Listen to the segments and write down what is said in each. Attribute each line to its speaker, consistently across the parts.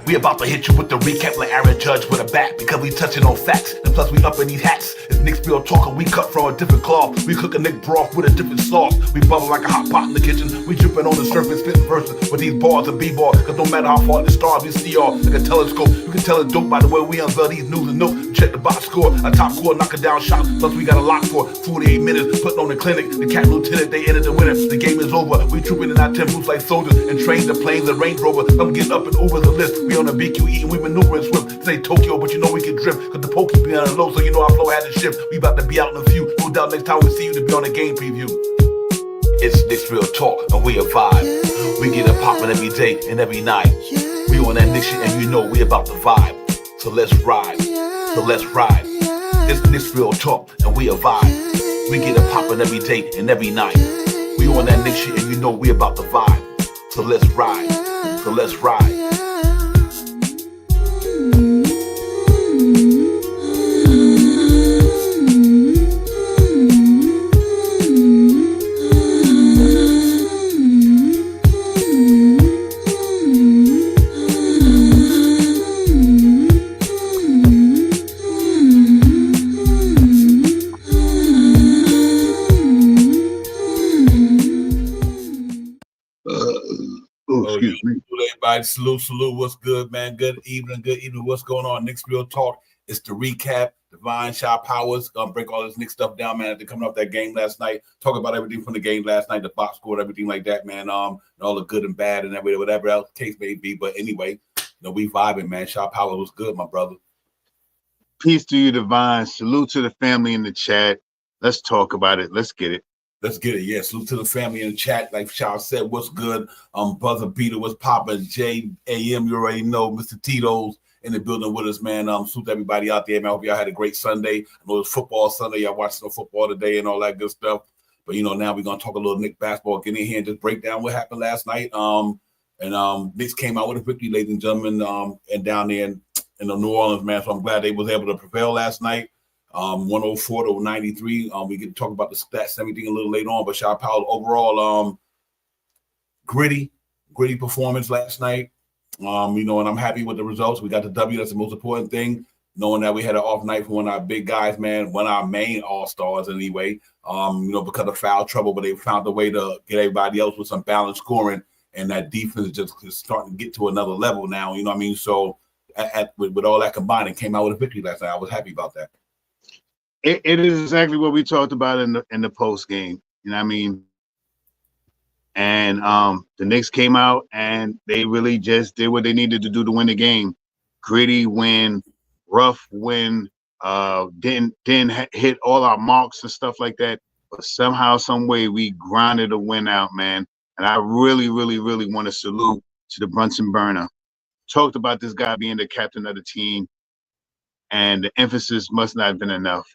Speaker 1: We about to hit you with the recap like Aaron Judge with a bat, because we touching on facts, and plus we up in these hats. It's Nick's Real Talk, and we cut from a different cloth. We cook a Nick broth with a different sauce. We bubble like a hot pot in the kitchen. We dripping on the surface, spitting verses with these bars and b-ball, cause no matter how far the stars we see all like a telescope. You can tell it's dope by the way we unveil these news and notes. Check the box score, a top score, knocking down shots. Plus we got a lock for 48 minutes, putting on the clinic. The Cat Lieutenant, they ended the winner. The game is over. We trooping in our temples like soldiers and train the planes and Range Rover. I'm getting up and over the list. We on the BQE and we maneuvering swift. This ain't Tokyo, but you know we can drift, cause the pokey be on the low, so you know our flow had to shift. We about to be out in a few. No doubt next time we see you to be on a game preview. It's Nick's Real Talk, and we a vibe. We get it poppin' every day and every night. We on that Nick shit, and you know we about to vibe. So let's ride. So let's ride. It's Nick's Real Talk, and we a vibe. We get it poppin' every day and every night. We on that Nick shit, and you know we about to vibe. So let's ride. So let's ride. Salute, what's good, man? Good evening. What's going on? Nick's Real Talk. It's the recap. Divine Shot Powers gonna break all this Nick stuff down, man. After coming off that game last night, talk about everything from the game last night, the box score, everything like that, man. And all the good and bad and everything, whatever else the case may be. But anyway, we vibing, man. Shot Powers was good, my brother.
Speaker 2: Peace to you, Divine. Salute to the family in the chat. Let's talk about it. Let's get it.
Speaker 1: Let's get it. Yeah, salute to the family in the chat. Like Shaw said, what's good? Brother Peter, what's poppin'? J.A.M., you already know. Mr. Tito's in the building with us, man. Salute to everybody out there, man. Hope y'all had a great Sunday. I know it's football Sunday. Y'all watching the football today and all that good stuff. But, now we're going to talk a little Knicks basketball. Get in here and just break down what happened last night. Knicks came out with a victory, ladies and gentlemen, and down there in the New Orleans, man. So I'm glad they was able to prevail last night. 104 to 93. We get to talk about the stats and everything a little later on, but Shaw Powell overall, gritty performance last night. And I'm happy with the results. We got the W. That's the most important thing. Knowing that we had an off night for one of our big guys, man, one of our main all-stars anyway. Because of foul trouble, but they found a way to get everybody else with some balanced scoring, and that defense just is starting to get to another level now. You know what I mean? So with all that combined, it came out with a victory last night. I was happy about that.
Speaker 2: It is exactly what we talked about in the post game. You know what I mean? And the Knicks came out and they really just did what they needed to do to win the game. Gritty win, rough win, didn't hit all our marks and stuff like that. But somehow, some way, we grinded a win out, man. And I really, really, really want to salute to the Brunson burner. Talked about this guy being the captain of the team, and the emphasis must not have been enough.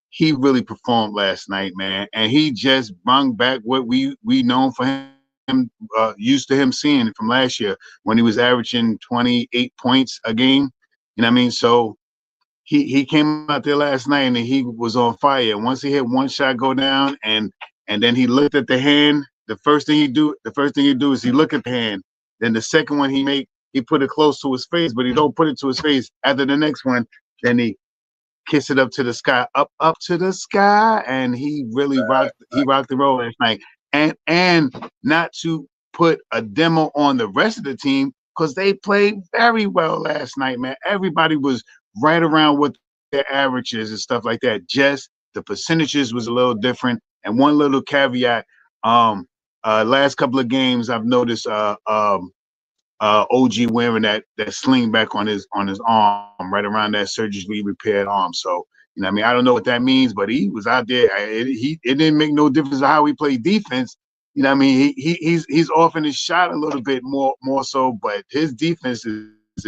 Speaker 2: He really performed last night, man, and he just brought back what we known for him, used to him seeing from last year when he was averaging 28 points a game. You know what I mean? So he came out there last night and he was on fire. And once he hit one shot go down, and then he looked at the hand. The first thing he do is he look at the hand. Then the second one he put it close to his face, but he don't put it to his face. After the next one, then he kiss it up to the sky, up to the sky, and he really rocked the roll last night. And not to put a demo on the rest of the team, because they played very well last night, man. Everybody was right around what their averages and stuff like that. Just the percentages was a little different. And one little caveat, last couple of games I've noticed OG wearing that sling back on his arm, right around that surgically repaired arm. So, you know what I mean? I don't know what that means, but he was out there. It didn't make no difference how he played defense. You know what I mean? He's off in his shot a little bit more so, but his defense is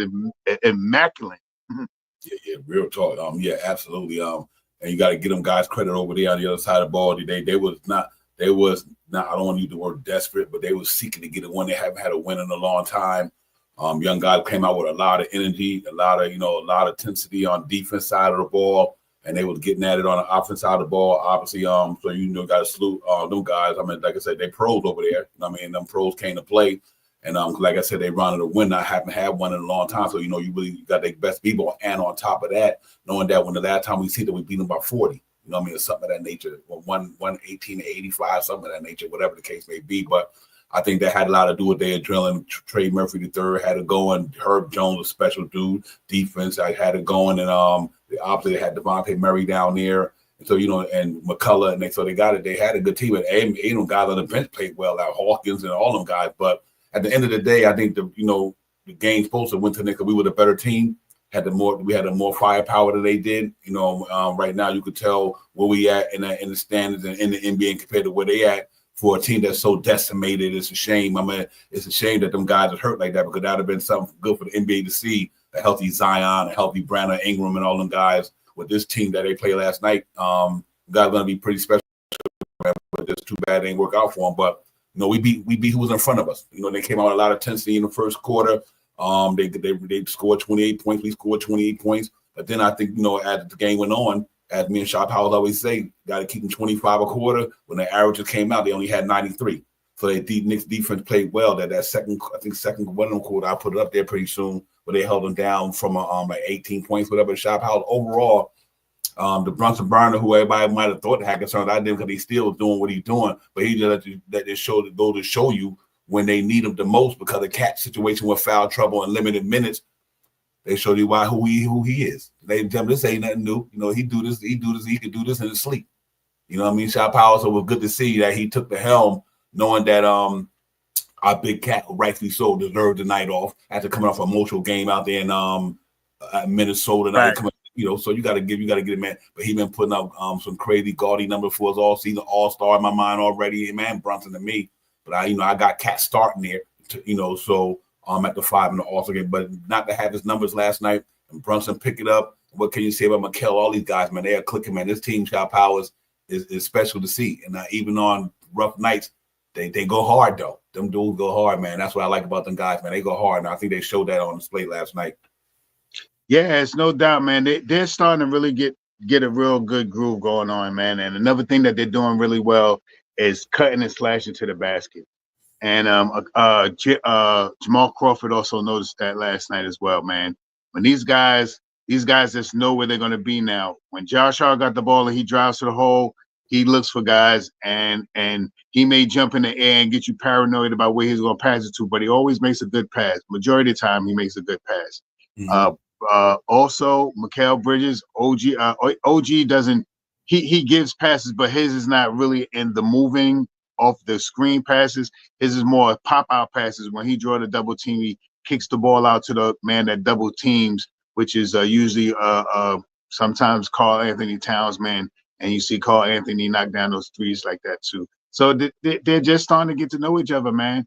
Speaker 2: immaculate.
Speaker 1: Yeah, real talk. Yeah, absolutely. And you got to give them guys credit over there on the other side of the ball. They was not, I don't want to use the word desperate, but they was seeking to get a win. They haven't had a win in a long time. Young guys came out with a lot of energy, a lot of intensity on the defense side of the ball, and they was getting at it on the offense side of the ball. Obviously, so got to salute them guys. I mean, like I said, they pros over there. I mean, them pros came to play, And like I said, they run to win. I haven't had one in a long time. So, you really got their best people. And on top of that, knowing that when the last time we see that we beat them by 40, I mean, it's something of that nature, 118 to 85, something of that nature, whatever the case may be. But I think that had a lot to do with their drilling. Trey Murphy III had it going. Herb Jones, a special dude. Defense, I had it going. And obviously they had Devontae Murray down there. And so, and McCullough, and they got it. They had a good team. And them guys on the bench played well, like Hawkins and all them guys. But at the end of the day, I think the game's supposed to win to Nick. We were the better team. We had a more firepower than they did. Right now you could tell where we at in the standards and in the NBA compared to where they at for a team that's so decimated. It's a shame. I mean, it's a shame that them guys are hurt like that, because that would have been something good for the NBA to see, a healthy Zion, a healthy Brandon Ingram, and all them guys with this team that they played last night. Guys going to be pretty special. But it's too bad it didn't work out for them. But we beat who was in front of us. They came out a lot of intensity in the first quarter. They scored 28 points. We scored 28 points. But then I think, as the game went on, as me and Shop Howell always say, got to keep them 25 a quarter. When the averages came out, they only had 93. So Knicks defense played well. That second one of them quarter, I'll put it up there pretty soon, where they held them down from like 18 points, whatever. Shop Howell overall, the Brunson Burner, who everybody might have thought had concerns, I didn't, because he still was doing what he's doing. But he just go to show you when they need him the most, because of Cat situation with foul trouble and limited minutes. They showed you who he is. They tell him this ain't nothing new. He do this, he could do this in his sleep. Shot Powell, so it was good to see that he took the helm, knowing that our big Cat, rightfully so, deserved the night off after coming off a emotional game out there in Minnesota.
Speaker 2: Right.
Speaker 1: So you gotta give it, man. But he been putting up some crazy gaudy number for us all season, all-star in my mind already, man, Brunson to me. But I got Cat starting there, so at the 5 in the All-Star game. But not to have his numbers last night and Brunson pick it up. What can you say about Mikal? All these guys, man, they are clicking, man. This team, Shot Powers, is special to see. And even on rough nights, they go hard, though. Them dudes go hard, man. That's what I like about them guys, man. They go hard, and I think they showed that on display last night.
Speaker 2: Yeah, it's no doubt, man. They're starting to really get a real good groove going on, man. And another thing that they're doing really well is cutting and slashing to the basket. And Jamal Crawford also noticed that last night as well, man. When these guys just know where they're going to be now. When Josh Hart got the ball and he drives to the hole, he looks for guys, and he may jump in the air and get you paranoid about where he's going to pass it to, but he always makes a good pass. Majority of the time, he makes a good pass. Mm-hmm. Also, Mikal Bridges, OG doesn't. He gives passes, but his is not really in the moving off the screen passes. His is more pop out passes. When he draw the double team, he kicks the ball out to the man that double teams, which is usually sometimes Karl Anthony Towns, man. And you see Karl Anthony knock down those threes like that too. So they're just starting to get to know each other, man.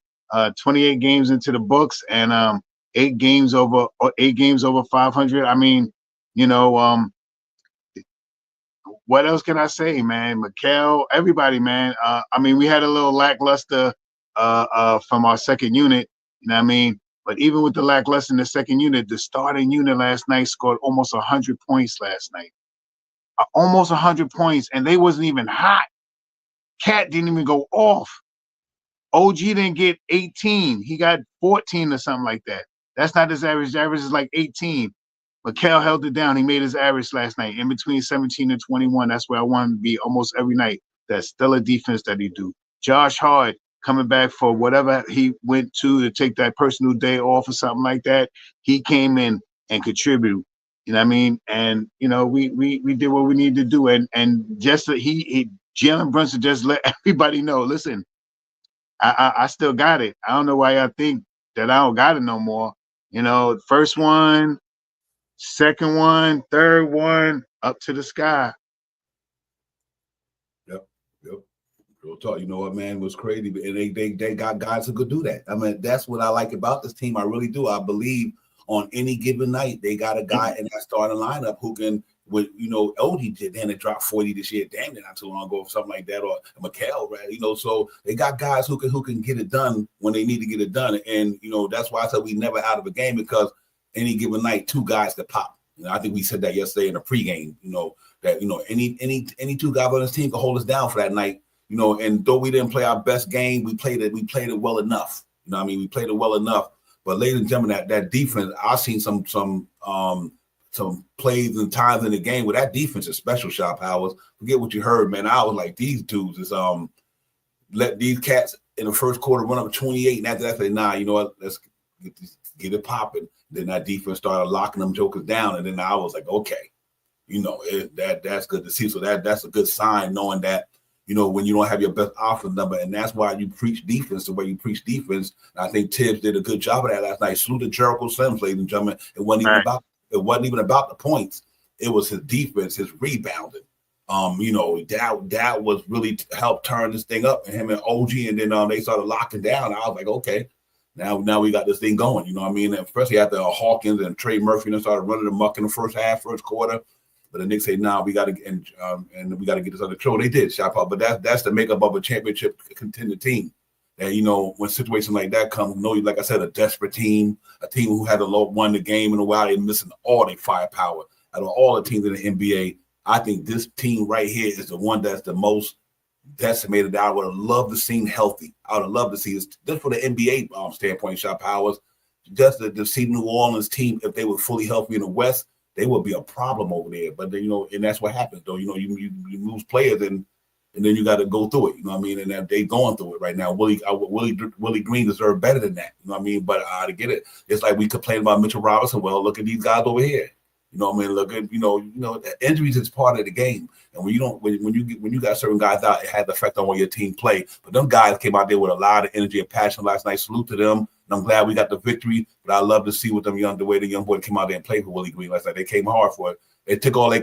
Speaker 2: 28 games into the books, and 8 games over 500. I mean, what else can I say, man? Mikal, everybody, man. I mean, we had a little lackluster from our second unit, you know what I mean? But even with the lackluster in the second unit, the starting unit last night scored almost 100 points last night. Almost 100 points, and they wasn't even hot. Cat didn't even go off. OG didn't get 18. He got 14 or something like that. That's not his average. His average is like 18. Mikal held it down. He made his average last night in between 17 and 21. That's where I want him to be almost every night. That's still a defense that he do. Josh Hart coming back for whatever he went to take that personal day off or something like that. He came in and contributed. You know what I mean? And we did what we needed to do. And just that Jalen Brunson just let everybody know, listen, I still got it. I don't know why y'all think that I don't got it no more. First one, second one, third one, up to the sky.
Speaker 1: Yep. Real talk. You know what, man, was crazy. And they got guys who could do that. I mean, that's what I like about this team. I really do. I believe on any given night, they got a guy in that starting lineup who can, Odie did, and it dropped 40 this year, damn it, not too long ago, or something like that, or Mikal, right? So they got guys who can get it done when they need to get it done. And, that's why I said we never out of a game, because any given night, 2 guys that pop. I think we said that yesterday in the pregame, that, any 2 guys on this team can hold us down for that night, and though we didn't play our best game, we played it well enough. You know what I mean? We played it well enough. But ladies and gentlemen, that defense, I've seen some plays and times in the game where that defense is special. Shot Powers. Forget what you heard, man. I was like, these dudes is let these cats in the first quarter run up 28, and after that, say, nah, you know what? Let's get it popping. Then that defense started locking them jokers down, and then I was like, okay, you know, that's good to see. So that's a good sign, knowing that, you know, when you don't have your best offense number, and that's why you preach defense the way you preach defense. And I think Tibbs did a good job of that last night. Salute to Jericho Sims, ladies and gentlemen. It wasn't even about the points. It was his defense, his rebounding. You know, that was really helped turn this thing up, and him and OG, and then they started locking down. I was like, okay, now we got this thing going. You know what I mean? And especially after Hawkins and Trey Murphy and started running amok in the first quarter. But the Knicks say, nah, we got to and we got to get this under control. They did, shot up, but that's the makeup of a championship contender team. And, you know, when situations like that come, like I said, a desperate team, a team who had won the game in a while, they're missing all their firepower. Out of all the teams in the NBA, I think this team right here is the one that's the most decimated. I would have loved to see healthy. I would have loved to see this just for the NBA standpoint, Shot Powers, just to see New Orleans team, if they were fully healthy in the West, they would be a problem over there. But then, you know, and that's what happens, though. You know, you lose players, and then you got to go through it. You know what I mean? And they're going through it right now. Willie Green deserved better than that. You know what I mean? But to get it, it's like we complain about Mitchell Robinson. Well, look at these guys over here. You know what I mean? Look at, you know, injuries is part of the game. And when you got certain guys out, it had the effect on where your team play. But them guys came out there with a lot of energy and passion last night. Salute to them. And I'm glad we got the victory. But I love to see what the way the young boy came out there and played for Willie Green last night. They came hard for it. They took all they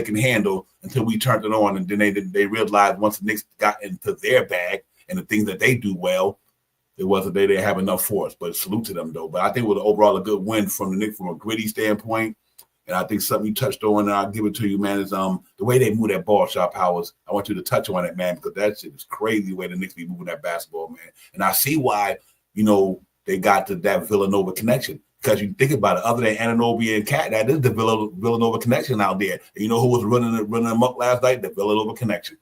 Speaker 1: can handle until we turned it on. And then they realized once the Knicks got into their bag and the things that they do well, it wasn't they didn't have enough for us. But salute to them, though. But I think it was overall a good win from the Knicks from a gritty standpoint. And I think something you touched on, and I'll give it to you, man, is the way they move that ball, Shot Powers. I want you to touch on it, man, because that shit is crazy the way the Knicks be moving that basketball, man. And I see why, you know, they got to that Villanova connection. Because you think about it, other than Anunoby and Cat, that is the Villanova connection out there. And you know who was running them up last night? The Villanova connection.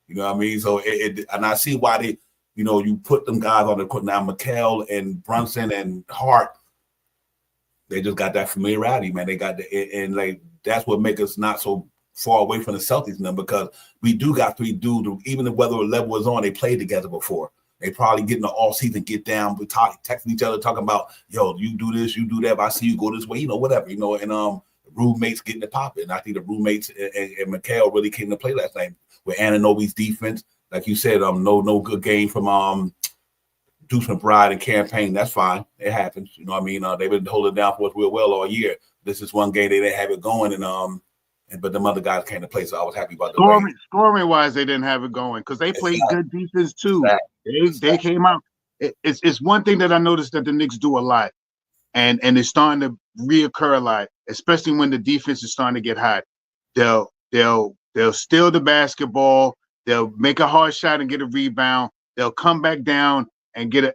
Speaker 1: You know what I mean? So and I see why they, you know, you put them guys on the court now, McHale and Brunson and Hart. They just got that familiarity, man. They got and like that's what makes us not so far away from the Celtics now, because we do got three dudes. Even if whether level was on, they played together before. They probably get in the all season, get down, we texting each other, talking about, yo, you do this, you do that. If I see you go this way, you know, whatever, you know. And roommates getting it popping. I think the roommates and McHale really came to play last night with Anunoby's defense. Like you said, no good game from Deuce McBride and campaign. That's fine. It happens. You know what I mean? They've been holding it down for us real well all year. This is one game they didn't have it going, but the other guys came to play, so I was happy about the
Speaker 2: scoring wise. They didn't have it going because they played good defense too. They came out. It's one thing that I noticed that the Knicks do a lot, and it's starting to reoccur a lot, especially when the defense is starting to get hot. They'll steal the basketball. They'll make a hard shot and get a rebound. They'll come back down and get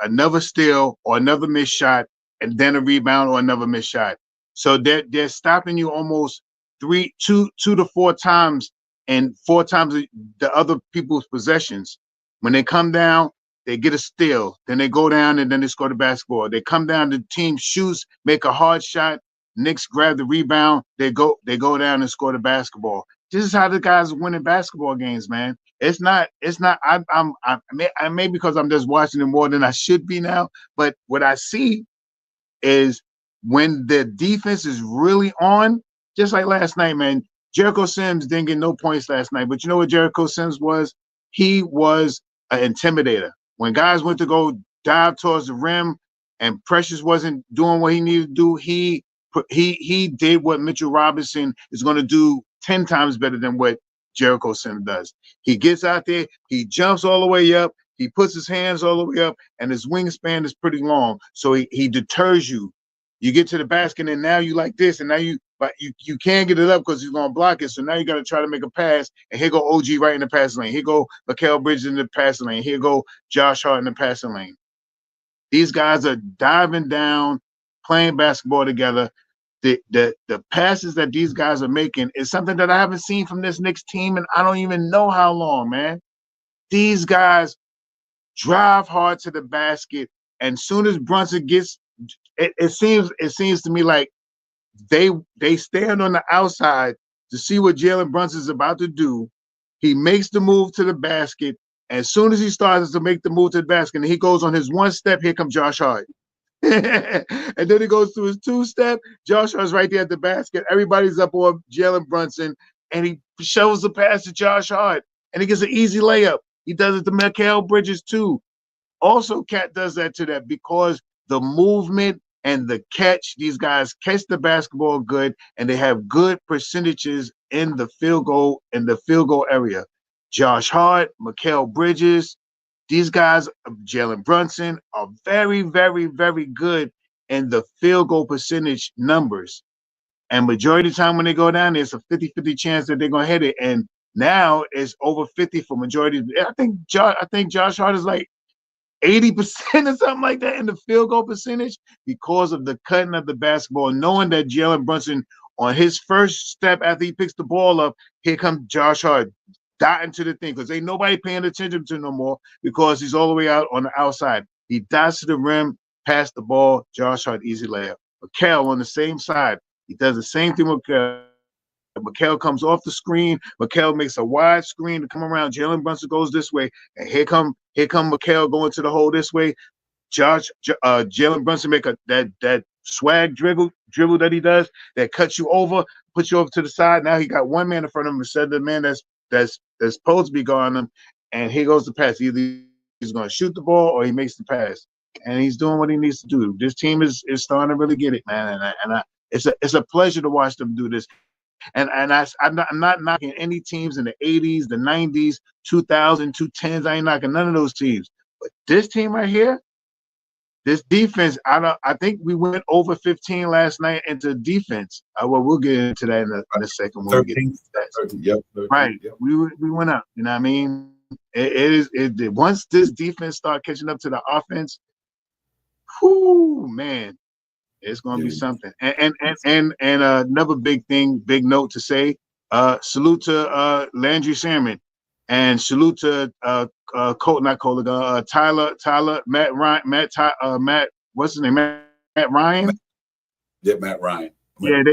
Speaker 2: another steal or another missed shot, and then a rebound or another missed shot. So they're stopping you almost two to four times, and four times the other people's possessions. When they come down, they get a steal, then they go down and then they score the basketball. They come down, the team shoots, make a hard shot, Knicks grab the rebound, they go down and score the basketball. This is how the guys are winning basketball games, man. It's not. I may because I'm just watching it more than I should be now. But what I see is when the defense is really on, just like last night, man. Jericho Sims didn't get no points last night, but you know what Jericho Sims was? He was an intimidator. When guys went to go dive towards the rim, and Precious wasn't doing what he needed to do, he did what Mitchell Robinson is going to do 10 times better than what Jericho Sims does. He gets out there, he jumps all the way up, he puts his hands all the way up, and his wingspan is pretty long. So he deters you. You get to the basket, and now you like this, and now you can't get it up because he's going to block it. So now you got to try to make a pass, and here go OG right in the passing lane. Here go Mikal Bridges in the passing lane. Here go Josh Hart in the passing lane. These guys are diving down, playing basketball together. The passes that these guys are making is something that I haven't seen from this Knicks team, and I don't even know how long, man. These guys drive hard to the basket, and soon as Brunson gets, it seems to me like they stand on the outside to see what Jalen Brunson's about to do. He makes the move to the basket. As soon as he starts to make the move to the basket, and he goes on his one step, here comes Josh Hart. And then he goes to his two step. Josh Hart's right there at the basket. Everybody's up on Jalen Brunson, and he shows the pass to Josh Hart, and he gets an easy layup. He does it to Mikal Bridges too. Also, Cat does that to that because the movement and the catch, these guys catch the basketball good, and they have good percentages in the field goal area. Josh Hart, Mikal Bridges, these guys, Jalen Brunson, are very, very, very good in the field goal percentage numbers. And majority of the time when they go down, there's a 50-50 chance that they're going to hit it. And now it's over 50 for majority. I think Josh Hart is like 80% or something like that in the field goal percentage because of the cutting of the basketball, knowing that Jalen Brunson on his first step after he picks the ball up, here comes Josh Hart dotting to the thing because ain't nobody paying attention to him no more because he's all the way out on the outside. He dots to the rim, pass the ball, Josh Hart, easy layup. Mikal on the same side. He does the same thing with Mikal. Mikal comes off the screen. Mikal makes a wide screen to come around. Jalen Brunson goes this way, and here come Mikal going to the hole this way. Jalen Brunson make that swag dribble that he does that cuts you over, puts you over to the side. Now he got one man in front of him instead of the man that's supposed to be guarding him, and here goes the pass. Either he's going to shoot the ball or he makes the pass, and he's doing what he needs to do. This team is starting to really get it, man, and it's a pleasure to watch them do this. And I'm not knocking any teams in the 80s, the 90s, 2000s, 2010s. I ain't knocking none of those teams. But this team right here, this defense, I think we went over 15 last night into defense. Well, we'll get into that in a second when 13, we get into that. 13, yep, 13, right. Yep. We went up. You know what I mean? It once this defense start catching up to the offense, whoo, man. It's going to be something. And another big note to say, salute to Landry Sherman and salute to Tyler, Matt, what's his name? Matt Ryan?
Speaker 3: Yeah, Matt Ryan.
Speaker 2: Yeah,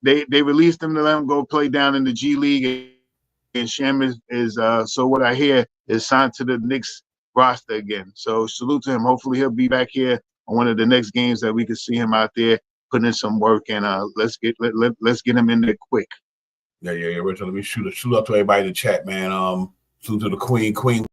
Speaker 2: they released him to let him go play down in the G League. And Sherman is so what I hear is signed to the Knicks roster again. So salute to him. Hopefully he'll be back here on one of the next games that we could see him out there putting in some work, and let's get him in there quick.
Speaker 3: Yeah. Richard, let me shoot up to everybody in the chat, man. Salute to the Queen. Queen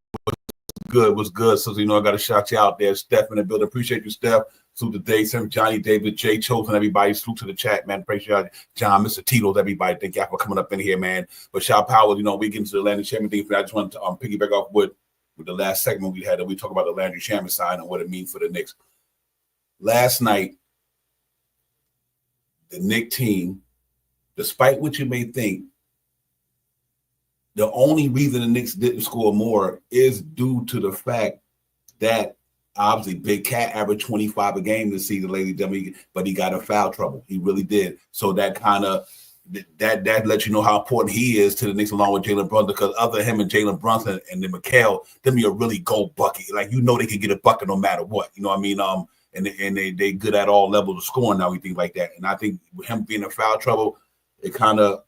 Speaker 3: was good. So I got to shout you out there, Steph in the building. Appreciate you, Steph. Salute to Dave, Johnny, David, Jay, Chosen, everybody. Salute to the chat, man. Appreciate y'all. John, Mr. Tito's, everybody. Thank y'all for coming up in here, man. But shout power, we get into the Landry Sherman thing. I just want to piggyback off with the last segment we had. We talk about the Landry Sherman sign and what it means for the Knicks. Last night, the Knicks team, despite what you may think, the only reason the Knicks didn't score more is due to the fact that obviously Big Cat averaged 25 a game this season, ladies and gentlemen, but he got in foul trouble. He really did. So that kind of that lets you know how important he is to the Knicks along with Jalen Brunson, because other than him and Jalen Brunson and then Mikal, them are really go bucket. Like, they can get a bucket no matter what. You know what I mean? And they good at all levels of scoring now, we think like that. And I think with him being in foul trouble, it kind of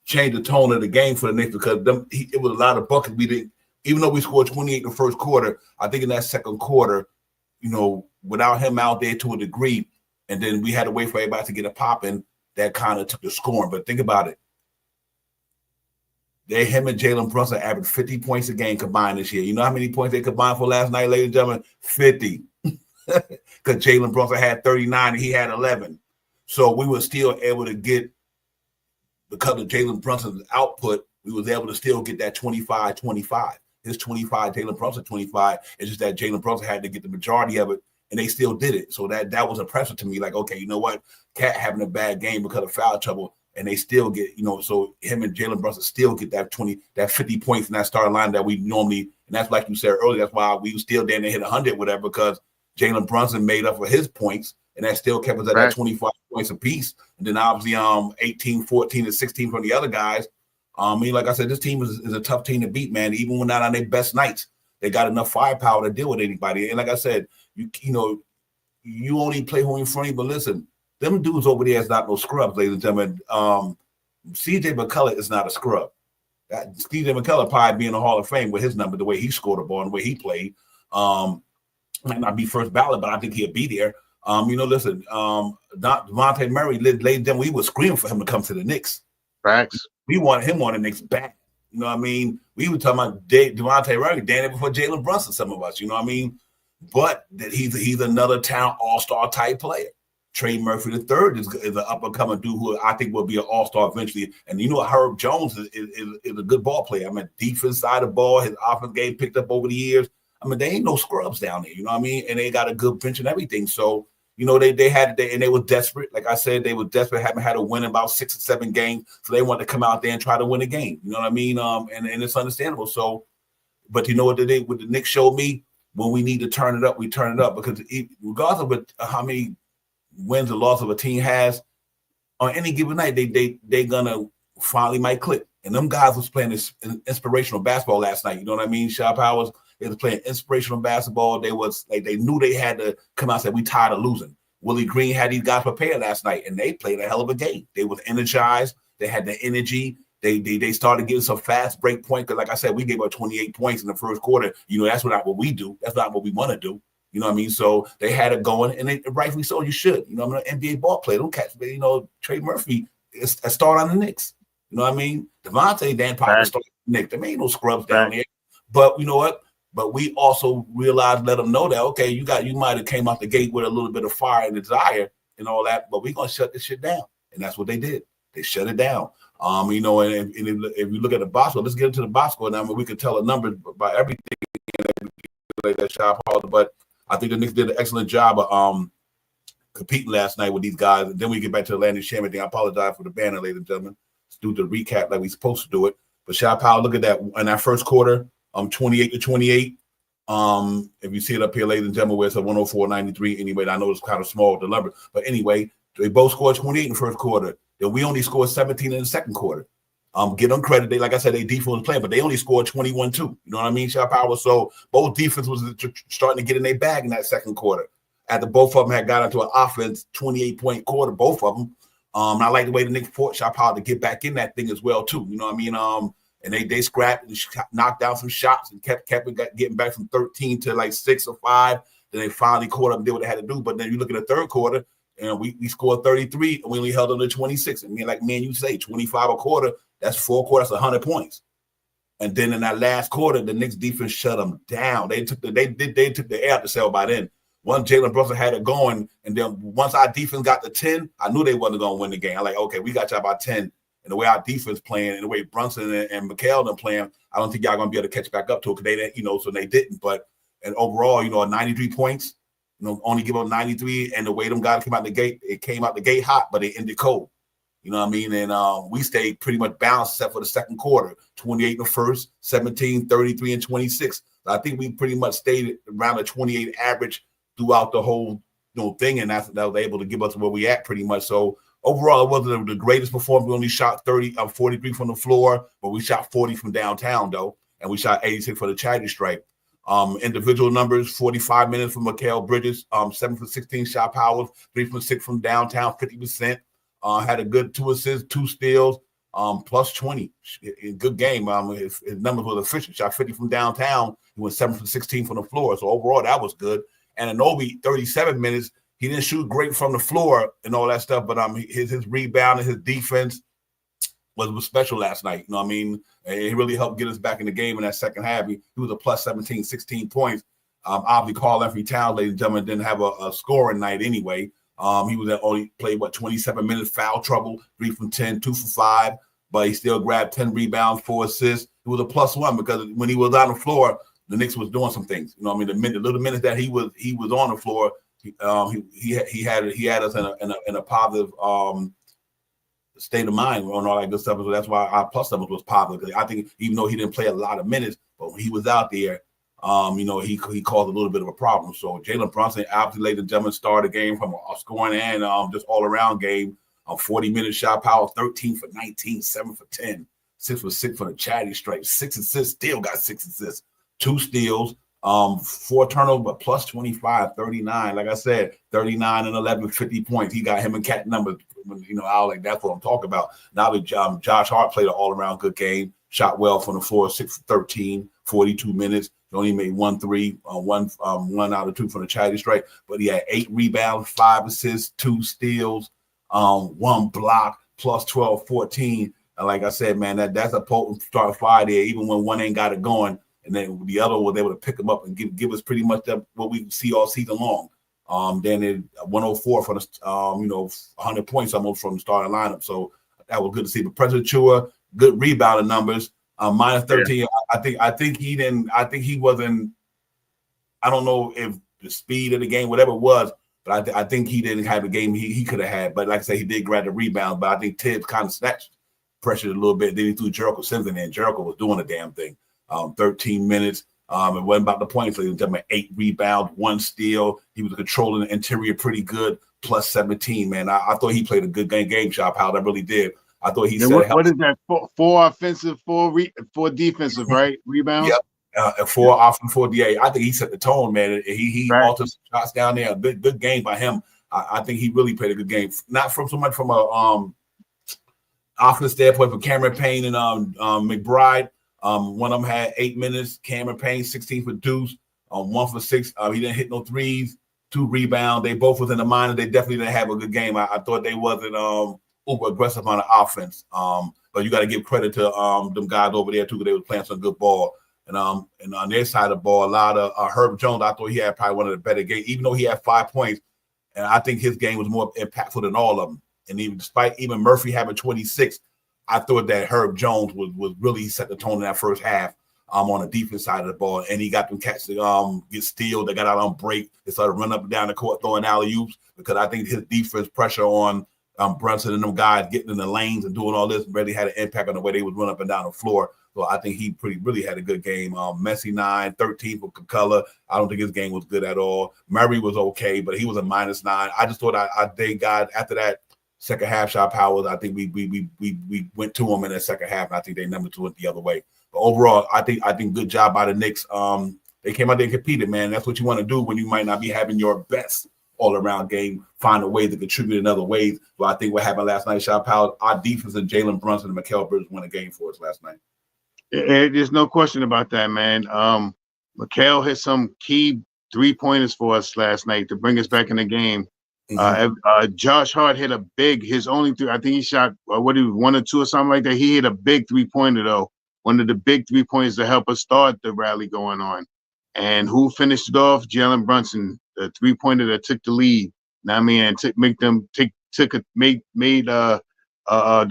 Speaker 3: changed the tone of the game for the Knicks, because it was a lot of buckets. We didn't, even though we scored 28 in the first quarter, I think in that second quarter, without him out there to a degree, and then we had to wait for everybody to get a pop in, that kind of took the scoring. But think about it. Him and Jalen Brunson averaged 50 points a game combined this year. You know how many points they combined for last night, ladies and gentlemen? 50. Because Jalen Brunson had 39 and he had 11. So we were still able to get, because of Jalen Brunson's output, we was able to still get that 25-25. His 25, Jalen Brunson 25. It's just that Jalen Brunson had to get the majority of it, and they still did it. So that was impressive to me. Like, okay, you know what? Cat having a bad game because of foul trouble, and they still get, so him and Jalen Brunson still get that 50 points in that starting line that we normally, and that's like you said earlier, that's why we still didn't hit 100, whatever, because Jalen Brunson made up for his points, and that still kept us at that 25 points apiece. And then obviously 18, 14, and 16 from the other guys. Like I said, this team is a tough team to beat, man. Even when not on their best nights, they got enough firepower to deal with anybody. And like I said, you only play who in front of you. But listen, them dudes over there is not no scrubs, ladies and gentlemen. CJ McCullough is not a scrub. CJ McCullough probably be in the Hall of Fame with his number, the way he scored the ball and the way he played. Might not be first ballot, but I think he'll be there. Listen, Devontae Murray, we were screaming for him to come to the Knicks.
Speaker 2: Facts.
Speaker 3: We wanted him on the Knicks back. You know what I mean? We were talking about Devontae Murray, damn before Jalen Brunson, some of us, you know what I mean? But that he's another talent, all-star type player. Trey Murphy III is an up-and-coming dude who I think will be an all-star eventually. And Herb Jones is a good ball player. I mean, defense side of the ball, his offense game picked up over the years. I mean, they ain't no scrubs down there, you know what I mean? And they got a good bench and everything. So, they were desperate. Like I said, they were desperate, haven't had a win in about 6 or 7 games. So they wanted to come out there and try to win a game. You know what I mean? And it's understandable. So, but you know what what the Knicks showed me? When we need to turn it up, we turn it up. Because regardless of how many wins or loss of a team has, on any given night, they gonna finally might click. And them guys was playing this inspirational basketball last night. You know what I mean? Sharp Powers, they was playing inspirational basketball. They was like, they knew they had to come out and say, we tired of losing. Willie Green had these guys prepared last night, and they played a hell of a game. They was energized. They had the energy. They started getting some fast break point. Because like I said, we gave up 28 points in the first quarter. That's not what we do. That's not what we want to do. You know what I mean? So they had it going, and rightfully so. You should. I'm an NBA ball player. Don't catch me. Trey Murphy is a start on the Knicks. You know what I mean? Devontae Dan Parker started on the Knicks. There ain't no scrubs down there. But you know what? But we also realized, let them know that, okay, you might have came out the gate with a little bit of fire and desire and all that, but we're going to shut this shit down. And that's what they did. They shut it down. And if you look at the box score, let's get into the box score now. I mean, we could tell a number by everything like that shot, but I think the Knicks did an excellent job of competing last night with these guys. And then we get back to the Landry Shaman thing. I apologize for the banner, ladies and gentlemen. Let's do the recap like we're supposed to do it. But Shot Powell, look at that. In that first quarter, 28-28. If you see it up here, ladies and gentlemen, where it's a 104-93. Anyway, I know it's kind of small, the number. But anyway, they both scored 28 in the first quarter. Then we only scored 17 in the second quarter. Give them credit. Like I said, they defense was playing, but they only scored 21 too. You know what I mean, Shot Power? So both defense was starting to get in their bag in that second quarter. After both of them had got into an offense, 28-point quarter, both of them. And I like the way the Knicks fought Shot Power to get back in that thing as well too. You know what I mean? And they scrapped and knocked down some shots and kept getting back from 13 to like 6 or 5. Then they finally caught up and did what they had to do. But then you look at the third quarter, and we scored 33, and we only held them to 26. And you say 25 a quarter, that's 4 quarters, 100 points. And then in that last quarter, the Knicks defense shut them down. They took the air out the cell by then. Once Jalen Brunson had it going, and then once our defense got to 10, I knew they wasn't going to win the game. I'm like, okay, we got y'all by 10. And the way our defense playing, and the way Brunson and McHale them playing, I don't think y'all going to be able to catch back up to it because they didn't, so they didn't. But and overall, 93 points, only give up 93, and the way them guys came out the gate, it came out the gate hot, but it ended cold. You know what I mean? And we stayed pretty much balanced except for the second quarter, 28 in the first, 17, 33, and 26. So I think we pretty much stayed around a 28 average throughout the whole thing, and that was able to give us where we at pretty much. So overall, it wasn't the greatest performance. We only shot 43 from the floor, but we shot 40 from downtown, though, and we shot 86 for the charity stripe. Individual numbers, 45 minutes from Mikal Bridges, 7 for 16 shot powers, 3 for 6 from downtown, 50%. Had a good 2 assists, 2 steals, plus 20. Good game. His numbers was efficient. Shot 50 from downtown. He went 7 for 16 from the floor. So overall, that was good. And Anobi, 37 minutes. He didn't shoot great from the floor and all that stuff, but his rebound and his defense was special last night. You know what I mean? And he really helped get us back in the game in that second half. He was a plus 17, 16 points. Obviously, Carl Anthony Towns, ladies and gentlemen, didn't have a scoring night anyway. He was only played 27 minutes, foul trouble, 3 from 10, 2 for 5, but he still grabbed 10 rebounds, 4 assists. He was a +1 because when he was on the floor, the Knicks was doing some things. You know what I mean? The little minutes that he was on the floor, he had us in a positive state of mind and all that good stuff. So that's why our plus numbers was positive. Because I think even though he didn't play a lot of minutes, but when he was out there, he caused a little bit of a problem. So Jalen Brunson, obviously, ladies and gentlemen, started the game from a scoring and just all around game. 40-minute shot power, 13 for 19, 7 for 10, 6 for 6 for the charity stripe, 6 assists, still got 6 assists. 2 steals, 4 turnovers, but plus 25, 39. Like I said, 39 and 11, 50 points. He got him in cat numbers. That's what I'm talking about. Now Josh Hart played an all-around good game, shot well from the floor, 6 for 13, 42 minutes. He only made 1 3, 1 out of 2 from the charity strike, but he had 8 rebounds, 5 assists, 2 steals, 1 block, plus 12, 14. And like I said, man, that's a potent start fire there, even when one ain't got it going. And then the other was able to pick them up and give us pretty much what we see all season long. Then it 104 for the 100 points almost from the starting lineup. So that was good to see. But President Chua, good rebounding numbers. Minus 13. Yeah. I think he wasn't. I don't know if the speed of the game, whatever it was, but I think he didn't have the game he could have had. But like I said, he did grab the rebound. But I think Tibbs kind of snatched pressure a little bit. Then he threw Jericho Sims in there, and Jericho was doing the damn thing. 13 minutes. It wasn't about the points. So he was talking 8 rebounds, 1 steal. He was controlling the interior pretty good, plus 17, man. I thought he played a good game shot, Powell. I really did. I thought he said,
Speaker 2: what is that? 4 offensive, 4 defensive, right? Rebounds?
Speaker 3: Yep. 4 offensive, 4 DA. I think he set the tone, man. He
Speaker 2: right.
Speaker 3: altered shots down there. Good game by him. I think he really played a good game. Not from so much from a offense standpoint for Cameron Payne and McBride. One of them had 8 minutes. Cameron Payne, 16 for Deuce, 1 for 6. He didn't hit no threes, 2 rebounds. They both was in the minor. They definitely didn't have a good game. I thought they wasn't uber aggressive on the offense. But you got to give credit to them guys over there too, because they were playing some good ball. And on their side of the ball, a lot of Herb Jones, I thought he had probably one of the better games, even though he had 5 points. And I think his game was more impactful than all of them. And even despite Murphy having 26, I thought that Herb Jones was really set the tone in that first half on the defense side of the ball. And he got them cats to get stealed. They got out on break. They started running up and down the court throwing alley-oops, because I think his defense pressure on Brunson and them guys getting in the lanes and doing all this really had an impact on the way they was running up and down the floor. So I think he really had a good game. Messi 9, 13 for Kakula. I don't think his game was good at all. Murray was okay, but he was a -9. I just thought they got after that second half shot powers. I think we went to them in the second half, and I think they number 2 went the other way. But overall, I think good job by the Knicks. They came out there and competed, man. That's what you want to do when you might not be having your best all-around game. Find a way to contribute in other ways. Well, I think what happened last night, shot powers, our defense and Jalen Brunson and Mikal Bridges won a game for us last night.
Speaker 2: There's no question about that, man. Mikal hit some key 3-pointers for us last night to bring us back in the game. Josh Hart hit his only 3. I think he shot 1 or 2 or something like that. He hit a big 3-pointer though. One of the big 3-pointers to help us start the rally going on. And who finished it off? Jalen Brunson, the 3-pointer that took the lead. Now, I mean, and made the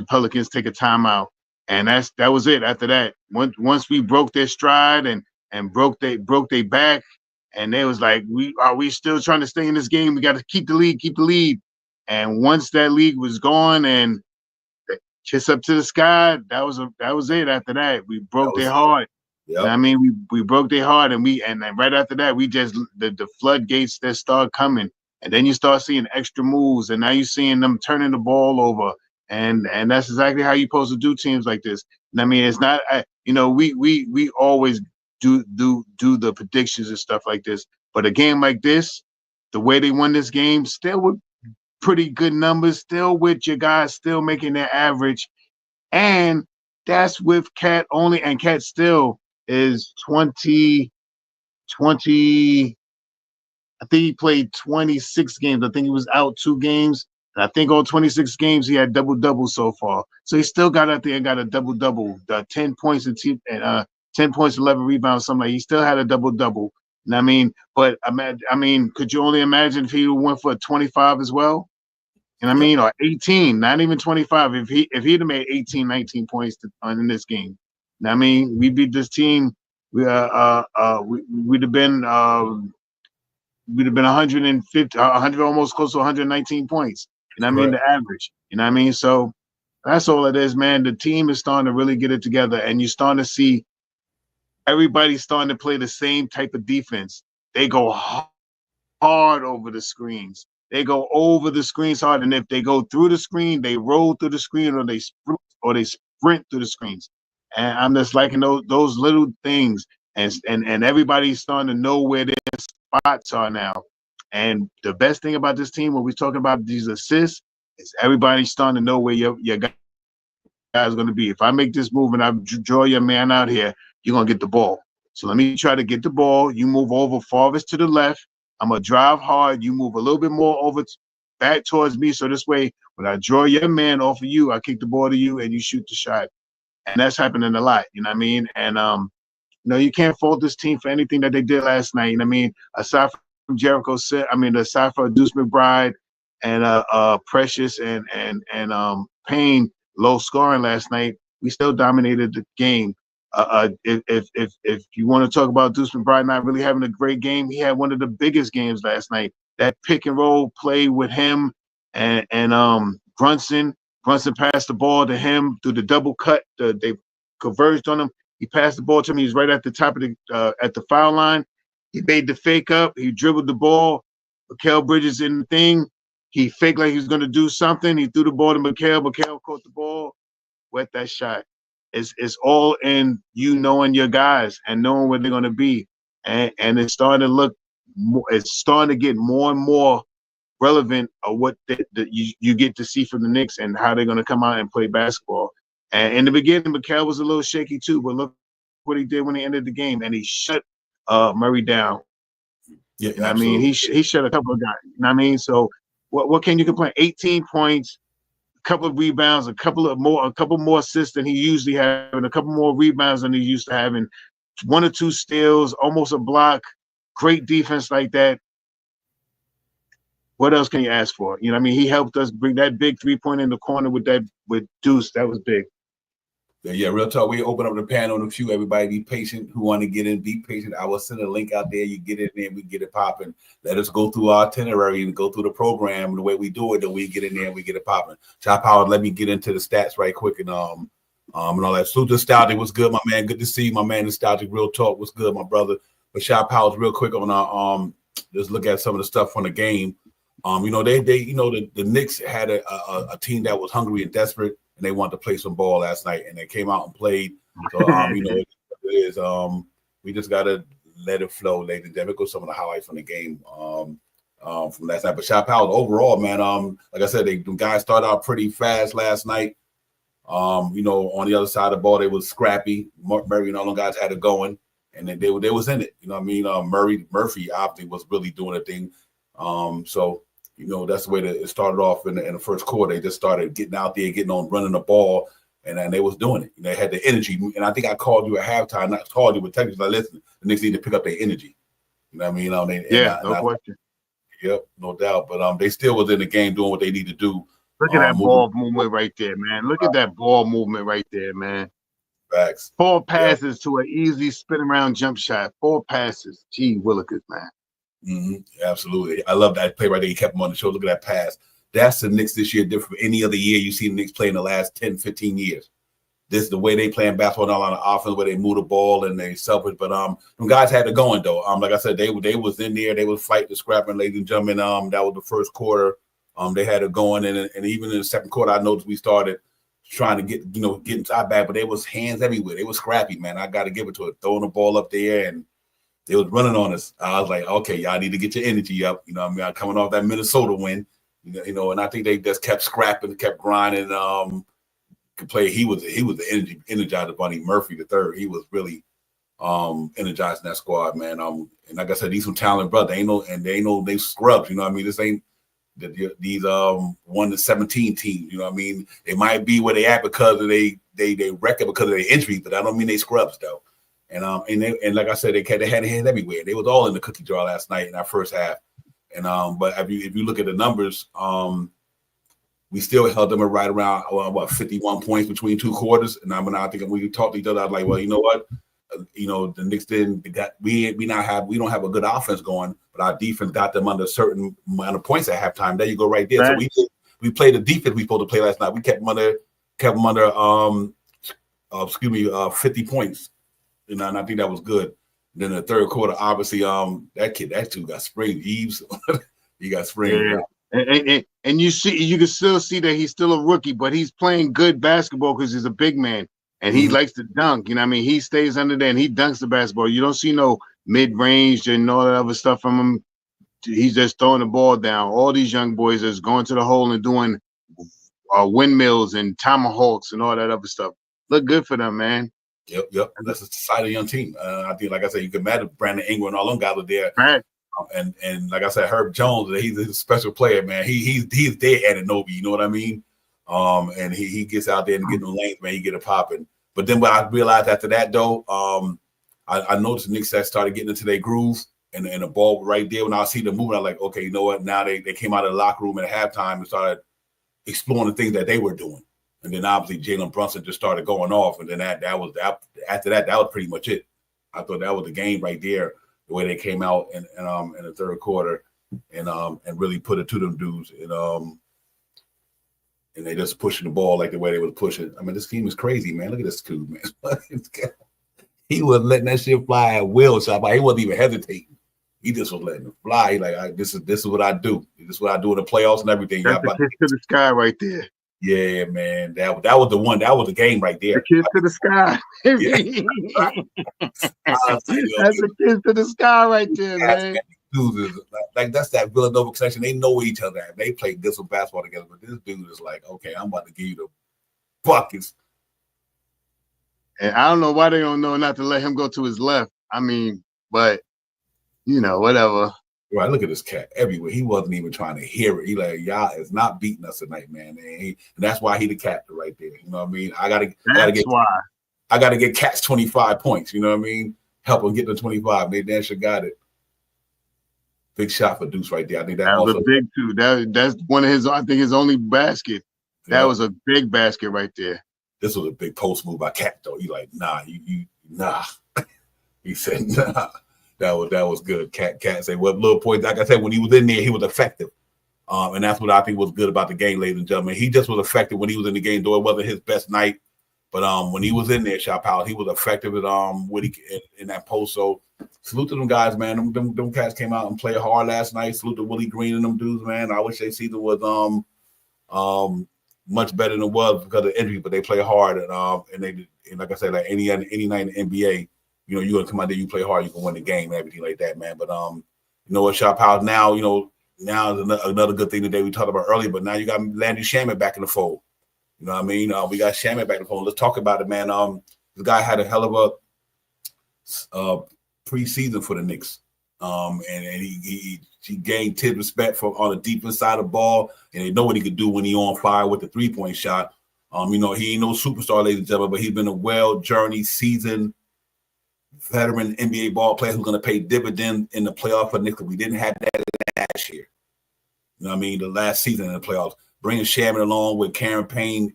Speaker 2: Pelicans take a timeout. And that was it. After that, once we broke their stride and broke their back. And they was like, are we still trying to stay in this game? We got to keep the lead. And once that lead was gone and kiss up to the sky, that was it. After that, we broke their heart. Yep. I mean, we broke their heart, and then right after that, we just the floodgates that start coming, and then you start seeing extra moves, and now you're seeing them turning the ball over, and that's exactly how you're supposed to do teams like this. And I mean, it's not, we always do the predictions and stuff like this, but a game like this, the way they won this game, still with pretty good numbers, still with your guys still making their average, and that's with Cat only, and Cat still is 20. I think he played 26 games. I think he was out 2 games. And I think all 26 games he had double so far. So he still got out there and got a double, 10 points and 10 points, 11 rebounds, something like. He still had a double. And I mean, but could you only imagine if he went for a 25 as well? And I mean, or 18, not even 25. If he'd have made 18, 19 points in this game, and I mean, we beat this team. We'd have been 150, 100, almost close to 119 points. And I mean, the average. You know what I mean? So that's all it is, man. The team is starting to really get it together, and you're starting to see everybody starting to play the same type of defense. They go hard over the screens. They go over the screens hard, and if they go through the screen, they roll through the screen, or they sprint through the screens. And I'm just liking those little things. and everybody's starting to know where their spots are now. And the best thing about this team when we're talking about these assists is everybody's starting to know where your guy's going to be. If I make this move and I draw your man out here, you're going to get the ball. So let me try to get the ball. You move over farthest to the left. I'm going to drive hard. You move a little bit more over back towards me. So this way, when I draw your man off of you, I kick the ball to you and you shoot the shot. And that's happening a lot. You know what I mean? And, you can't fault this team for anything that they did last night. You know what I mean? Aside from aside from Deuce McBride and Precious and Payne low scoring last night, we still dominated the game. If you want to talk about Deuce McBride not really having a great game, he had one of the biggest games last night. That pick and roll play with him and Brunson. Brunson passed the ball to him through the double cut. They converged on him. He passed the ball to me. He's right at the top of at the foul line. He made the fake up. He dribbled the ball. Mikal Bridges in the thing. He faked like he was going to do something. He threw the ball to Mikal. Mikal caught the ball. Wet that shot. It's all in you knowing your guys and knowing where they're going to be. And it's starting to look more, it's starting to get more and more relevant of what you get to see from the Knicks and how they're going to come out and play basketball. And in the beginning, Mikal was a little shaky too, but look what he did when he ended the game, and he shut Murray down.
Speaker 3: Yeah,
Speaker 2: you know what I mean, he shut a couple of guys. You know what I mean? So what can you complain? 18 points, a couple of rebounds, a couple more assists than he usually has, and a couple more rebounds than he used to having, 1 or 2 steals, almost a block, great defense like that. What else can you ask for? You know what I mean? He helped us bring that big 3-point in the corner with Deuce. That was big.
Speaker 3: Yeah, real talk. We open up the panel in a few. Everybody be patient. Who want to get in, be patient. I will send a link out there. You get in there, we get it popping. Let us go through our itinerary and go through the program the way we do it. Then we get in there and we get it popping. Chop Howard, let me get into the stats right quick and all that. Salute Nostalgic, what's good, my man? Good to see you, my man. Nostalgic, real talk, what's good, my brother? But Chop Howard, real quick on our let's look at some of the stuff from the game. The Knicks had a team that was hungry and desperate, and they wanted to play some ball last night, and they came out and played. So, it is. We just gotta let it flow, ladies and gentlemen. Go some of the highlights from the game from last night. But Shop Powell, overall, man, like I said, the guys started out pretty fast last night. On the other side of the ball, they was scrappy. Murray and all them guys had it going, and then they was in it. You know what I mean? Murphy obviously was really doing a thing. That's the way that it started off in the first quarter. They just started getting out there, running the ball, and they was doing it. They had the energy. And I think I called you at halftime, not called you, but technically, listen, the Knicks need to pick up their energy. You know what I mean?
Speaker 2: No question.
Speaker 3: Yep, no doubt. But they still was in the game doing what they need to do.
Speaker 2: Look at that ball movement right there, man. Look at that ball movement right there, man.
Speaker 3: Facts.
Speaker 2: 4 passes to an easy spin around jump shot. 4 passes. Gee willikers, man.
Speaker 3: Mm-hmm. Absolutely. I love that play right there. He kept him on the show. Look at that pass. That's the Knicks this year, different from any other year you see the Knicks play in the last 10, 15 years. This is the way they playing basketball now on the offense, where they move the ball and they selfish. But them guys had it going though. Like I said, they was in there. They was fighting, scrapping, ladies and gentlemen. That was the first quarter. They had it going, and even in the second quarter, I noticed we started trying to get inside back, but they was hands everywhere. They was scrappy, man. I got to give it to it. Throwing the ball up there and. They was running on us. I was like, okay, y'all need to get your energy up. You know what I mean? I'm coming off that Minnesota win, and I think they just kept scrapping, kept grinding. Could play. He was the energizer bunny. Murphy the third. He was really energizing that squad, man. And like I said, these some talented brothers. They ain't no scrubs. You know what I mean? This ain't these 1-17 teams. You know what I mean? They might be where they at because of they record because of their injuries, but I don't mean they scrubs though. And like I said, they had hands everywhere. They was all in the cookie jar last night in our first half. And but if you look at the numbers, we still held them right around 51 points between 2 quarters. And I think when we talked to each other, I was like, well, you know what? The Knicks we don't have a good offense going, but our defense got them under a certain amount of points at halftime. There you go, right there. Right. So we played the defense we supposed to play last night. We kept them under 50 points. And I think that was good. And then the third quarter, obviously, that dude got spring. Eves, he got spring.
Speaker 2: Yeah. And you can still see that he's still a rookie, but he's playing good basketball because he's a big man. and he likes to dunk. You know what I mean? He stays under there and he dunks the basketball. You don't see no mid-range and all that other stuff from him. He's just throwing the ball down. All these young boys is going to the hole and doing windmills and tomahawks and all that other stuff. Look good for them, man.
Speaker 3: Yep. That's a exciting young team. I think, like I said, you can imagine Brandon Ingram and all them guys are there.
Speaker 2: Right.
Speaker 3: And like I said, Herb Jones, he's a special player, man. He's there at Anunoby, you know what I mean? And he gets out there and get in the lanes, man. He get it popping. But then what I realized after that, though, I noticed the Knicks started getting into their groove and the ball right there. When I see them moving, I'm like, okay, you know what? Now they came out of the locker room at halftime and started exploring the things that they were doing. And then obviously Jalen Brunson just started going off. And then that was after that was pretty much it. I thought that was the game right there, the way they came out in the third quarter and really put it to them dudes. And they just pushing the ball like the way they was pushing. I mean, this team is crazy, man. Look at this dude, man. He was letting that shit fly at will. So he wasn't even hesitating. He just was letting it fly. He like, this is what I do. This is what I do in the playoffs and everything.
Speaker 2: That's the kiss to the sky right there.
Speaker 3: Yeah, man. That was the one. That was the game right there.
Speaker 2: The kiss to the sky. That's a kiss to the sky right there, man.
Speaker 3: Dudes is like that's that Villanova connection. They know each other. They play good some basketball together. But this dude is like, okay, I'm about to give you the buckets.
Speaker 2: And I don't know why they don't know not to let him go to his left. I mean, but whatever.
Speaker 3: Right, look at this cat everywhere. He wasn't even trying to hear it. He like, y'all is not beating us tonight, man. And that's why he the captain right there. You know what I mean? I gotta get Cats 25 points. You know what I mean? Help him get to 25. They damn sure got it. Big shot for Deuce right there. I think that
Speaker 2: was a big two. That's one of his. I think his only basket. That was a big basket right there.
Speaker 3: This was a big post move by Cat though. He like, nah, nah. He said, nah. That was good. Cat said, well, little point. Like I said, when he was in there, he was effective. And that's what I think was good about the game, ladies and gentlemen. He just was effective when he was in the game, though it wasn't his best night. But when he was in there, Shot Powell, he was effective at in that post. So salute to them guys, man. Them cats came out and played hard last night. Salute to Willie Green and them dudes, man. I wish their season was much better than it was because of injury, but they play hard and like I said, like any night in the NBA, you're gonna come out there, you play hard, you can win the game and everything like that, man. But you know what, Shot Powell, now is another good thing today we talked about earlier, but now you got Landry Shamet back in the fold. You know what I mean? We got Shamet back in the fold. Let's talk about it, man. This guy had a hell of a preseason for the Knicks. And he gained Tibbs respect on the defense side of the ball, and they know what he could do when he on fire with the 3-point shot. He ain't no superstar, ladies and gentlemen, but he's been a well-journeyed, seasoned veteran NBA ball player who's going to pay dividend in the playoff for Knicks. We didn't have that last year. You know what I mean? The last season in the playoffs. Bringing Shaman along with Karen Payne,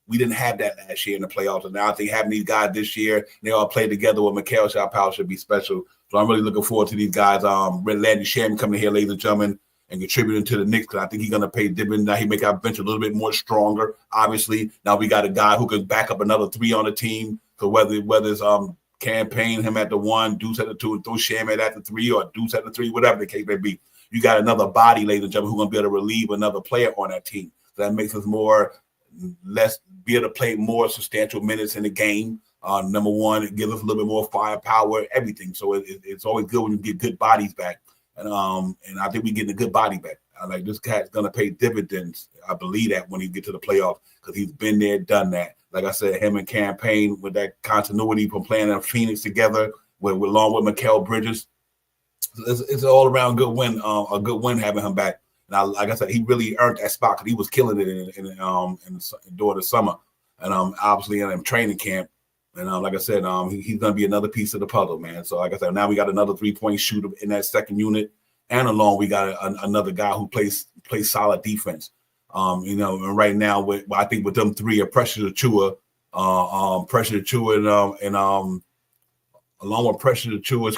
Speaker 3: we didn't have that last year in the playoffs. And now I think having these guys this year, they all play together with Mikhail Shot Powell should be special. So I'm really looking forward to these guys. Landry Shaman coming here, ladies and gentlemen, and contributing to the Knicks because I think he's going to pay dividend. Now he make our bench a little bit more stronger. Obviously, now we got a guy who can back up another 3 on the team. So whether it's Campaign him at the 1, Deuce at the 2, and throw Shaman at the 3, or Deuce at the 3, whatever the case may be, you got another body, ladies and gentlemen, who's going to be able to relieve another player on that team. So that makes us be able to play more substantial minutes in the game. Number one, it gives us a little bit more firepower, everything. So it's always good when you get good bodies back. And I think we're getting a good body back. Like this cat's going to pay dividends. I believe that when he get to the playoffs because he's been there, done that. Like I said, him and Campaign with that continuity from playing in Phoenix together along with Mikal Bridges. It's an all-around good win, a good win having him back. And like I said, he really earned that spot because he was killing it during the summer. And obviously in training camp. And like I said, he's going to be another piece of the puzzle, man. So like I said, now we got another 3-point shooter in that second unit. And along we got another guy who plays solid defense. And right now, I think with them 3 are Precious Achiuwa, and along with Precious Achiuwa,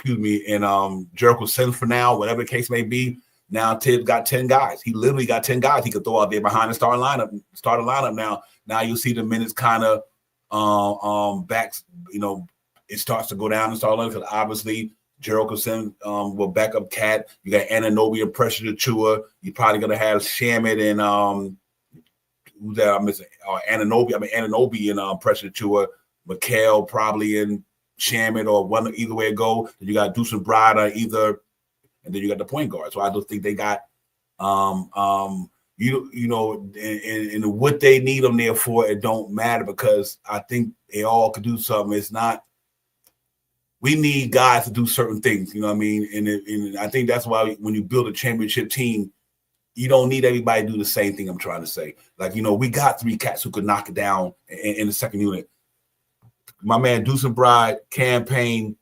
Speaker 3: and Jericho Sims for now, whatever the case may be. Now Tibbs got 10 guys. He literally got 10 guys he could throw out there behind the starting lineup. Now you see the minutes kind of backs. It starts to go down and start because obviously Jericho Sims will back up Cat. You got Anunoby and Precious Achiuwa. You're probably gonna have Shamet and who's that I'm missing? Anunoby and Precious Achiuwa. McHale probably in Shamet or one either way it go. Then you got Deuce and Bride on either, and then you got the point guard. So I don't think they got you know, and what they need them there for, it don't matter because I think they all could do something. It's not. We need guys to do certain things, you know what I mean? And I think that's why when you build a championship team, you don't need everybody to do the same thing. I'm trying to say, like, you know, we got 3 cats who could knock it down in the second unit. My man Deuce and Bride, Campaign,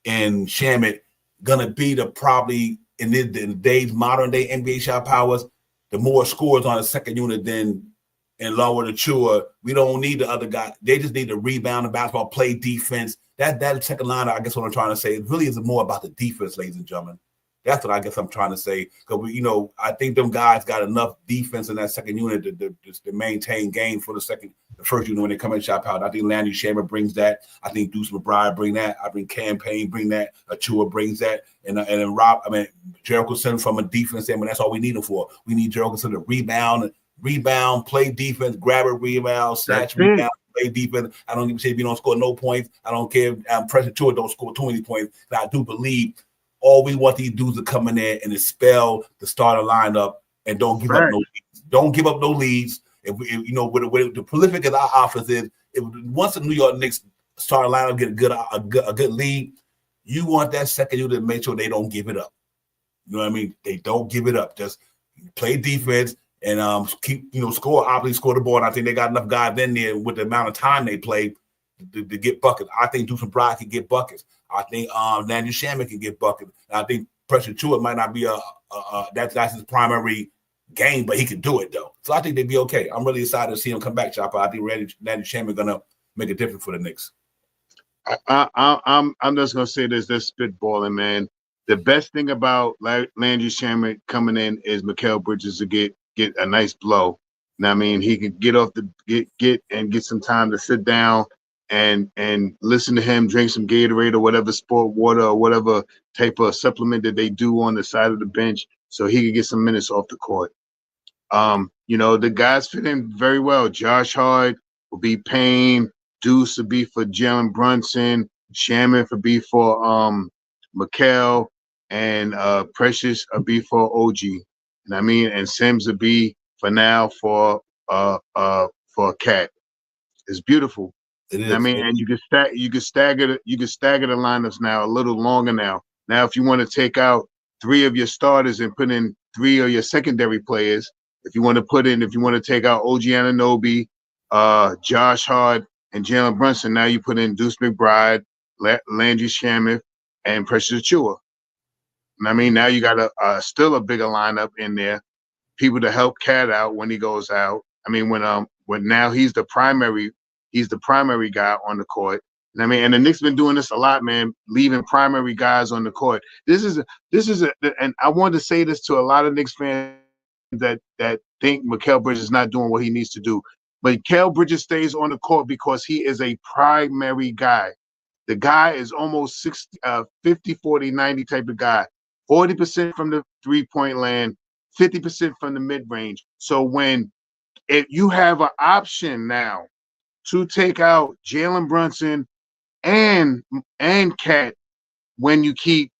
Speaker 3: and Shamet gonna be the probably in today's modern day NBA shot powers, the more scores on the second unit than in Lower Chua. We don't need the other guy. They just need to rebound the basketball, play defense. That second line, I guess what I'm trying to say, it really is more about the defense, ladies and gentlemen. That's what I guess I'm trying to say. Because, you know, I think them guys got enough defense in that second unit to maintain game for the first unit when they come in shot power. I think Landy Shamer brings that. I think Deuce McBride bring that. I think Campaign bring that. Achua brings that. And then Jericho Center from a defense standpoint, that's all we need him for. We need Jericho Center to rebound, play defense, grab a rebound, snatch, rebound, play defense. I don't even say if you don't score no points. I don't care if Pressure Tour don't score 20 points. But I do believe all we want these dudes to come in there and expel the starter lineup and don't give up no leads. Don't give up no leads. If you know what the prolific of our offense is, once the New York Knicks starter lineup get a good lead, you want that second unit to make sure they don't give it up. You know what I mean? They don't give it up. Just play defense and keep obviously score the ball. And I think they got enough guys in there with the amount of time they play to get buckets. I think Deuce and Bride can get buckets. I think Landy Shaman can get buckets. And I think Pressure Chua might not be that's his primary game, but he can do it though. So I think they'd be okay. I'm really excited to see him come back, Chopper. I think Landy Shaman gonna make a difference for the Knicks.
Speaker 2: I'm just gonna say this. They're spitballing, man. The best thing about Landry Shaman coming in is Mikal Bridges to get a nice blow. Now, I mean, he can get off get some time to sit down and listen to him, drink some Gatorade or whatever sport water or whatever type of supplement that they do on the side of the bench, so he can get some minutes off the court. You know, the guys fit in very well. Josh Hart will be Payne, Deuce will be for Jalen Brunson, Shaman will be for Mikal, and Precious will be for OG. And I mean, and Sims will be for now for Cat. It's beautiful.
Speaker 3: It is.
Speaker 2: I mean, and you can stagger the lineups now a little longer now. Now, if you want to take out 3 of your starters and put in 3 of your secondary players, if you want to take out OG Anunoby, Josh Hart, and Jalen Brunson, now you put in Deuce McBride, Landry Shaman, and Precious Achua. And I mean, now you got still a bigger lineup in there, people to help Cat out when he goes out. I mean, when now he's the primary guy on the court. And I mean, and the Knicks been doing this a lot, man, leaving primary guys on the court. This is and I wanted to say this to a lot of Knicks fans that think Mikal Bridges is not doing what he needs to do. But Mikal Bridges stays on the court because he is a primary guy. The guy is almost 50, 40, 90 type of guy. 40% from the three-point land, 50% from the mid-range. So if you have an option now to take out Jalen Brunson and Cat when you keep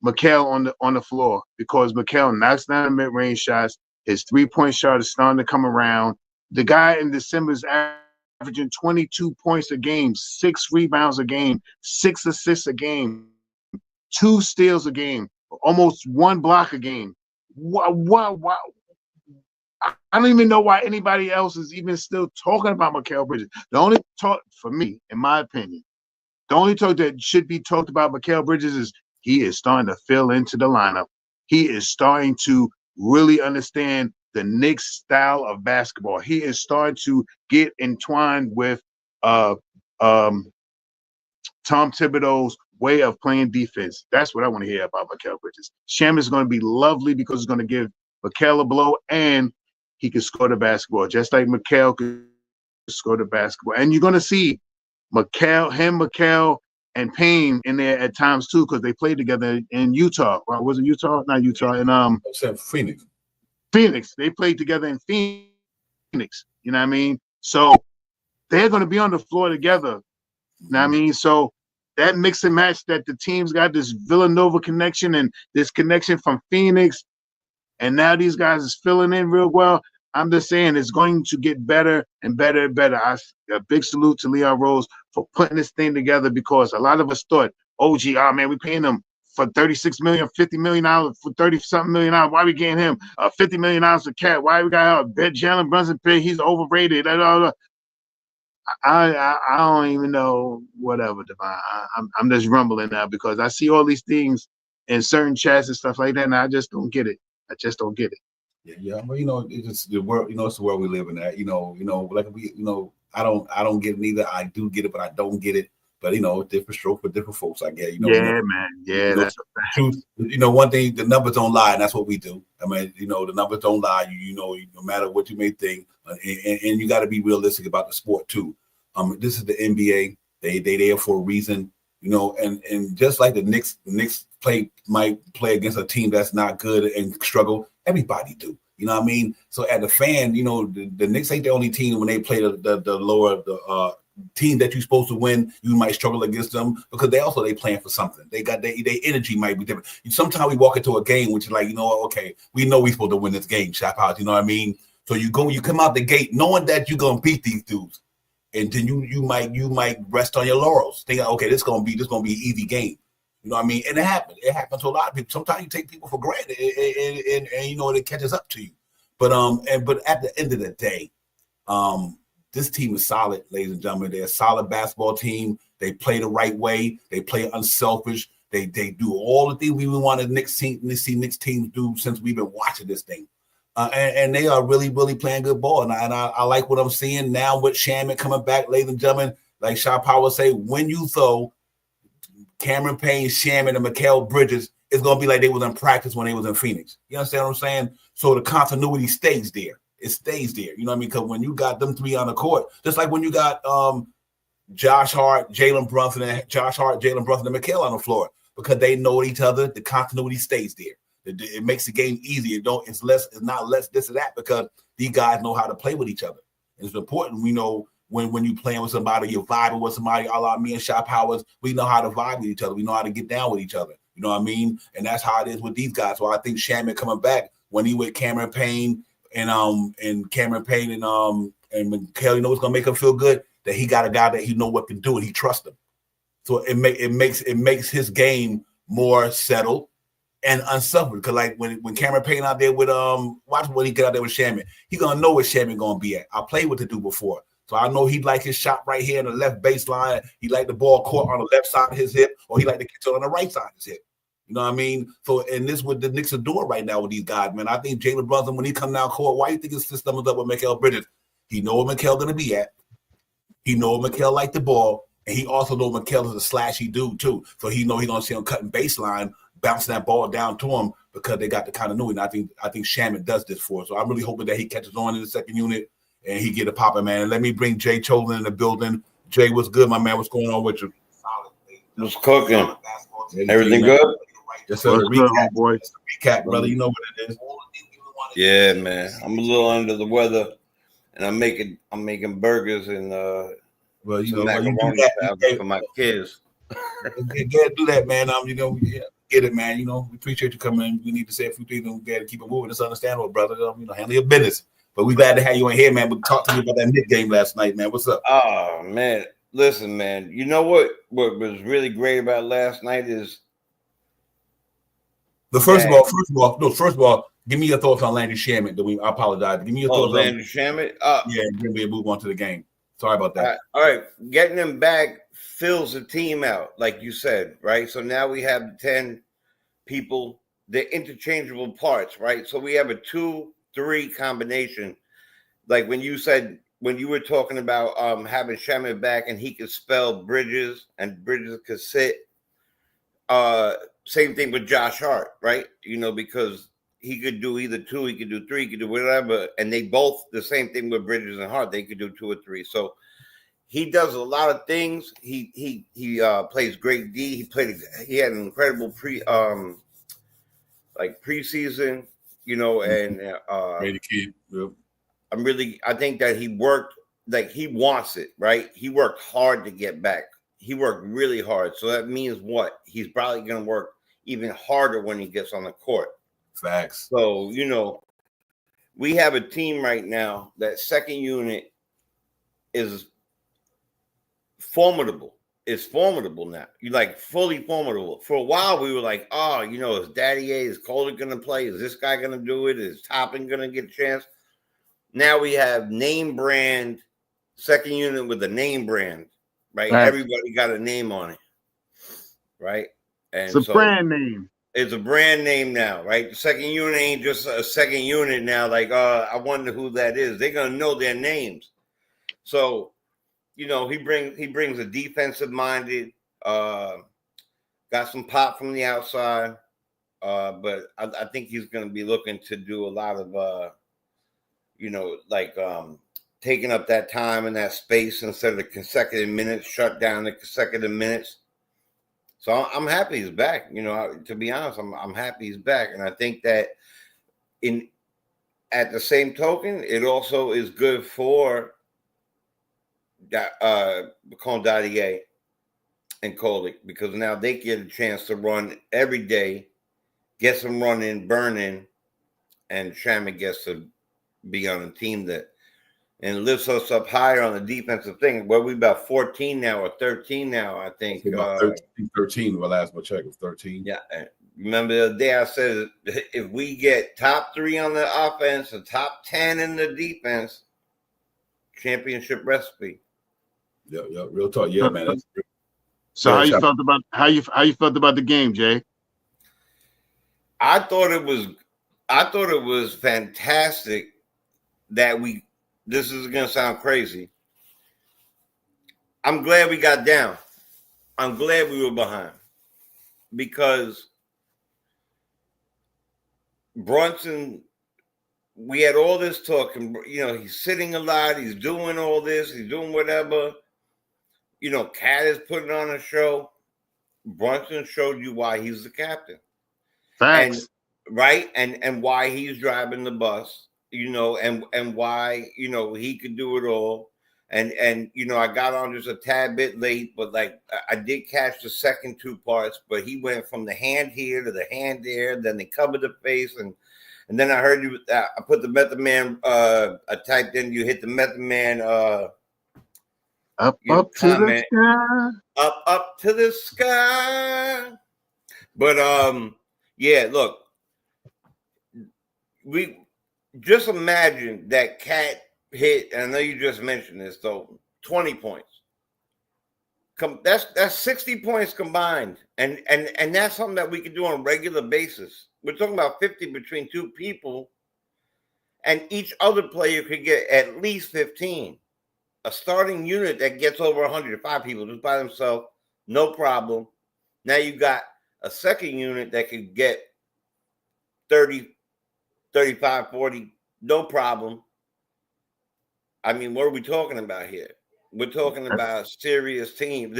Speaker 2: Mikal on the floor, because Mikal knocks down the mid-range shots, his three-point shot is starting to come around. The guy in December is averaging 22 points a game, 6 rebounds a game, 6 assists a game, 2 steals a game, almost 1 block a game. Why? I don't even know why anybody else is even still talking about Mikal Bridges. The only talk, for me, in my opinion, the only talk that should be talked about Mikal Bridges is he is starting to fill into the lineup. He is starting to really understand the Knicks style of basketball. He is starting to get entwined with Tom Thibodeau's way of playing defense. That's what I want to hear about Mikal Bridges. Sham is going to be lovely because it's going to give Mikal a blow, and he can score the basketball, just like Mikal can score the basketball. And you're going to see Mikal, and Payne in there at times too, because they played together in Utah. Well, was it Utah? Not Utah. In
Speaker 3: Phoenix.
Speaker 2: Phoenix. They played together in Phoenix. You know what I mean? So they're going to be on the floor together know what I mean? So that mix and match that the teams got, this Villanova connection and this connection from Phoenix, and now these guys is filling in real well. I'm just saying it's going to get better and better and better. A big salute to Leon Rose for putting this thing together, because a lot of us thought, oh, gee, man, we're paying him for $36 million, $50 million for 30-something million. Why we getting him $50 million for Cat? Why we got Bet Jalen Brunson pay? He's overrated. I don't even know. Whatever, Devon. I'm just rumbling now because I see all these things in certain chats and stuff like that, and I just don't get it. I just don't get it.
Speaker 3: Yeah. Well, it's just the world. It's the world we live in. That like I don't get it neither. I do get it, but I don't get it. But different stroke for different folks. I get.
Speaker 2: Man. Yeah, that's
Speaker 3: the truth. One thing, the numbers don't lie, and that's what we do. I mean, the numbers don't lie. No matter what you may think, and you got to be realistic about the sport too. This is the NBA. They there for a reason. And just like the Knicks might play against a team that's not good and struggle. Everybody do. You know what I mean? So as a fan, the Knicks ain't the only team when they play the lower team that you're supposed to win. You might struggle against them because they playing for something. They got their energy might be different. Sometimes we walk into a game which is like, okay, we know we're supposed to win this game, Shop House. You know what I mean? So you come out the gate knowing that you're gonna beat these dudes. And then you might rest on your laurels, thinking, okay, this gonna be an easy game. You know what I mean? And it happens. It happens to a lot of people. Sometimes you take people for granted, and it catches up to you. But at the end of the day, this team is solid, ladies and gentlemen. They're a solid basketball team. They play the right way. They play unselfish. They do all the things we wanted Knicks teams do since we've been watching this thing. And they are really, really playing good ball. And I like what I'm seeing now with Shaman coming back, ladies and gentlemen. Like Shaw Power say, when you throw Cameron Payne, Shaman, and Mikal Bridges, it's going to be like they was in practice when they was in Phoenix. You understand what I'm saying? So the continuity stays there. It stays there. You know what I mean? Because when you got them three on the court, just like when you got Josh Hart, Jalen Brunson, and Mikal on the floor, because they know each other, the continuity stays there. It makes the game easier. It's not less this or that, because these guys know how to play with each other. And it's important. We know when you playing with somebody, you're vibing with somebody, a la me and Shop Powers, we know how to vibe with each other. We know how to get down with each other. You know what I mean? And that's how it is with these guys. So I think Shaman coming back when he with Cameron Payne and Mikal, it's gonna make him feel good that he got a guy that he know what can do and he trusts him. So it makes his game more settled and unselfish. Because like when Cameron Payne out there with watch when he get out there with Shaman, he gonna know where Shaman gonna be at. I played with the dude before, so I know he'd like his shot right here in the left baseline. He like the ball caught on the left side of his hip, or he like to catch it on the right side of his hip. You know what I mean? So, and this what the Knicks are doing right now with these guys, man. I think Jalen Brunson, when he come down court, why you think his system is up with Mikal Bridges? He know where Mikal gonna be at. He know Mikal like the ball, and he also know Mikal is a slashy dude too. So he know he gonna see him cutting baseline, bouncing that ball down to him because they got the continuity. And I think Shaman does this for us. So I'm really hoping that he catches on in the second unit and he get a popping, man. And let me bring Jay Cholin in the building. Jay, what's good, my man? What's going on with you?
Speaker 4: What's cooking? Everything good?
Speaker 3: Just a recap,
Speaker 2: boy.
Speaker 3: Recap, brother. You know what it is.
Speaker 4: Yeah, man. I'm a little under the weather, and I'm making burgers and
Speaker 3: Well, you
Speaker 4: some
Speaker 3: know,
Speaker 4: macaroni for my kids.
Speaker 3: Gotta do that, man. Get it, man. We appreciate you coming in. We need to say a few things and gotta keep it moving. It's understandable, brother. Handle your business. But we glad to have you in here, man. But talk to me about that Knicks game last night, man. What's up?
Speaker 4: Oh man, listen, man. You know what was really great about last night is
Speaker 3: First of all, give me your thoughts on Landry Shamet. I apologize. Give me your thoughts on
Speaker 4: Landry Shamet.
Speaker 3: Yeah, and then we'll move on to the game. Sorry about that.
Speaker 4: All right, getting him back fills the team out, like you said, right? So now we have 10 people. They're interchangeable parts, right? So we have a 2-3 combination. Like when you were talking about having Shaman back and he could spell Bridges and Bridges could sit. Same thing with Josh Hart, right? Because he could do either 2, he could do 3, he could do whatever. And they both, the same thing with Bridges and Hart, they could do 2 or 3. So he does a lot of things. He plays great D. He had an incredible preseason, and
Speaker 3: Great kid. Yep.
Speaker 4: I think that he worked, like he wants it, right? He worked hard to get back. he worked really hard. So that means what? He's probably going to work even harder when he gets on the court.
Speaker 3: Facts.
Speaker 4: So, you know, we have a team right now that second unit is formidable. It's formidable now. You're like fully formidable. For a while, we were like, oh, you know, is Daddy A, is Calder going to play? Is this guy going to do it? Is Toppin going to get a chance? Now we have name brand, second unit with a name brand, right? Everybody got a name on it, right? And
Speaker 2: it's a brand name.
Speaker 4: It's a brand name now, right? The second unit ain't just a second unit now. Like, I wonder who that is. They're gonna know their names. So, you know, he brings a defensive minded, got some pop from the outside, but I think he's gonna be looking to do a lot of, you know, like taking up that time and that space instead of the consecutive minutes, shut down the consecutive minutes. So I'm happy he's back. You know, to be honest, I'm happy he's back, and I think that at the same token, it also is good for Daddy and Kolick, because now they get a chance to run every day, get some run in, burn in, and Shaman gets to be on a team that and lifts us up higher on the defensive thing. Well, we about 14 now or 13 now, I think.
Speaker 3: About 13. Well, last my check was 13.
Speaker 4: Yeah. Remember the other day I said, if we get top 3 on the offense and top 10 in the defense, championship recipe.
Speaker 3: Yeah, real talk. Yeah, man. That's
Speaker 2: so how you felt about the game, Jay?
Speaker 4: I thought it was fantastic that this is going to sound crazy. I'm glad we got down. I'm glad we were behind, because Brunson, we had all this talk, and, you know, he's sitting a lot. He's doing all this. He's doing whatever. You know, Cat is putting on a show. Brunson showed you why he's the captain.
Speaker 2: Thanks.
Speaker 4: Right? And why he's driving the bus. You know, and why, you know, he could do it all. And you know, I got on just a tad bit late, but like I did catch the second 2 parts, but he went from the hand here to the hand there, then they covered the face, and then I heard you, I put the Method Man, I typed in, you hit the Method Man,
Speaker 2: up to the sky.
Speaker 4: Up to the sky. But yeah, look, we just imagine that Cat hit, and I know you just mentioned this, though, 20 points. That's 60 points combined, and that's something that we can do on a regular basis. We're talking about 50 between 2 people, and each other player could get at least 15. A starting unit that gets over 105 people just by themselves, no problem. Now you got a second unit that could get 30, 35, 40, no problem. I mean, what are we talking about here? We're talking about a serious team.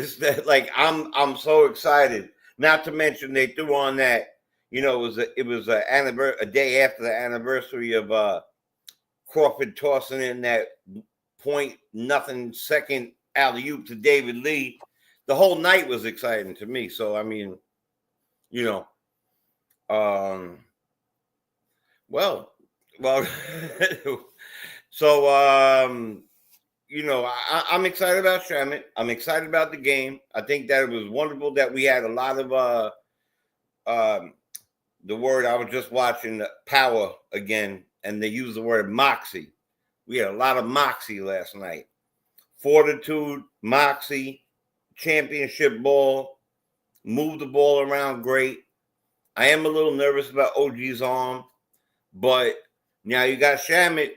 Speaker 4: I'm so excited. Not to mention they threw on that, you know, it was a day after the anniversary of Crawford tossing in that .0 alley-oop to David Lee. The whole night was exciting to me. So I mean, you know, well, so you know, I'm excited about Shamit. I'm excited about the game. I think that it was wonderful that we had a lot of the word, I was just watching Power again, and they used the word moxie. We had a lot of moxie last night. Fortitude, moxie, championship ball, moved the ball around great. I am a little nervous about OG's arm, but now you got Shamit.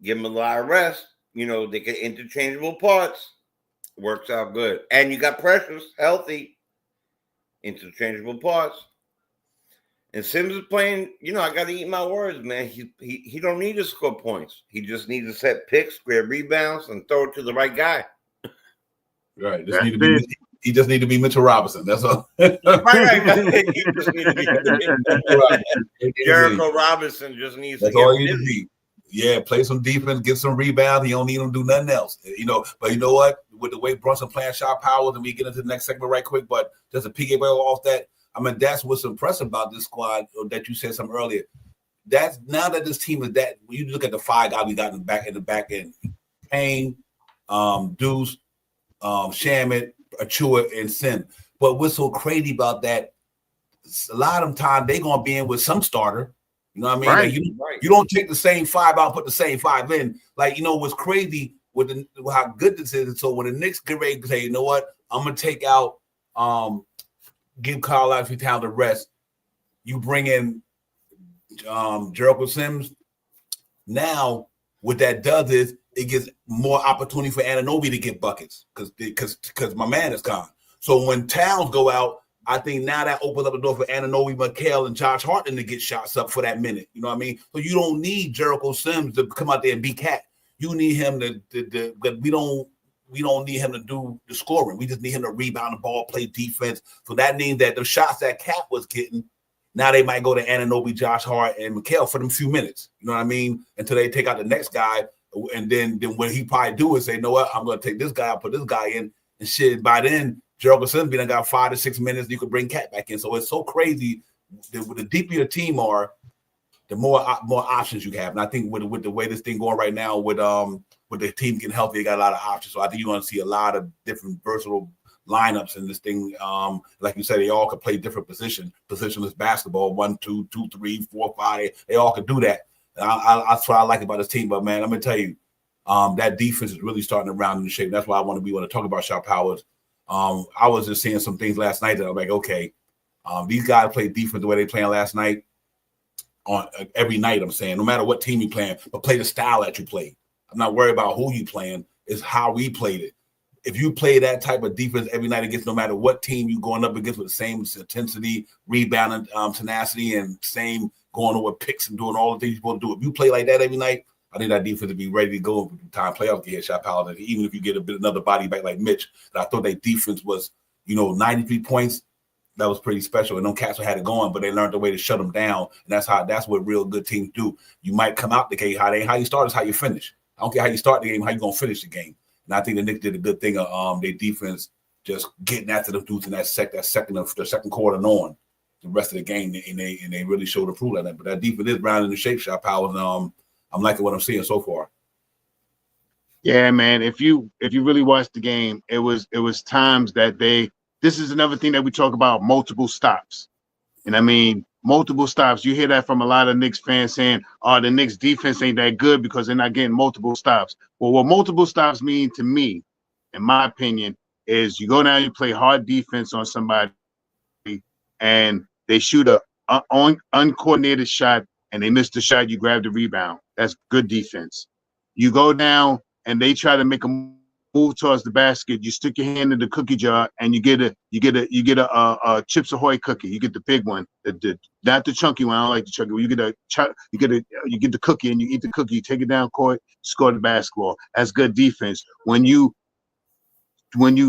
Speaker 4: Give him a lot of rest. You know, they get interchangeable parts. Works out good. And you got Precious, healthy, interchangeable parts. And Sims is playing, you know, I got to eat my words, man. He don't need to score points. He just needs to set picks, grab rebounds, and throw it to the right guy.
Speaker 3: Right. He just need to be Mitchell Robinson. That's all.
Speaker 4: right. He just need to be Mitchell Robinson. Jericho Robinson just needs
Speaker 3: That's
Speaker 4: to
Speaker 3: all
Speaker 4: get
Speaker 3: he needs to be. Yeah, play some defense, get some rebounds. He don't need him to do nothing else. You know, but you know what? with the way Brunson playing shot powers, and we get into the next segment right quick. But just a PK off that. I mean, that's what's impressive about this squad that you said something earlier. That's now that this team is that when you look at the 5 guys we got in the back end, Payne, Deuce, Shamet, Achua, and Sin. But what's so crazy about that? A lot of time they gonna be in with some starter. You know what I mean?
Speaker 2: Right.
Speaker 3: Like you don't take the same 5 out, put the same 5 in. Like, you know what's crazy with how good this is. So when the Knicks get ready to say, you know what, I'm gonna take out, give Kyle Lowry Town the rest. You bring in Jericho Sims. Now, what that does is it gives more opportunity for Anunoby to get buckets because my man is gone. So when Towns go out, I think now that opens up the door for Anunoby, McHale, and Josh Harton to get shots up for that minute. You know what I mean? So you don't need Jericho Sims to come out there and be cat. You need him to we don't need him to do the scoring. We just need him to rebound the ball, play defense. So that means that the shots that Cat was getting, now they might go to Anunoby, Josh Hart, and McHale for them few minutes. You know what I mean? Until they take out the next guy. And then what he probably do is say, you know what, I'm going to take this guy, put this guy in, and shit. By then, Jericho Sims being got 5 to 6 minutes, you could bring Cat back in. So it's so crazy. The deeper your team are, the more options you have. And I think with the way this thing going right now, with the team getting healthy, they got a lot of options. So I think you're going to see a lot of different versatile lineups in this thing. Like you said, they all could play different positionless basketball, 1, 2, 2, 3, 4, 5. They all could do that. And that's what I like about this team. But man, I'm gonna tell you, that defense is really starting to round into shape. That's why I want to talk about shot powers. I was just seeing some things last night that I'm like, okay, these guys play defense the way they playing last night. On every night, I'm saying, no matter what team you playing, but play the style that you play. I'm not worried about who you playing. It's how we played it. If you play that type of defense every night against no matter what team you going up against with the same intensity, rebounding, tenacity, and same going over picks and doing all the things you're supposed to do. If you play like that every night, I think that defense will be ready to go by the time playoffs get shot power. Even if you get another body back like Mitch, I thought that defense was, 93 points. That was pretty special. And them cats had it going, but they learned the way to shut them down. And that's what real good teams do. You might come out the game how you start is how you finish. I don't care how you start the game, how you gonna finish the game. And I think the Knicks did a good thing of their defense just getting after them dudes in the second quarter and on the rest of the game, and they really showed the proof like that. But that defense is rounding the shape shot powers. I'm liking what I'm seeing so far.
Speaker 2: Yeah, man. If you really watch the game, it was times that this is another thing that we talk about, multiple stops. And I mean, multiple stops. You hear that from a lot of Knicks fans saying, oh, the Knicks defense ain't that good because they're not getting multiple stops. Well, what multiple stops mean to me, in my opinion, is you go down, you play hard defense on somebody, and they shoot a uncoordinated shot, and they miss the shot, you grab the rebound. That's good defense. You go down, and they try to make a move towards the basket. You stick your hand in the cookie jar, and you get a Chips Ahoy cookie. You get the big one, not the chunky one. I don't like the chunky one. You get the cookie, and you eat the cookie. You take it down court, score the basketball. That's good defense. When you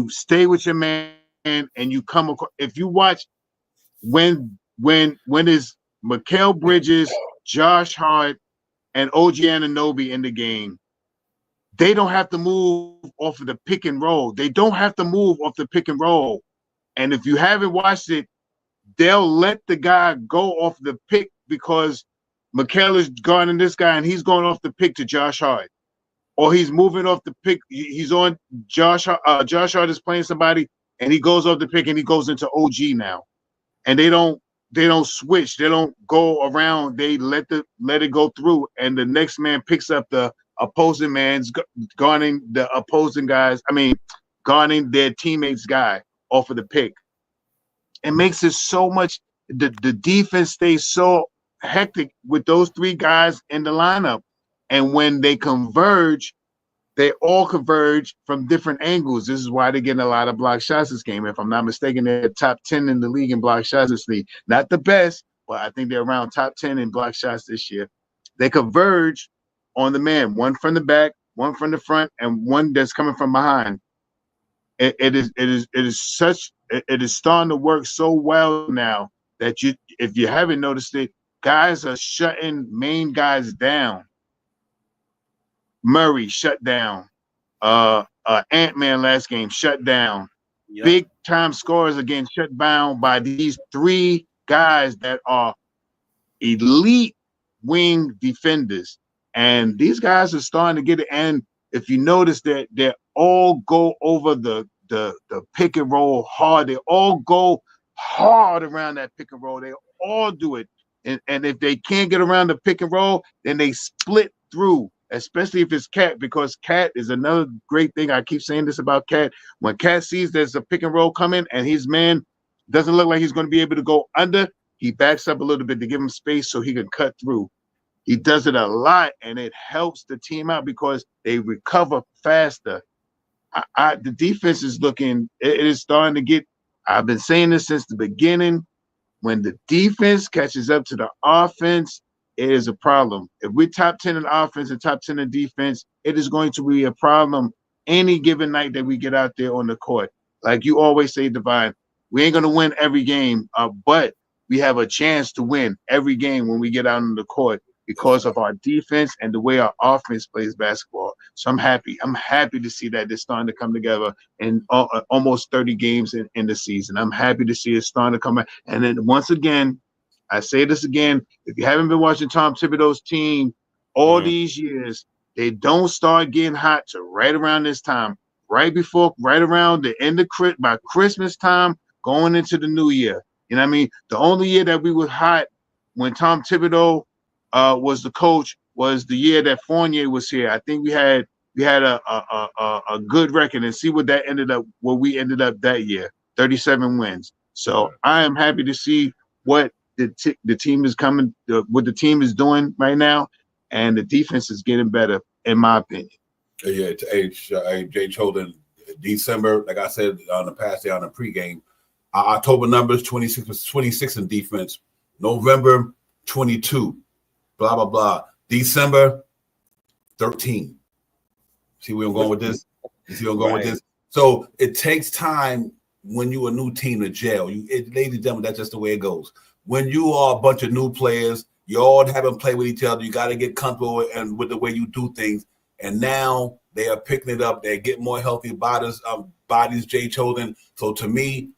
Speaker 2: stay with your man and you come across, if you watch when is Mikal Bridges, Josh Hart, and OG Anunoby in the game, they don't have to move off of the pick and roll. They don't have to move off the pick and roll. And if you haven't watched it, they'll let the guy go off the pick because Mikal is guarding this guy and he's going off the pick to Josh Hart. Or he's moving off the pick. He's on Josh Hart. Josh Hart is playing somebody and he goes off the pick and he goes into OG now. And they don't switch. They don't go around. They let it go through. And the next man picks up the opposing man's guarding the opposing guys. Guarding their teammates' guy off of the pick. It makes it so much. The defense stays so hectic with those three guys in the lineup, and when they converge, they all converge from different angles. This is why they're getting a lot of block shots this game. If I'm not mistaken, they're top 10 in the league in block shots this league. Not the best, but I think they're around top 10 in block shots this year. They converge on the man, one from the back, one from the front, and one that's coming from behind. It is starting to work so well now that if you haven't noticed it, guys are shutting main guys down. Murray shut down. Ant-Man last game, shut down.
Speaker 4: Yep.
Speaker 2: Big time scorers again, shut down by these three guys that are elite wing defenders. And these guys are starting to get it. And if you notice that they all go over the pick and roll hard. They all go hard around that pick and roll. They all do it. And if they can't get around the pick and roll, then they split through, especially if it's Cat, because Cat is another great thing. I keep saying this about Cat. When Cat sees there's a pick and roll coming and his man doesn't look like he's going to be able to go under, he backs up a little bit to give him space so he can cut through. He does it a lot, and it helps the team out because they recover faster. The defense is looking, it is starting to get, I've been saying this since the beginning. When the defense catches up to the offense, it is a problem. If we're top 10 in offense and top 10 in defense, it is going to be a problem any given night that we get out there on the court. Like you always say, Divine, we ain't going to win every game, but we have a chance to win every game when we get out on the court because of our defense and the way our offense plays basketball. So I'm happy. I'm happy to see that they're starting to come together in almost 30 games in the season. I'm happy to see it starting to come out. And then once again, I say this again, if you haven't been watching Tom Thibodeau's team all these years, they don't start getting hot to right around this time, right around the end of by Christmas time, going into the new year. You know what I mean? The only year that we were hot when Tom Thibodeau was the coach was the year that Fournier was here. I think we had a good record, and see what that ended up, where we ended up that year, 37 wins. So I am happy to see what the team is coming, what the team is doing right now, and the defense is getting better, in my opinion.
Speaker 3: Yeah, Jay Choden, December, like I said on the past day on the pregame, October numbers 26 in defense, November 22, blah blah blah, December 13. See where I'm going with this? You see where I'm going with this? So it takes time when you're a new team to gel. Ladies and gentlemen, that's just the way it goes. When you are a bunch of new players, you all haven't played with each other. You got to get comfortable and with the way you do things. And now they are picking it up. They're getting more healthy bodies. Jay Choden. So to me,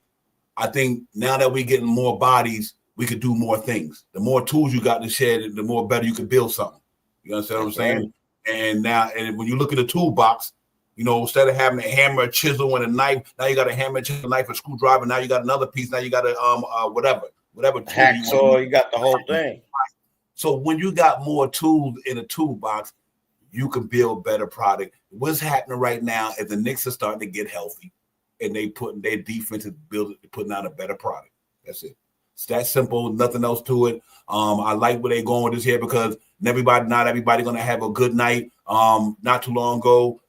Speaker 3: I think now that we're getting more bodies, we could do more things. The more tools you got to share, the more better you could build something. You understand what I'm saying? And now, and when you look at the toolbox, you know, instead of having a hammer, a chisel, and a knife, now you got a hammer, chisel, knife, a screwdriver. Now you got another piece. Now you got a whatever
Speaker 4: hacksaw. You got the whole thing.
Speaker 3: So when you got more tools in a toolbox, you can build better product. What's happening right now is the Knicks are starting to get healthy, and they putting their defense is putting out a better product. That's it. It's that simple. Nothing else to it. I like where they're going with this here because not everybody going to have a good night. Not too long ago,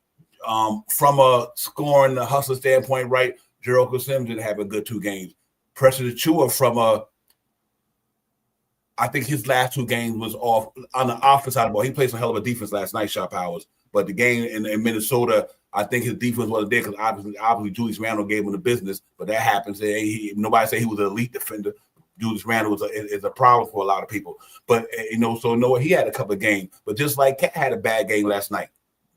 Speaker 3: from a scoring the hustle standpoint, right? Jericho Sims didn't have a good 2 games. Pressure Achua I think his last 2 games was off on the offense side of the ball. He played some hell of a defense last night, Shop Powers. But the game in Minnesota, I think his defense wasn't there because obviously Julius Randle gave him the business. But that happens. Nobody say he was an elite defender. Julius Randle is a problem for a lot of people. But, he had a couple of games. But just like Cat had a bad game last night,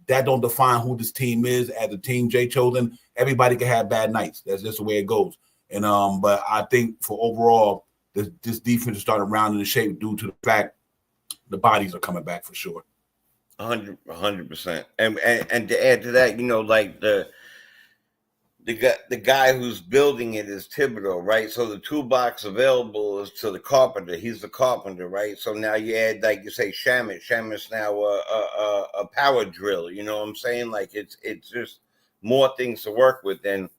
Speaker 3: that don't define who this team is. As a team, Jay Choden, everybody can have bad nights. That's just the way it goes. And but I think for overall, this defense is starting rounding the shape due to the fact the bodies are coming back for sure.
Speaker 4: 100%. And to add to that, like the guy who's building it is Thibodeau, right? So the toolbox available is to the carpenter. He's the carpenter, right? So now you add, like you say, Shamet. Shamet's now a power drill. You know what I'm saying? Like it's just more things to work with. And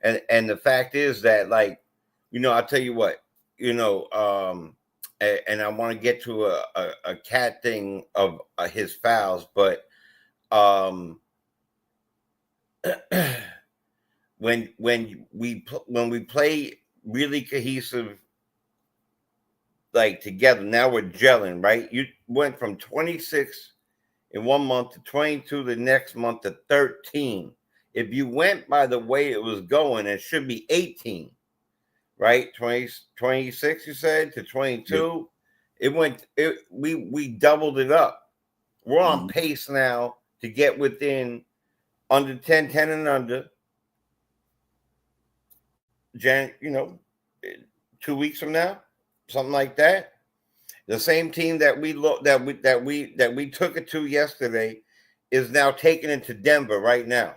Speaker 4: the fact is that, like, I'll tell you what, and I want to get to a Cat thing of his fouls, but when we play really cohesive, like together, now we're gelling, right? You went from 26 in 1 month to 22 the next month to 13. If you went by the way it was going, it should be 18. Right, 26 you said to 22. Yeah. We doubled it up. We're on pace now to get within under 10, 10 and under. 2 weeks from now, something like that. The same team that we took it to yesterday is now taking it to Denver right now.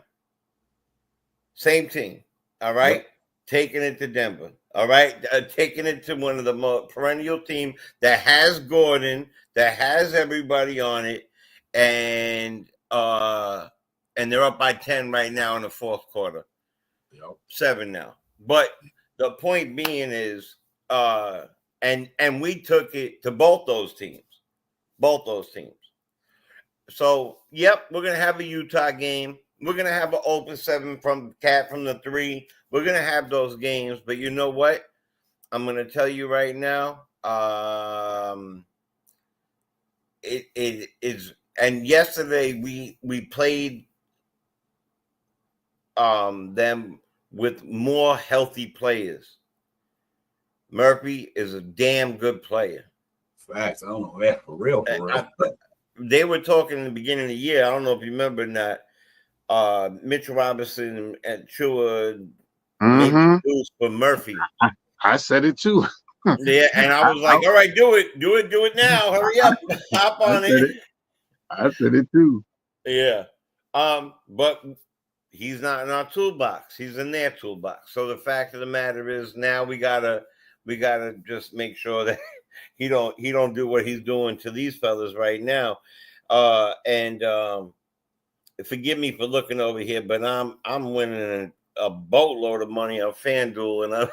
Speaker 4: Same team, all right? Yep. Taking it to Denver, all right? Taking it to one of the more perennial team that has Gordon, that has everybody on it, and they're up by 10 right now in the fourth quarter.
Speaker 3: Yep.
Speaker 4: 7 now. But the point being is, and we took it to both those teams. So, yep, we're going to have a Utah game. We're going to have an open 7 from Cat from the 3. We're going to have those games. But you know what? I'm going to tell you right now, it is. And yesterday we played them with more healthy players. Murphy is a damn good player.
Speaker 3: Facts. I don't know that for real.
Speaker 4: They were talking in the beginning of the year. I don't know if you remember that. Mitchell Robinson and Chua made news for Murphy.
Speaker 2: I said it too.
Speaker 4: Yeah, and I was like, all right, do it now. Hurry up. Hop on it.
Speaker 2: I said it too.
Speaker 4: Yeah. But he's not in our toolbox. He's in their toolbox. So the fact of the matter is now we gotta just make sure that he don't do what he's doing to these fellas right now. And forgive me for looking over here, but I'm winning a boatload of money on FanDuel, and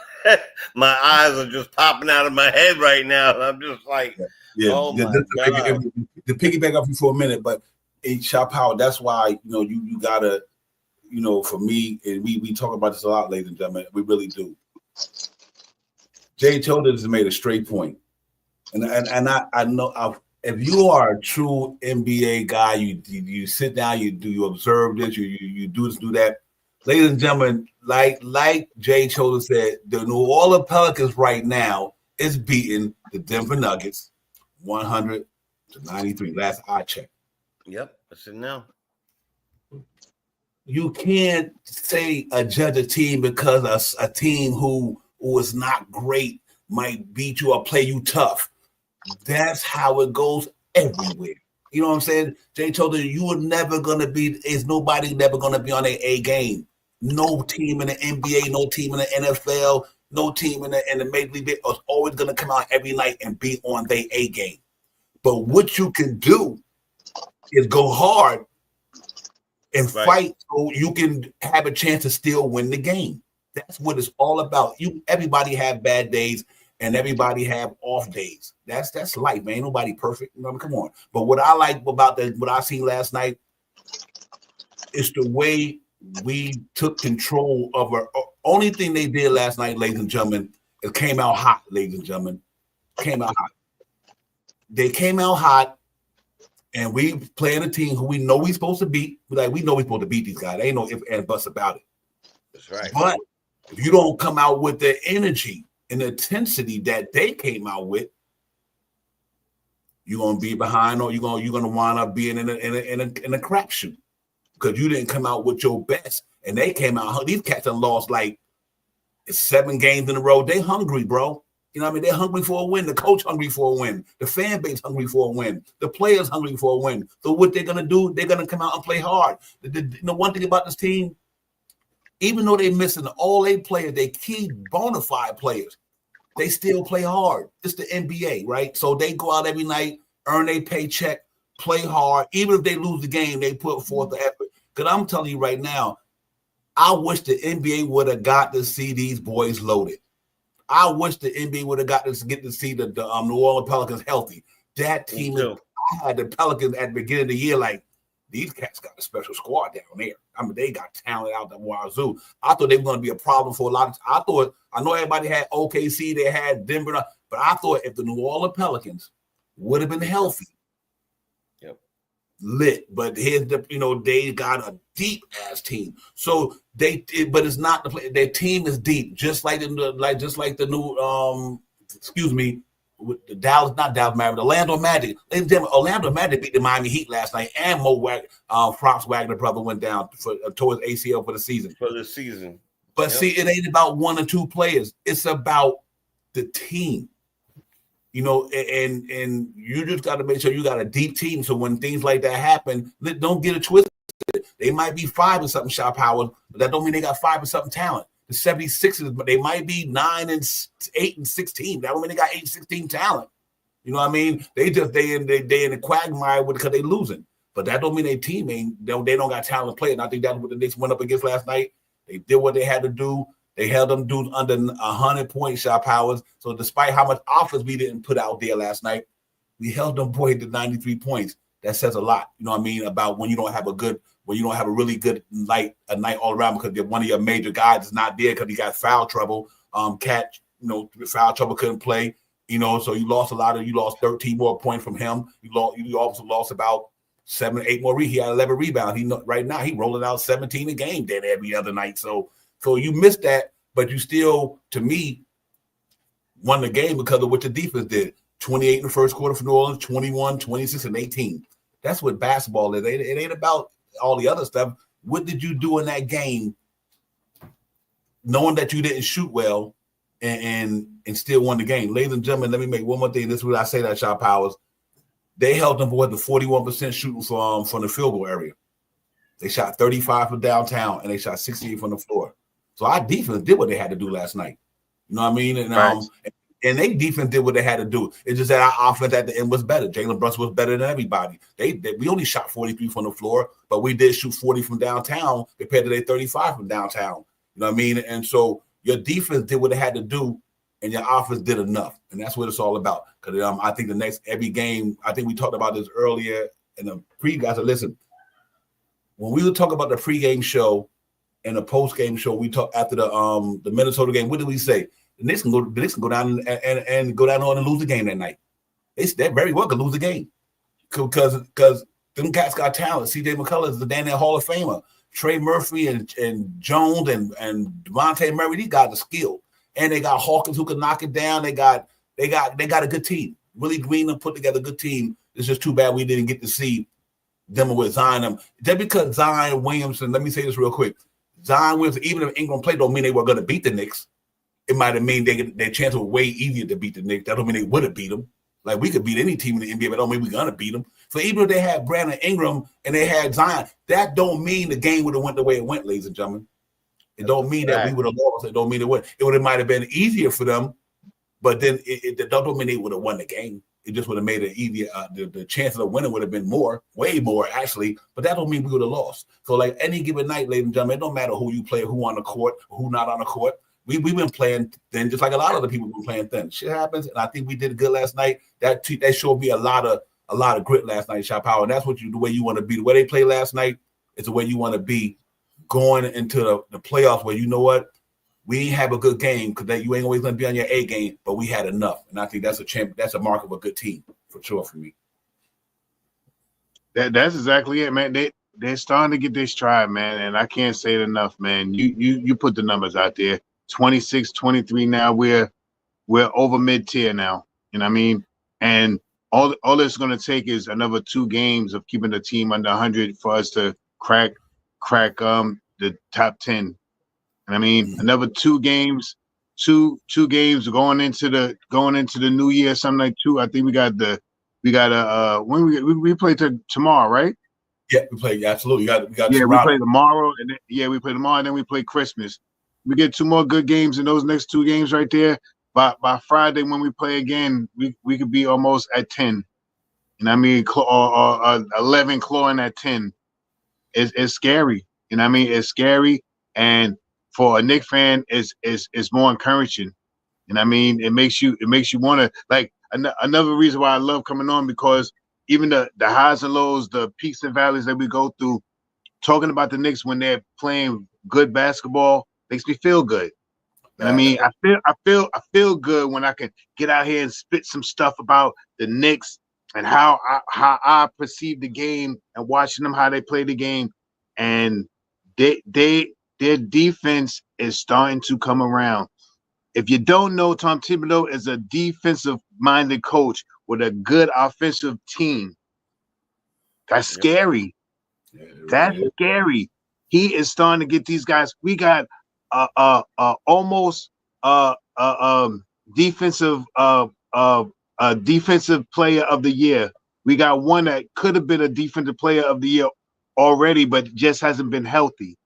Speaker 4: my eyes are just popping out of my head right now. I'm just like, oh my God.
Speaker 3: To piggyback off you for a minute, but Shop Power, that's why you gotta, for me, and we talk about this a lot, ladies and gentlemen, we really do. Jay Childers has made a straight point. And I know if you are a true NBA guy, you sit down, you observe this, you do this, do that. Ladies and gentlemen, like Jay Childers said, the New Orleans Pelicans right now is beating the Denver Nuggets 100-93. Last I checked.
Speaker 4: Yep, that's it now.
Speaker 3: You can't say judge a team because a team who is not great might beat you or play you tough. That's how it goes everywhere. You know what I'm saying? Jay told you were never gonna be. Is nobody never gonna be on their A game? No team in the NBA, no team in the NFL, no team in the Major League is always gonna come out every night and be on their A game. But what you can do is go hard and fight so you can have a chance to still win the game. That's what it's all about. Everybody have bad days. And everybody have off days. That's life, man. Ain't nobody perfect. Come on. But what I like about what I seen last night is the way we took control of our only thing they did last night, ladies and gentlemen, it came out hot, ladies and gentlemen. Came out hot. They came out hot, and we playing a team who we know we're supposed to beat. We know we're supposed to beat these guys. There ain't no ifs and buts about it.
Speaker 4: That's right.
Speaker 3: But if you don't come out with the energy and the intensity that they came out with, you're gonna be behind, or you're gonna wind up being in a crapshoot because you didn't come out with your best. And they came out. These cats have lost like 7 games in a row. They hungry, bro. You know what I mean? They're hungry for a win. The coach hungry for a win. The fan base hungry for a win. The players hungry for a win. So what they're gonna do? They're gonna come out and play hard. One thing about this team, even though they're missing all 8 players, they key bona fide players. They still play hard. It's the NBA, right? So they go out every night, earn their paycheck, play hard. Even if they lose the game, they put forth the effort. Because I'm telling you right now, I wish the NBA would have got to see these boys loaded. I wish the NBA would have got to get to see the New Orleans Pelicans healthy. That team, I had the Pelicans at the beginning of the year like, these cats got a special squad down there. I mean, they got talent out the wazoo. I thought they were going to be a problem for a lot of. I know everybody had OKC, they had Denver, but I thought if the New Orleans Pelicans would have been healthy, lit. But here's they got a deep ass team. So but it's not the play. Their team is deep, just like the new. with the Dallas Mavericks, Orlando Magic. Ladies and gentlemen, Orlando Magic beat the Miami Heat last night, and Franz Wagner brother went down towards ACL for the season. But see, it ain't about one or two players. It's about the team. You know, and you just got to make sure you got a deep team. So when things like that happen, don't get it twisted. They might be 5 and something shot power, but that don't mean they got 5 and something talent. The 76ers, but they might be 9 and 8 and 16. That don't mean they got 8 and 16 talent. You know what I mean? They in the quagmire because they losing. But that don't mean their team they don't got talent play. And I think that's what the Knicks went up against last night. They did what they had to do. They held them dudes under 100-point shot powers. So despite how much offense we didn't put out there last night, we held them boys to 93 points. That says a lot, you know what I mean, about when you don't have a really good night all around because one of your major guys is not there because he got foul trouble. Cat, foul trouble, couldn't play, so you lost 13 more points from him. You also lost about 7 or 8 more. He had 11 rebounds. Right now he rolling out 17 a game then every other night. So you missed that, but you still, to me, won the game because of what the defense did. 28 in the first quarter for New Orleans, 21, 26, and 18. That's what basketball is. It ain't about all the other stuff. What did you do in that game knowing that you didn't shoot well and still won the game? Ladies and gentlemen, let me make one more thing. This is what I say that shot powers. They held them for the 41% shooting from the field goal area. They shot 35 from downtown, and they shot 68 from the floor. So our defense did what they had to do last night. You know what I mean? And they defense did what they had to do. It's just that our offense at the end was better. Jalen Brunson was better than everybody. We only shot 43 from the floor, but we did shoot 40 from downtown compared to their 35 from downtown. You know what I mean? And so your defense did what they had to do, and your offense did enough. And that's what it's all about. Because I think every game, I think we talked about this earlier in the guys. Listen, when we were talking about the pregame show and the postgame show, we talked after the Minnesota game. What did we say? The Knicks can go down and go down on and lose the game that night. They very well could lose the game because them cats got talent. C.J. McCullough is the Daniel Hall of Famer. Trey Murphy and Jones and Devontae Murray, these guys are skilled, and they got Hawkins who can knock it down. They got a good team. Willie Green and put together a good team. It's just too bad we didn't get to see them with Zion. Just because Zion Williamson, let me say this real quick. Zion Williamson, even if Ingram played, don't mean they were going to beat the Knicks. It might have mean their chance was way easier to beat the Knicks. That don't mean they would have beat them. Like, we could beat any team in the NBA, but don't mean we're going to beat them. So even if they had Brandon Ingram and they had Zion, that don't mean the game would have went the way it went, ladies and gentlemen. It don't mean that we would have lost. It don't mean it would. It might have been easier for them, but then it don't mean they would have won the game. It just would have made it easier. The chances of winning would have been way more, actually. But that don't mean we would have lost. So, like any given night, ladies and gentlemen, it don't matter who you play, who on the court, who not on the court. We've been playing then, just like a lot of other people have been playing then. Shit happens, and I think we did good last night. That showed me a lot of grit last night, shot power, and that's the way you want to be. The way they played last night is the way you want to be going into the playoffs. Where you know what, we ain't have a good game because you ain't always going to be on your A game, but we had enough, and I think that's a mark of a good team for sure for me.
Speaker 2: That's exactly it, man. They're starting to get their stride, man, and I can't say it enough, man. You put the numbers out there. 26, 23 now. We're over mid-tier now. You know what I mean? And all it's going to take is another 2 games of keeping the team under 100 for us to crack the top 10. And I mean, another 2 games, two games going into the new year, something like 2. I think we got when we play tomorrow, right?
Speaker 3: Yeah, we play. Absolutely. We got
Speaker 2: we play tomorrow, and then we play tomorrow, and then we play Christmas. We get 2 more good games in those next 2 games right there. By Friday when we play again, we could be almost at 10. And I mean, or 11 clawing at 10. It's scary. You know what I mean? It's scary, and for a Knicks fan, it's more encouraging. And I mean, it makes you want to, like, another reason why I love coming on, because even the highs and lows, the peaks and valleys that we go through, talking about the Knicks when they're playing good basketball makes me feel good. And I mean, I feel good when I can get out here and spit some stuff about the Knicks and how I perceive the game and watching them how they play the game, and their defense is starting to come around. If you don't know, Tom Thibodeau is a defensive-minded coach with a good offensive team. That's scary.
Speaker 3: Yeah,
Speaker 2: That's scary. He is starting to get these guys. We got almost defensive defensive player of the year. We got one that could have been a defensive player of the year already, but just hasn't been healthy.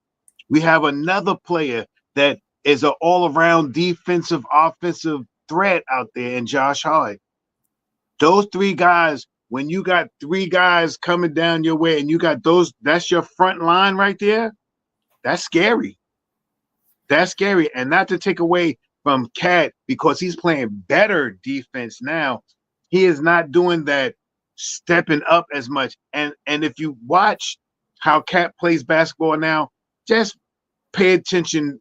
Speaker 2: We have another player that is an all-around defensive, offensive threat out there in Josh Hart. Those three guys, when you got three guys coming down your way and you got those, that's your front line right there. That's scary. That's scary. And not to take away from Cat because he's playing better defense now. He is not doing that stepping up as much. And if you watch how Cat plays basketball now, just pay attention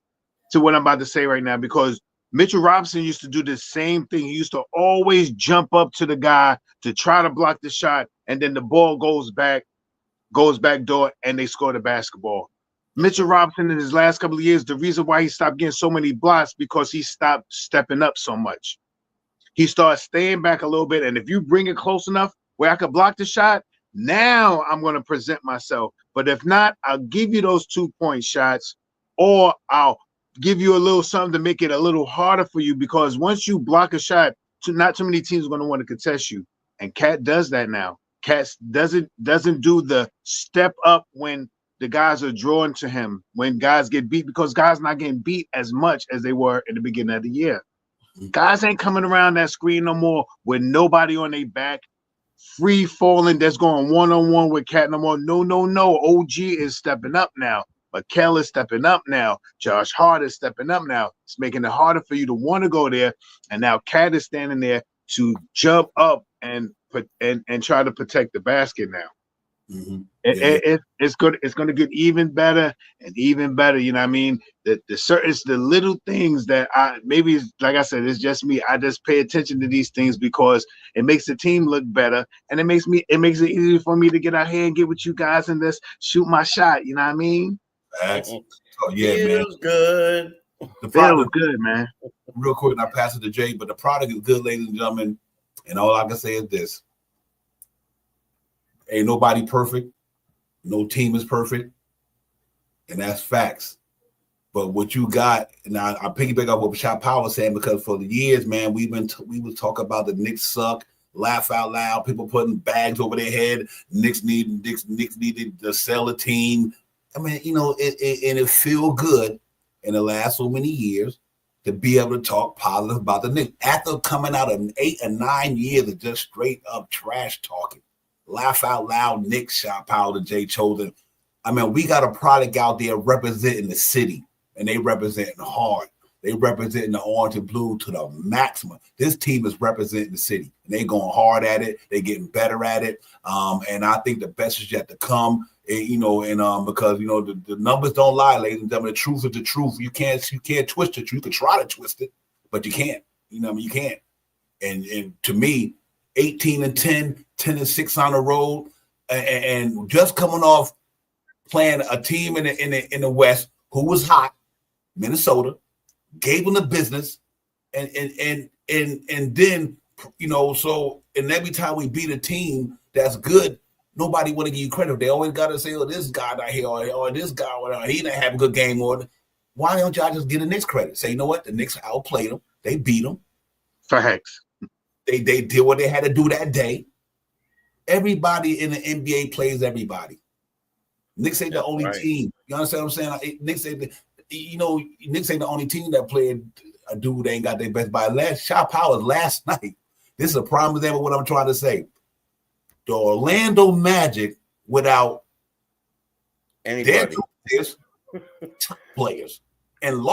Speaker 2: to what I'm about to say right now, because Mitchell Robinson used to do the same thing. He used to always jump up to the guy to try to block the shot, and then the ball goes back door, and they score the basketball. Mitchell Robinson in his last couple of years, the reason why he stopped getting so many blocks because he stopped stepping up so much. He started staying back a little bit, and if you bring it close enough where I could block the shot, now I'm going to present myself. But if not, I'll give you those 2-point shots, or I'll give you a little something to make it a little harder for you, because once you block a shot, not too many teams are going to want to contest you. And Cat does that now. Cat doesn't do the step up when the guys are drawn to him, when guys get beat, because guys not getting beat as much as they were at the beginning of the year. Guys ain't coming around that screen no more with nobody on their back, free falling, that's going one-on-one with Cat no more. No. OG is stepping up now. Mikal is stepping up now. Josh Hart is stepping up now. It's making it harder for you to want to go there. And now Cat is standing there to jump up and try to protect the basket now.
Speaker 3: Mm-hmm.
Speaker 2: It's going to get even better and even better. You know what I mean? It's the little things that maybe, like I said, it's just me. I just pay attention to these things because it makes the team look better, and it makes it easier for me to get out here and get with you guys and just shoot my shot. You know what I mean?
Speaker 3: Oh yeah,
Speaker 4: feels
Speaker 3: man.
Speaker 4: Good.
Speaker 3: The product
Speaker 2: was good, man.
Speaker 3: Real quick, and I pass it to Jay, but the product is good, ladies and gentlemen. And all I can say is this: ain't nobody perfect, no team is perfect, and that's facts. But what you got, and I piggyback off what Shot Power was saying, because for the years, man, we would talk about the Knicks suck, laugh out loud, people putting bags over their head. Knicks needed to sell a team. I mean, you know, it feel good in the last so many years to be able to talk positive about the Knicks after coming out of 8 and 9 years of just straight up trash talking. Laugh out loud, Knicks, Shot Power to Jay Chosen. I mean, we got a product out there representing the city, and they representing hard. They representing the orange and blue to the maximum. This team is representing the city, and they going hard at it. They getting better at it, and I think the best is yet to come. You know, and because you know the numbers don't lie, ladies and gentlemen. The truth is the truth. You can't twist it. You can try to twist it, but you can't. You know, I mean, you can't. And to me, 18-10, 10-6 on the road, and just coming off playing a team in the West who was hot, Minnesota, gave them the business, and then you know, so and every time we beat a team that's good, nobody want to give you credit. They always got to say, "Oh, this guy out here, or this guy, or he didn't have a good game." Or why don't y'all just get the Knicks credit? Say, you know what, the Knicks outplayed them. They beat them.
Speaker 2: Facts.
Speaker 3: They did what they had to do that day. Everybody in the NBA plays everybody. Knicks ain't the only team. You understand what I'm saying? Knicks ain't the only team that played a dude that ain't got their best by last. Shot Power last night. This is a prime example of what I'm trying to say. The Orlando Magic without their top players and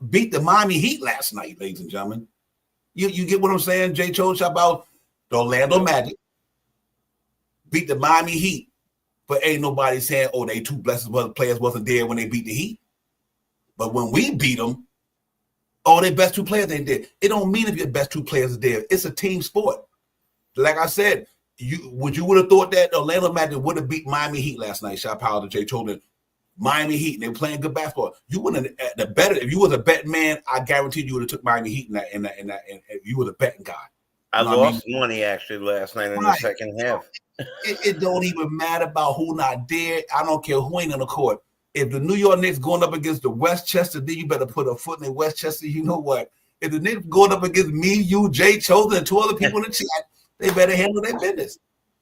Speaker 3: beat the Miami Heat last night, ladies and gentlemen. You get what I'm saying, Jay Cho, about the Orlando Magic beat the Miami Heat, but ain't nobody saying, oh, they two blessed players wasn't there when they beat the Heat. But when we beat them, oh, their best two players ain't there. It don't mean if your best two players are there. It's a team sport. Like I said, you would have thought that Orlando Magic would have beat Miami Heat last night, Shot Power to Jay Choden. Miami Heat, and they were playing good basketball. You wouldn't the better if you was a betting man. I guarantee you would have took Miami Heat in that. If you was a betting guy.
Speaker 4: I lost money actually last night in the second half.
Speaker 3: It don't even matter about who not there. I don't care who ain't on the court. If the New York Knicks going up against the Westchester, then you better put a foot in the Westchester. You know what? If the Knicks going up against me, you, Jay Chosen, and 2 other people in the chat, they better handle their business.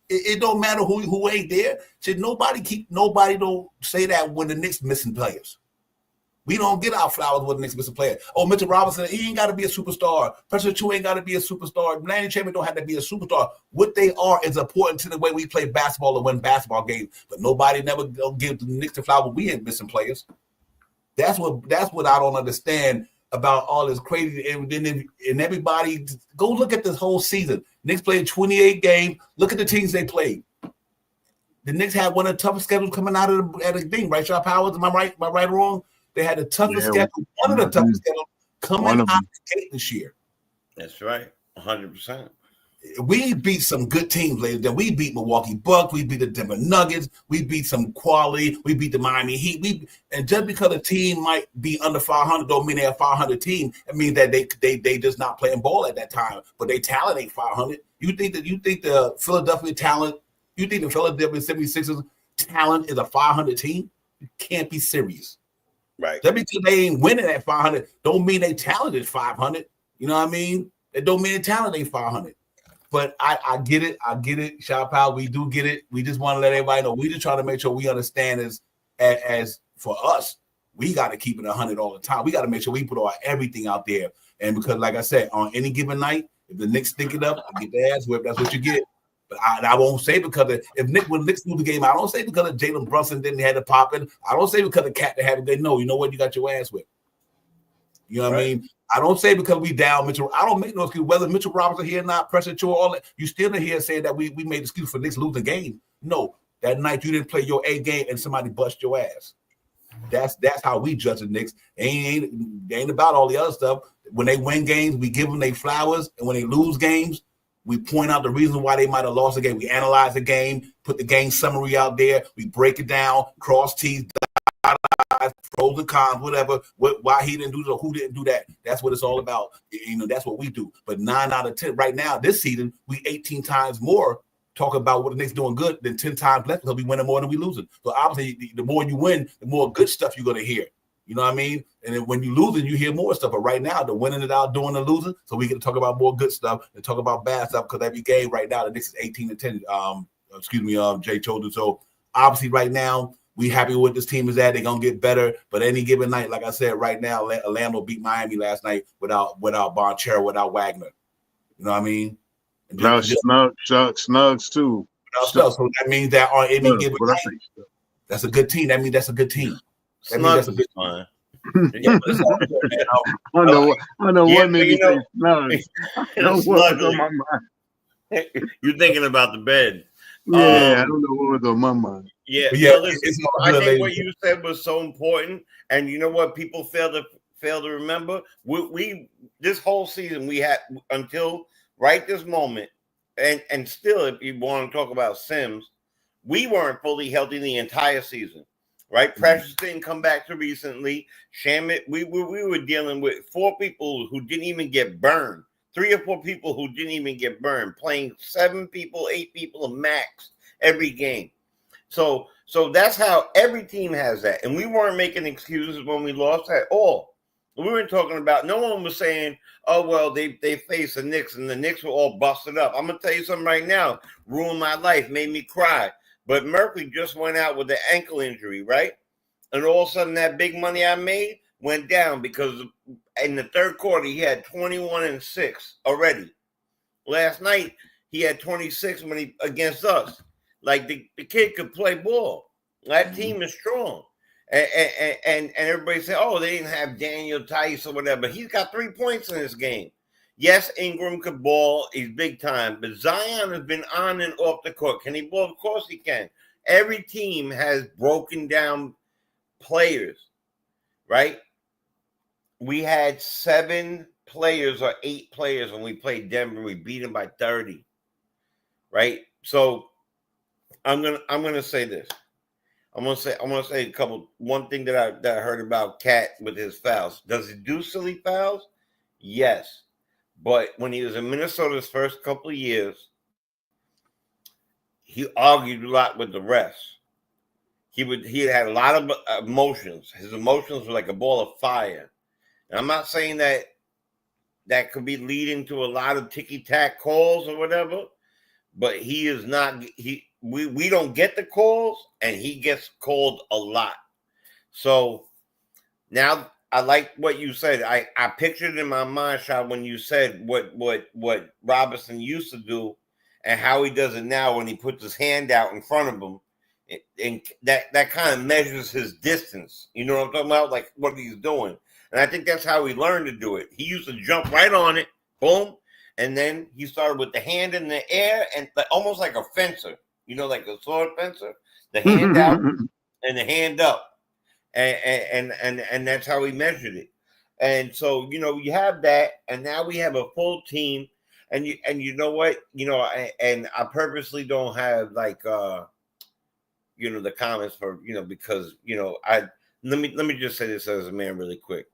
Speaker 3: It don't matter who ain't there. Should nobody don't say that when the Knicks missing players. We don't get our flowers when the Knicks missing players. Oh, Mitchell Robinson, he ain't got to be a superstar. Pressure 2 ain't got to be a superstar. Landry Chapman don't have to be a superstar. What they are is important to the way we play basketball and win basketball games. But nobody never give the Knicks the flowers. We ain't missing players. That's what I don't understand about all this crazy. And everybody, go look at this whole season. Knicks played 28 games. Look at the teams they played. The Knicks had one of the toughest schedules coming out of the thing, right, Sharp Powers? Am I right? Am I right or wrong? They had the toughest schedule, one of the toughest schedules coming out of the gate this year.
Speaker 4: That's right, 100%.
Speaker 3: We beat some good teams later. Then we beat Milwaukee Bucks. We beat the Denver Nuggets. We beat some quality. We beat the Miami Heat. And just because a team might be under 500, don't mean they're a 500 team. It means that they just not playing ball at that time. But they talent ain't 500. You think the Philadelphia talent? You think the Philadelphia 76ers talent is a 500 team? You can't be serious.
Speaker 4: Right.
Speaker 3: Just because they ain't winning at 500 don't mean they talent is 500. You know what I mean? It don't mean the talent ain't 500. But I get it. I get it, Shout Out. We do get it. We just want to let everybody know. We just trying to make sure we understand as for us, we got to keep it 100 all the time. We got to make sure we put our everything out there. And because, like I said, on any given night, if the Knicks think it up and get their ass whipped, that's what you get. But I won't say because when Knicks lose the game, I don't say because of Jalen Brunson didn't have it popping. I don't say because of Cat to have it. They know, you know what, you got your ass whipped. You know what I mean? I don't say because we down Mitchell. I don't make no excuse whether Mitchell Robinson here or not, pressure to all that. You still in here saying that we made excuse for Knicks losing game. No, that night you didn't play your A game and somebody bust your ass. That's how we judge the Knicks. They ain't about all the other stuff. When they win games, we give them their flowers, and when they lose games, we point out the reason why they might have lost the game. We analyze the game, put the game summary out there. We break it down, cross T's, pros and cons, whatever. Why he didn't do this or who didn't do that. That's what it's all about. You know, that's what we do. But 9 out of 10 right now, this season, we 18 times more talk about what the Knicks doing good than 10 times less because we winning more than we losing. So obviously, the more you win, the more good stuff you're gonna hear. You know what I mean? And then when you losing, you hear more stuff. But right now, the winning it out, doing the losing, so we get to talk about more good stuff and talk about bad stuff because every game right now, the Knicks is 18-10. Jay Choden. So obviously, right now, we happy with this team is at. They're gonna get better. But any given night, like I said, right now, Orlando beat Miami last night without Bonchero, without Wagner. You know what I mean?
Speaker 2: Without Snugs too.
Speaker 3: So that means that on any given night, that's a good team. That means that's a good team. That means that's a good
Speaker 4: fine.
Speaker 3: Yeah,
Speaker 2: I know what made me say Snugs. What's on my mind.
Speaker 4: You're thinking about the bed.
Speaker 2: Yeah, I don't know what was on my mind.
Speaker 4: Yeah,
Speaker 3: listen,
Speaker 4: I think what you said was so important, and you know what people fail to remember. We this whole season we had until right this moment, and still, if you want to talk about Sims, we weren't fully healthy the entire season. Right, Precious didn't come back to recently. Shamit, we were dealing with 4 people who didn't even get burned. 3 or 4 people who didn't even get burned, playing 7 people, 8 people a max every game. So that's how every team has that. And we weren't making excuses when we lost at all. We weren't talking about, no one was saying, oh, well, they faced the Knicks and the Knicks were all busted up. I'm going to tell you something right now. Ruined my life, made me cry. But Murphy just went out with an ankle injury, right? And all of a sudden that big money I made went down because in the third quarter he had 21-6 already. Last night he had 26 against us. Like the kid could play ball. That team is strong. And everybody said, oh, they didn't have Daniel Tice or whatever. He's got 3 points in this game. Yes, Ingram could ball. He's big time. But Zion has been on and off the court. Can he ball? Of course he can. Every team has broken down players, right? We had 7 players or 8 players when we played Denver. We beat them by 30, right? So I'm gonna say this. I'm gonna say a couple. One thing that I heard about Cat with his fouls. Does he do silly fouls? Yes, but when he was in Minnesota's first couple of years, he argued a lot with the refs. He had a lot of emotions. His emotions were like a ball of fire. And I'm not saying that could be leading to a lot of ticky-tack calls or whatever, but he is not. We don't get the calls, and he gets called a lot. So now I like what you said. I pictured in my mind, Shot, when you said what Robinson used to do and how he does it now when he puts his hand out in front of him. And that kind of measures his distance. You know what I'm talking about? Like what he's doing. And I think that's how he learned to do it. He used to jump right on it, boom, and then he started with the hand in the air and almost like a fencer, you know, like a sword fencer, the hand out and the hand up, and that's how he measured it. And so you have that, and now we have a full team, and you know what, and I purposely don't have like the comments for because let me just say this as a man really quick.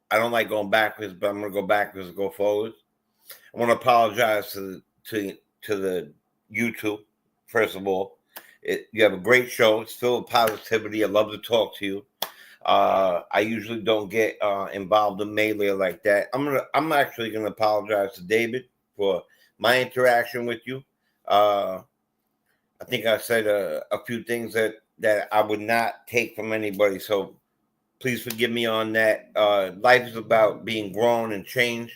Speaker 4: I don't like going backwards, but I'm going to go backwards and go forwards. I want to apologize to the YouTube. First of all, you have a great show. It's filled with positivity. I love to talk to you. I usually don't get involved in melee like that. I'm actually gonna apologize to David for my interaction with you. I think I said a few things that I would not take from anybody. So please forgive me on that. Life is about being grown and changed.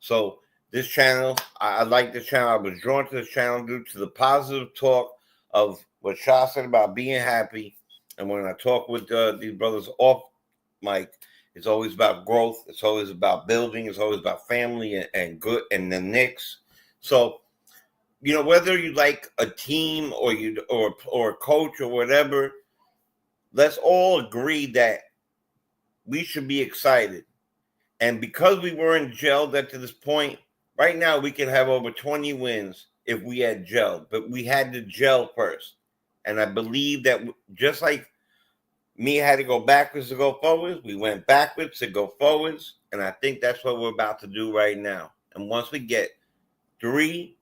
Speaker 4: So this channel, I like this channel. I was drawn to this channel due to the positive talk of what Shah said about being happy. And when I talk with these brothers off mic, it's always about growth. It's always about building. It's always about family and good and the Knicks. So, whether you like a team or a coach or whatever, let's all agree that we should be excited. And because we weren't gelled up to this point, right now we could have over 20 wins if we had gelled. But we had to gel first. And I believe that just like me had to go backwards to go forwards, we went backwards to go forwards. And I think that's what we're about to do right now. And once we get top three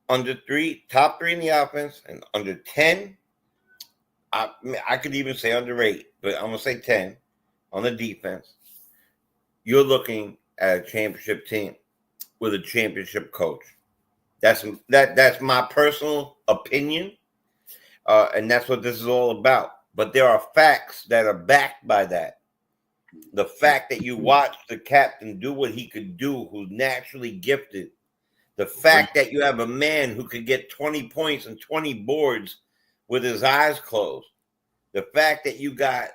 Speaker 4: in the offense and under 10, I could even say under 8, but I'm going to say 10 on the defense, you're looking at a championship team with a championship coach. That's my personal opinion, and that's what this is all about. But there are facts that are backed by that. The fact that you watch the captain do what he could do, who's naturally gifted. The fact that you have a man who could get 20 points and 20 boards with his eyes closed. The fact that you got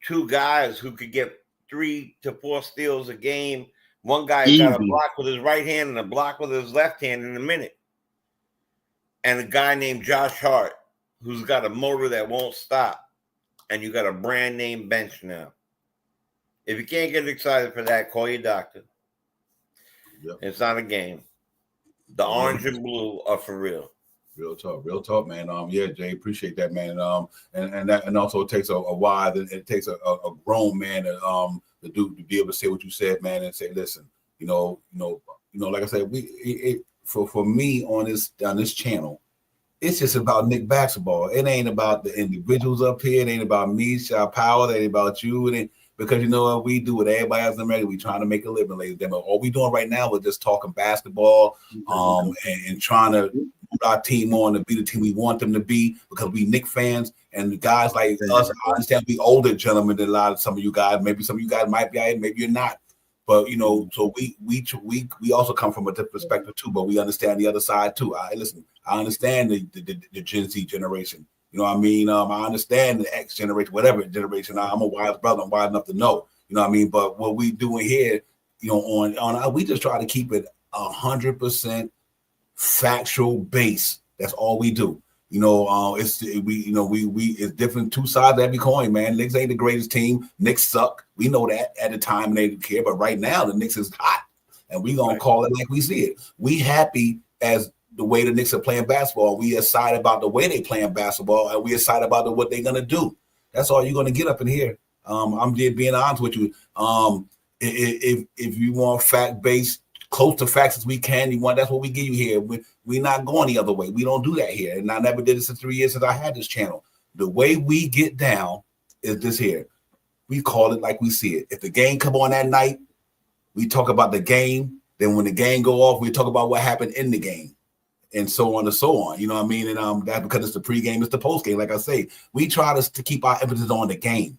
Speaker 4: two guys who could get 3 to 4 steals a game. One guy's got a block with his right hand and a block with his left hand in a minute. And a guy named Josh Hart, who's got a motor that won't stop. And you got a brand name bench now. If you can't get excited for that, call your doctor. Yep. It's not a game. The orange and blue are for real.
Speaker 3: Real talk, man. Yeah, Jay, appreciate that, man. And also it takes a while. It takes a grown man to be able to say what you said, man, and say, listen, like I said, for me on this channel, it's just about Knick basketball. It ain't about the individuals up here. It ain't about me, Shaw Powell. It ain't about you. Because you know what we do with everybody else in America, we trying to make a living, ladies and gentlemen. All we doing right now is just talking basketball, and trying to put our team on to be the team we want them to be, because we Knicks fans and the guys like us. I understand we older gentlemen than a lot of some of you guys. Maybe some of you guys might be, maybe you're not. But so we also come from a different perspective too. But we understand the other side too. I understand the Gen Z generation. You know what I mean? I understand the X generation, whatever generation. I'm a wise brother. I'm wise enough to know. You know what I mean? But what we doing here, on we just try to keep it 100% factual base. That's all we do. It's different, two sides of every coin, man. Knicks ain't the greatest team. Knicks suck. We know that at the time, and they didn't care. But right now, the Knicks is hot, and we gonna call it like we see it. We happy as the way the Knicks are playing basketball. We excited about the way they playing basketball, and we excited about what they're gonna do. That's all you're gonna get up in here. I'm just being honest with you. If you want fact-based, close to facts as we can, that's what we give you here. We're not going the other way. We don't do that here. And I never did it in 3 years since I had this channel. The way we get down is this here. We call it like we see it. If the game come on that night, we talk about the game. Then when the game go off, we talk about what happened in the game, and so on and so on. You know what I mean? And that's because it's the pregame, it's the postgame. Like I say, we try to keep our emphasis on the game.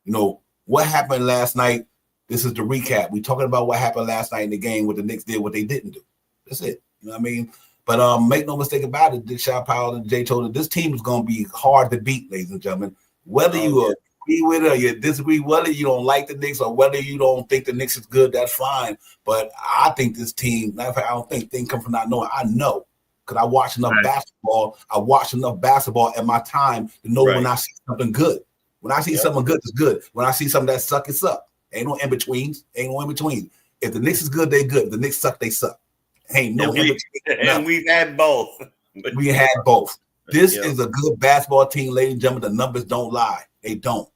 Speaker 3: You know, what happened last night? This is the recap. We talking about what happened last night in the game, what the Knicks did, what they didn't do. That's it. You know what I mean? But make no mistake about it, Sean Powell and Jay told us this team is going to be hard to beat, ladies and gentlemen. Whether you agree with it or you disagree, whether you don't like the Knicks or whether you don't think the Knicks is good, that's fine. But I think this team, matter of fact, I don't think things come from not knowing. I know because I watched enough basketball. I watched enough basketball at my time to know when I see something good. When I see something good, it's good. When I see something that suck, it suck. Ain't no in-betweens. Ain't no in-between. If the Knicks is good, they good. If the Knicks suck, they suck. Ain't no in-between.
Speaker 4: And we've had both.
Speaker 3: We had both. This is a good basketball team, ladies and gentlemen. The numbers don't lie. They don't.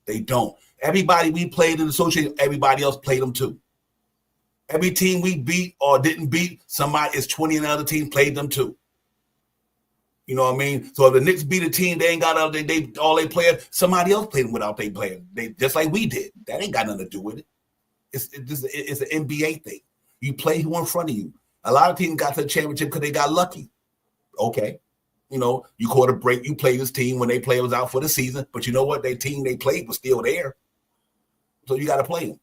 Speaker 3: They don't. Everybody we played in the association, everybody else played them too. Every team we beat or didn't beat, somebody is 20 and the other team played them too. You know what I mean? So if the Knicks beat a team, they ain't got all they players. Somebody else played them without their players. They just like we did. That ain't got nothing to do with it. It's an NBA thing. You play who in front of you. A lot of teams got to the championship because they got lucky. Okay, you know, you caught a break. You played this team when they play was out for the season, but you know what? Their team they played was still there. So you got to play them.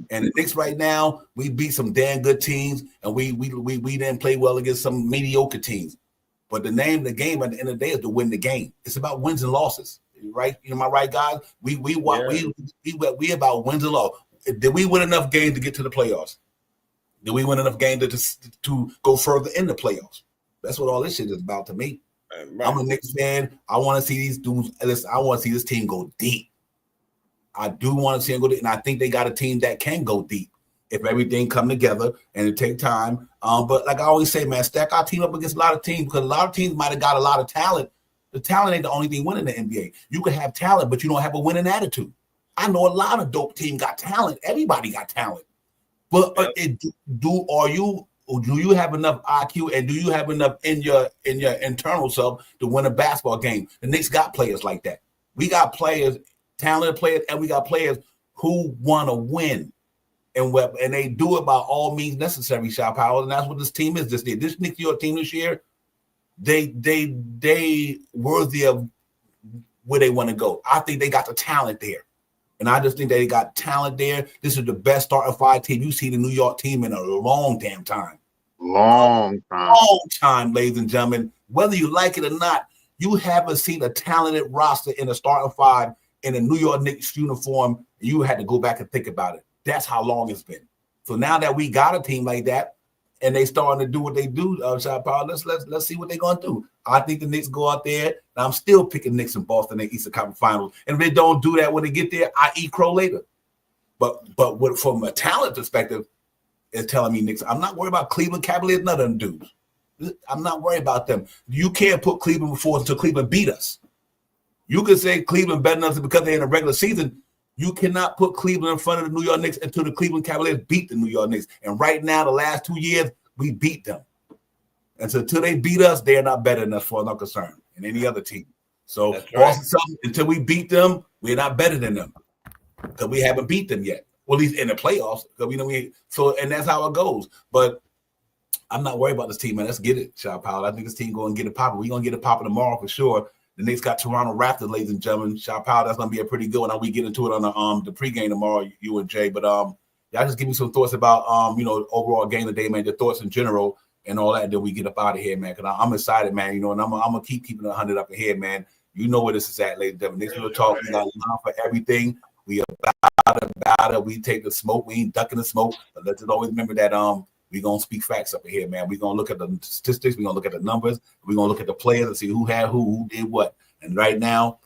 Speaker 3: And the Knicks right now, we beat some damn good teams, and we didn't play well against some mediocre teams. But the name of the game at the end of the day is to win the game. It's about wins and losses, right? You know, am I right, guys? We about wins and losses. Did we win enough games to get to the playoffs? Did we win enough games to go further in the playoffs? That's what all this shit is about to me. Right. I'm a Knicks fan. I want to see these dudes. Listen, I want to see this team go deep. I do want to see them go deep, and I think they got a team that can go deep if everything come together and it take time. But like I always say, man, stack our team up against a lot of teams because a lot of teams might have got a lot of talent. The talent ain't the only thing winning the NBA. You can have talent, but you don't have a winning attitude. I know a lot of dope teams got talent. Everybody got talent. But do you have enough IQ and do you have enough in your internal self to win a basketball game? The Knicks got players like that. We got players, talented players, and we got players who want to win. And they do it by all means necessary, Shot Power. And that's what this team is this year. This Knicks York team this year, they worthy of where they want to go. I think they got the talent there. And I just think they got talent there. This is the best starting five team you've seen the New York team in a long damn time.
Speaker 2: Long
Speaker 3: time, ladies and gentlemen. Whether you like it or not, you haven't seen a talented roster in a starting five in a New York Knicks uniform. You had to go back and think about it. That's how long it's been. So now that we got a team like that, and they starting to do what they do, Shot Power, let's see what they're gonna do. I think the Knicks go out there, and I'm still picking Knicks in Boston in the Eastern Conference Finals. And if they don't do that when they get there, I eat crow later. But from a talent perspective, it's telling me Knicks. I'm not worried about Cleveland Cavaliers, none of them dudes. I'm not worried about them. You can't put Cleveland before until Cleveland beat us. You can say Cleveland better than us because they're in the regular season. You cannot put Cleveland in front of the New York Knicks until the Cleveland Cavaliers beat the New York Knicks. And right now, the last 2 years, we beat them. And so until they beat us, they're not better than us for no concern in any other team. So Boston, until we beat them, we're not better than them because we haven't beat them yet. Well, at least in the playoffs. And that's how it goes. But I'm not worried about this team, man. Let's get it, Shot Powell. I think this team going to get it popping. We're going to get it popping tomorrow for sure. The Knicks got Toronto Raptors, ladies and gentlemen. Shot Powell, that's going to be a pretty good one. We get into it on the pregame tomorrow, you and Jay. But y'all just give me some thoughts about overall game today, man. Your thoughts in general and all that. Then we get up out of here, man. Because I'm excited, man. And I'm gonna keep keeping 100 up ahead, man. You know where this is at, ladies and gentlemen. Knicks will talk. We got line for everything. We about it. We take the smoke. We ain't ducking the smoke. But let's just always remember that we're going to speak facts up here, man. We're going to look at the statistics. We're going to look at the numbers. We're going to look at the players and see who had who did what. And right now,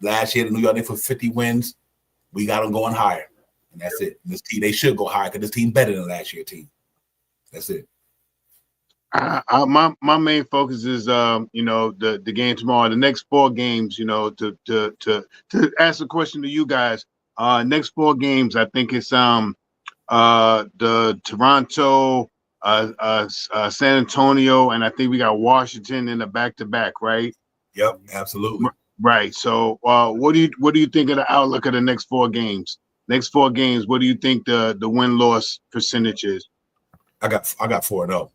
Speaker 3: last year, the New York Knicks for 50 wins. We got them going higher. And that's it. This team, they should go higher because this team better than last year's team. That's it.
Speaker 2: My main focus is the game tomorrow. The next 4 games, to ask a question to you guys. Next 4 games, I think it's the Toronto, San Antonio, and I think we got Washington in the back-to-back, right?
Speaker 3: Yep, absolutely.
Speaker 2: Right. So, what do you think of the outlook of the next 4 games? Next 4 games, what do you think the win-loss percentage is?
Speaker 3: I got 4-0.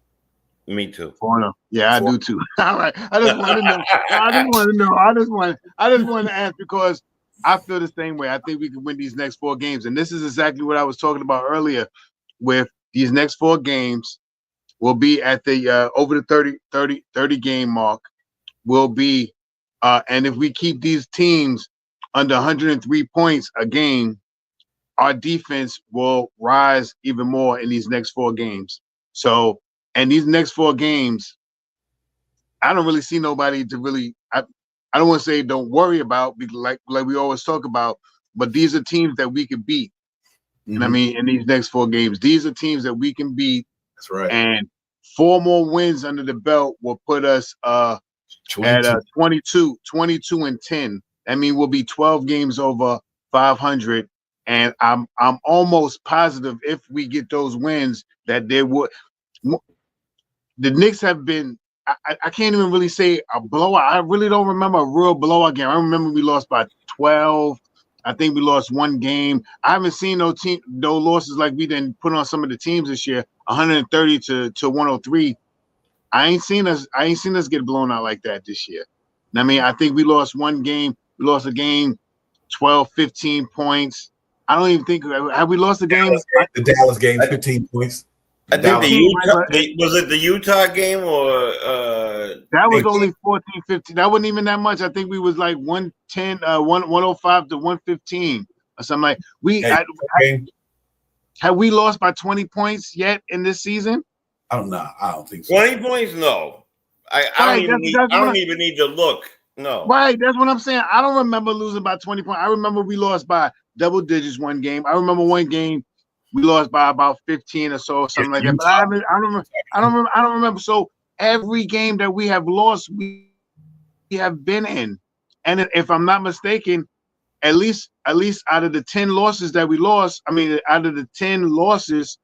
Speaker 4: Me too.
Speaker 2: 4-0. Yeah, I do too. All right. I just want to know. I just want to ask because I feel the same way. I think we can win these next 4 games, and this is exactly what I was talking about earlier. With these next 4 games, we'll be at the over the 30 game mark. Will be, and if we keep these teams under 103 points a game, our defense will rise even more in these next 4 games. So, and these next 4 games, I don't really see nobody to really. I don't want to say don't worry about, like we always talk about, but these are teams that we can beat.
Speaker 3: Mm-hmm.
Speaker 2: I mean, in these next 4 games, these are teams that we can beat.
Speaker 3: That's right.
Speaker 2: And 4 more wins under the belt will put us at 22 and 10. I mean, we'll be 12 games over 500. And I'm almost positive if we get those wins that there would. The Knicks have been. I can't even really say a blowout. I really don't remember a real blowout game. I remember we lost by 12. I think we lost 1 game. I haven't seen no losses like we didn't put on some of the teams this year. 130 to 103. I ain't seen us get blown out like that this year. I mean, I think we lost 1 game. We lost a game, 12, 15 points. I don't even think have we lost a game?
Speaker 3: The Dallas game, 15 points.
Speaker 4: I think was it the Utah game or
Speaker 2: that was only 14, 15. That wasn't even that much. I think we was like 110, 105 to 115 or something like. Have we lost by 20 points yet in this season?
Speaker 3: I don't think so.
Speaker 4: 20 points? No. I don't even need to look. No.
Speaker 2: Right, that's what I'm saying. I don't remember losing by 20 points. I remember we lost by double digits 1 game. I remember 1 game we lost by about 15 or so, or something like that. But I don't remember. So every game that we have lost, we have been in. And if I'm not mistaken, at least out of the 10 losses that we lost, out of the 10 losses,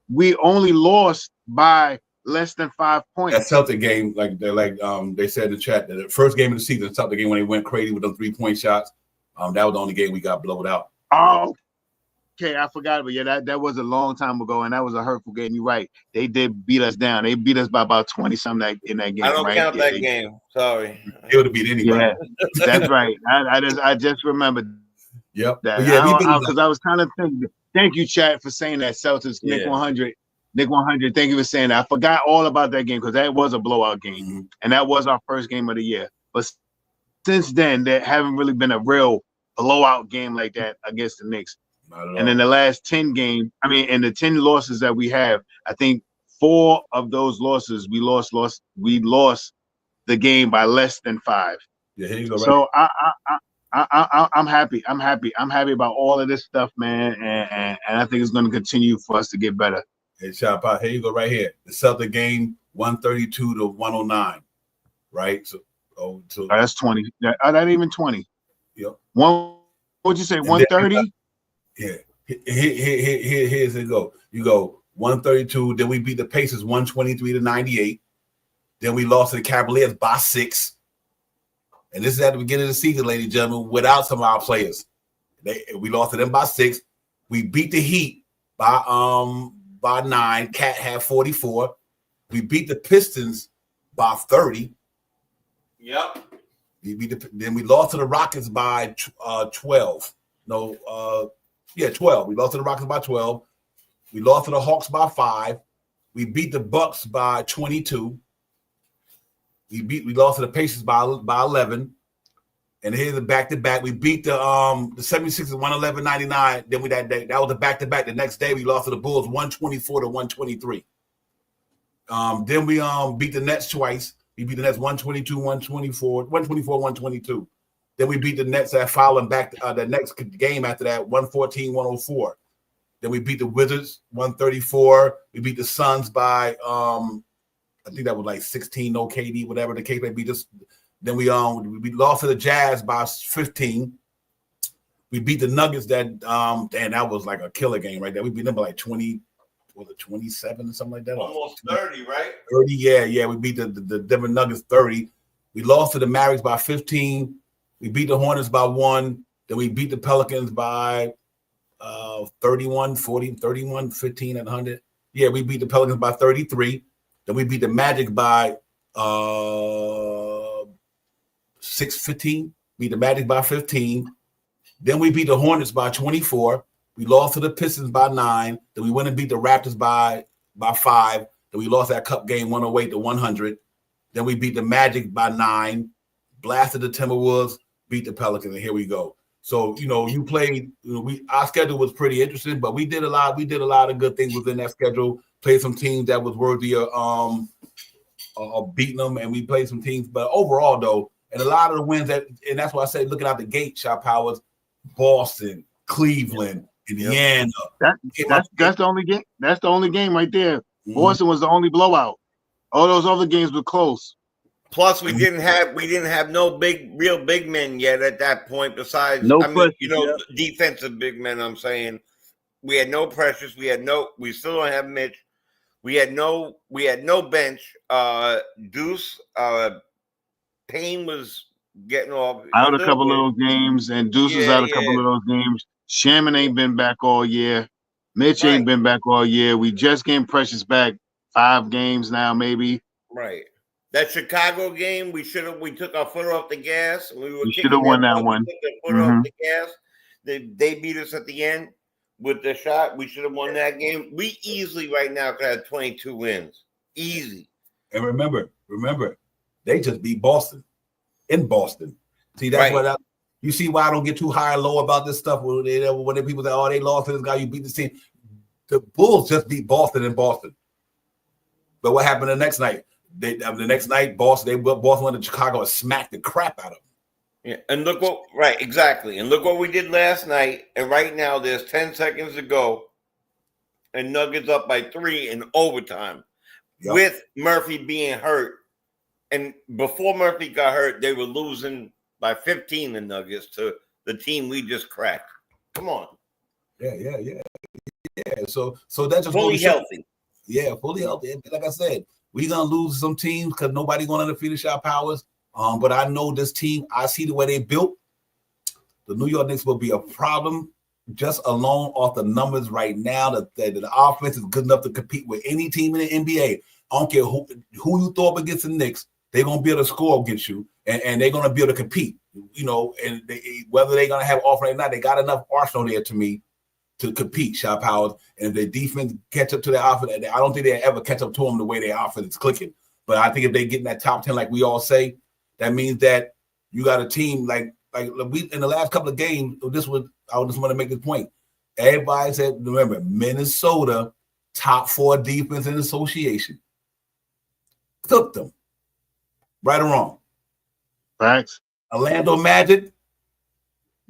Speaker 2: we only lost by less than 5 points.
Speaker 3: That Celtic game, they said in the chat, that the first game of the season, the Celtic game when they went crazy with those 3-point shots, that was the only game we got blown out.
Speaker 2: Oh, okay, I forgot, but yeah, that was a long time ago, and that was a hurtful game. You're right. They did beat us down. They beat us by about 20-something in that game.
Speaker 4: I don't count that
Speaker 2: game.
Speaker 4: game. Sorry.
Speaker 3: It would have beat anybody.
Speaker 2: Yeah, that's right. I just remembered.
Speaker 3: Yep.
Speaker 2: That.
Speaker 3: Yeah,
Speaker 2: because I was kind of thinking. Thank you, Chad, for saying that. Celtics, Nick 100. Nick 100, thank you for saying that. I forgot all about that game because that was a blowout game. Mm-hmm. And that was our first game of the year. But since then, there haven't really been a real blowout game like that against the Knicks. And in the last 10 games, in the 10 losses that we have, I think 4 of those losses we lost the game by less than 5.
Speaker 3: Yeah, here you go. Right.
Speaker 2: So I'm happy. I'm happy about all of this stuff, man. And I think it's going to continue for us to get better.
Speaker 3: Hey, Shop out. Here you go, right here. The Celtic game, 132 to 109, right? So
Speaker 2: that's 20. That ain't even 20.
Speaker 3: Yep.
Speaker 2: What'd you say? 130?
Speaker 3: Yeah. Here's it go. You go 132. Then we beat the Pacers 123 to 98. Then we lost to the Cavaliers by 6. And this is at the beginning of the season, ladies and gentlemen, without some of our players. We lost to them by 6. We beat the Heat by 9. Cat had 44. We beat the Pistons by 30.
Speaker 4: Yep.
Speaker 3: Then we lost to the Rockets by 12. 12. We lost to the Rockets by 12. We lost to the Hawks by 5. We beat the Bucks by 22. We lost to the Pacers by 11. And here's the back-to-back. We beat the 76ers 111-99. Then that was the back-to-back. The next day we lost to the Bulls 124 to 123. Then we beat the Nets twice. We beat the Nets 122, 124, 122. Then we beat the Nets at following back the next game after that, 114, 104. Then we beat the Wizards 134. We beat the Suns by I think that was like 16, no KD, whatever the case may be. Then we lost to the Jazz by 15. We beat the Nuggets. That was like a killer game right there. We beat them by like 20, was it 27 or something like that?
Speaker 4: Almost 30, right?
Speaker 3: 30, yeah. We beat the Denver Nuggets 30. We lost to the Mavericks by 15. We beat the Hornets by 1. Then we beat the Pelicans by 31, 40, 31, 15, and 100. Yeah, we beat the Pelicans by 33. Then we beat the Magic by 15. Beat the Magic by 15. Then we beat the Hornets by 24. We lost to the Pistons by 9. Then we went and beat the Raptors by 5. Then we lost that cup game 108 to 100. Then we beat the Magic by 9. Blasted the Timberwolves, beat the Pelicans, and here we go. So, you played, our schedule was pretty interesting, but we did a lot of good things within that schedule. Played some teams that was worthy of beating them, and we played some teams. But overall, though, and a lot of the wins and that's why I say looking out the gate, Shot Powers, Boston, Cleveland, Indiana.
Speaker 2: That's the only game. That's the only game right there. Mm-hmm. Boston was the only blowout. All those other games were close.
Speaker 4: Plus, we didn't have no real big men yet at that point. Besides, defensive big men. I'm saying we had no pressures. We still don't have Mitch. We had no bench. Deuce, Payne was getting off
Speaker 2: out a couple of those games, and Deuce was out a couple of those games. Shaman ain't been back all year. Mitch ain't been back all year. We just getting Precious back 5 games now, maybe.
Speaker 4: Right. That Chicago game, we took our foot off the gas.
Speaker 2: We should have won that one.
Speaker 4: Off the gas. They beat us at the end with the shot. We should have won that game. We easily right now could have 22 wins. Easy.
Speaker 3: And remember, they just beat Boston in Boston. See, that's what you see why I don't get too high or low about this stuff. When people say, they lost to this guy, you beat this team. The Bulls just beat Boston in Boston. But what happened the next night? Boston went to Chicago and smacked the crap out of them.
Speaker 4: Yeah, and exactly. And look what we did last night. And right now, there's 10 seconds to go, and Nuggets up by 3 in overtime, with Murphy being hurt. And before Murphy got hurt, they were losing by 15. The Nuggets to the team we just cracked. Come on.
Speaker 3: Yeah. So that's just
Speaker 4: fully healthy.
Speaker 3: Yeah, fully healthy. Like I said. We're going to lose some teams because nobody going to defeat the Shot Powers. But I know this team, I see the way they built. The New York Knicks will be a problem just alone off the numbers right now. The offense is good enough to compete with any team in the NBA. I don't care who you throw up against the Knicks. They're going to be able to score against you, and they're going to be able to compete. And whether they're going to have off or not, they got enough arsenal there to me to compete, Shot Powers. And if their defense catch up to their offense, I don't think they'll ever catch up to them the way their offense is clicking. But I think if they get in that top 10, like we all say, that means that you got a team like we in the last couple of games. I just want to make this point. Everybody said, remember, Minnesota, top 4 defense in the association. Cooked them. Right or wrong?
Speaker 2: Facts.
Speaker 3: Orlando Magic,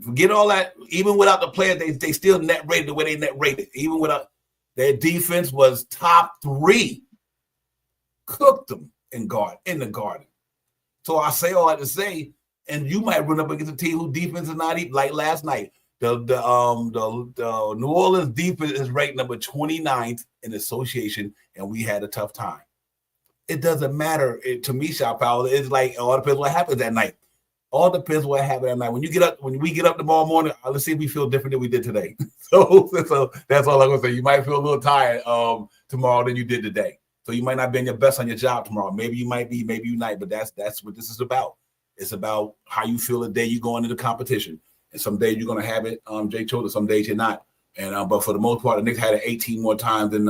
Speaker 3: forget all that. Even without the players, they still net rated the way they net rated. Even without their defense was top 3. Cooked them in the garden. So I say all that to say, and you might run up against a team whose defense is not even like last night. The New Orleans defense is ranked number 29th in the association, and we had a tough time. It doesn't matter to me, Shot Power. It's like all depends what happens that night. All depends what happens at night. When we get up tomorrow morning, let's see if we feel different than we did today. So that's all I'm gonna say. You might feel a little tired tomorrow than you did today. So you might not be in your best on your job tomorrow. Maybe you might be, maybe you might. But that's what this is about. It's about how you feel the day you go into the competition. And some days you're gonna have it, Jay Choda. Some days you're not. And but for the most part, the Knicks had it 18 more times than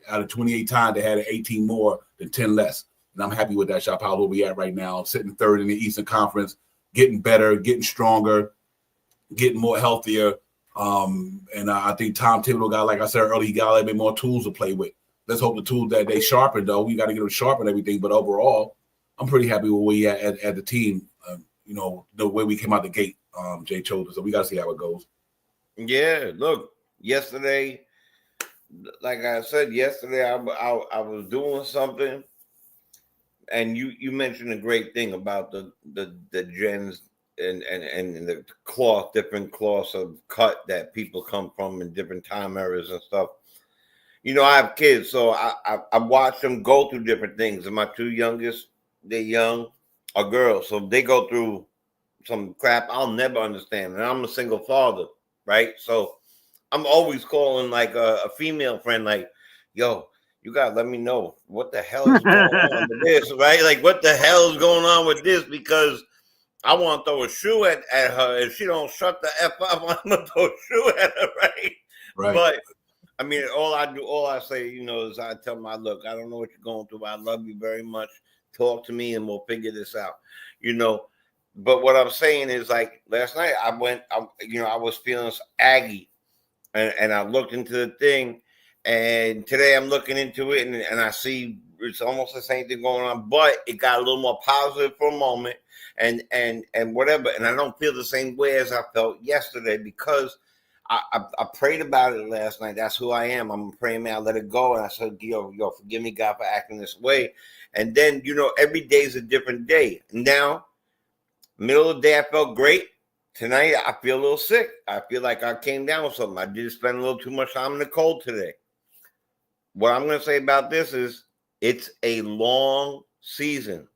Speaker 3: out of 28 times they had it 18 more than 10 less. And I'm happy with that, Shot Power, where we at right now, sitting 3rd in the Eastern Conference, getting better, getting stronger, getting more healthier. And I think Tom Thibodeau got, like I said earlier, he got a little bit more tools to play with. Let's hope the tools that they sharpen, though. We got to get them sharp and everything. But overall, I'm pretty happy with where we at the team. The way we came out the gate, Jay Choda. So we got to see how it goes.
Speaker 4: Yeah, look, yesterday like I said yesterday, I was doing something, and you mentioned a great thing about the gens and the cloth, different cloths of cut that people come from in different time eras and stuff. You know, I have kids, so I watch them go through different things. And my two youngest, they're young, are girls, so they go through some crap I'll never understand. And I'm a single father, right? So I'm always calling like a female friend, like, yo, you gotta let me know what the hell is going on with this, right? Like, what the hell is going on with this? Because I want to throw a shoe at her. If she don't shut the F up, I'm gonna throw a shoe at her, right?
Speaker 3: Right.
Speaker 4: But I mean, all I say, you know, is I tell them, look, I don't know what you're going through, but I love you very much. Talk to me and we'll figure this out, you know. But what I'm saying is, like, last night I was feeling aggy, and I looked into the thing, and today I'm looking into it, and I see it's almost the same thing going on, but it got a little more positive for a moment, and whatever. And I don't feel the same way as I felt yesterday because I prayed about it last night. That's who I am. I'm a praying man. I let it go. And I said, yo, forgive me, God, for acting this way. And then, you know, every day is a different day. Now, middle of the day, I felt great. Tonight, I feel a little sick. I feel like I came down with something. I did spend a little too much time in the cold today. What I'm going to say about this is it's a long season.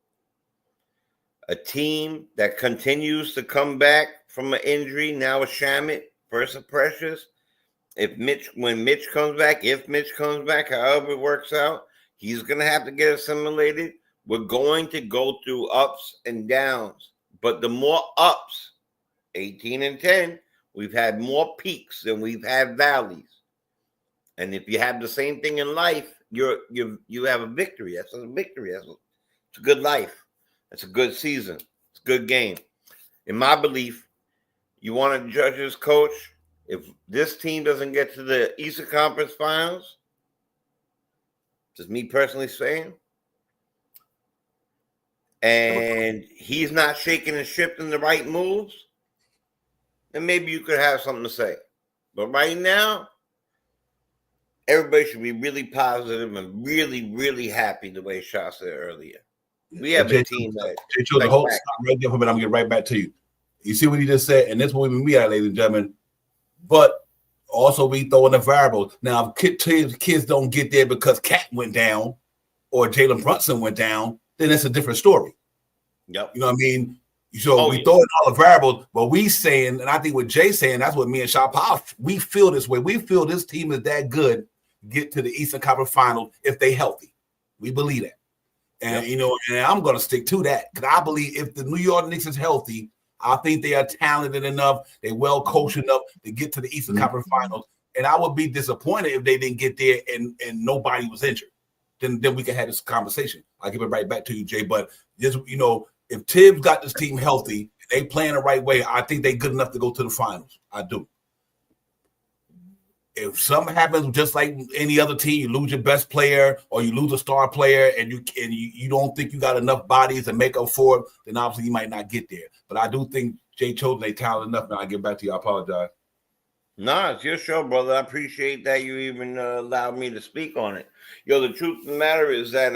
Speaker 4: A team that continues to come back from an injury, now a Shamit, first of Precious. When Mitch comes back, however it works out, he's going to have to get assimilated. We're going to go through ups and downs. But the more ups, 18-10, we've had more peaks than we've had valleys. And if you have the same thing in life, you have a victory. That's a victory. It's a good life. It's a good season. It's a good game. In my belief, you want to judge as coach. If this team doesn't get to the Eastern Conference Finals, just me personally saying, and he's not shaking and shifting the right moves, then maybe you could have something to say. But right now, everybody should be really positive and really, really happy the way Shaw said earlier. We have a team that...
Speaker 3: the whole stop right there for a minute. I'm going to get right back to you. You see what he just said? And this is what we at, ladies and gentlemen. But also we throw in the variables. Now, if kids don't get there because Cat went down or Jalen Brunson went down, then it's a different story.
Speaker 4: Yep.
Speaker 3: You know what I mean? So we throw in all the variables, but we saying, and I think what Jay's saying, that's what me and Shaw Powell, we feel this way. We feel this team is that good, get to the Eastern Conference Finals if they healthy. We believe that. And, you know, and I'm going to stick to that because I believe if the New York Knicks is healthy, I think they are talented enough, they're well coached enough to get to the Eastern Conference Finals. And I would be disappointed if they didn't get there and nobody was injured. Then we can have this conversation. I'll give it right back to you, Jay. But just, you know, if Tibbs got this team healthy, they playing the right way, I think they're good enough to go to the finals. I do. If something happens, just like any other team, you lose your best player or you lose a star player, and you don't think you got enough bodies to make up for it, then obviously you might not get there. But I do think Jay Chosen they talented enough. Now I get back to you. I apologize.
Speaker 4: Nah, it's your show, brother. I appreciate that you even allowed me to speak on it. Yo, the truth of the matter is that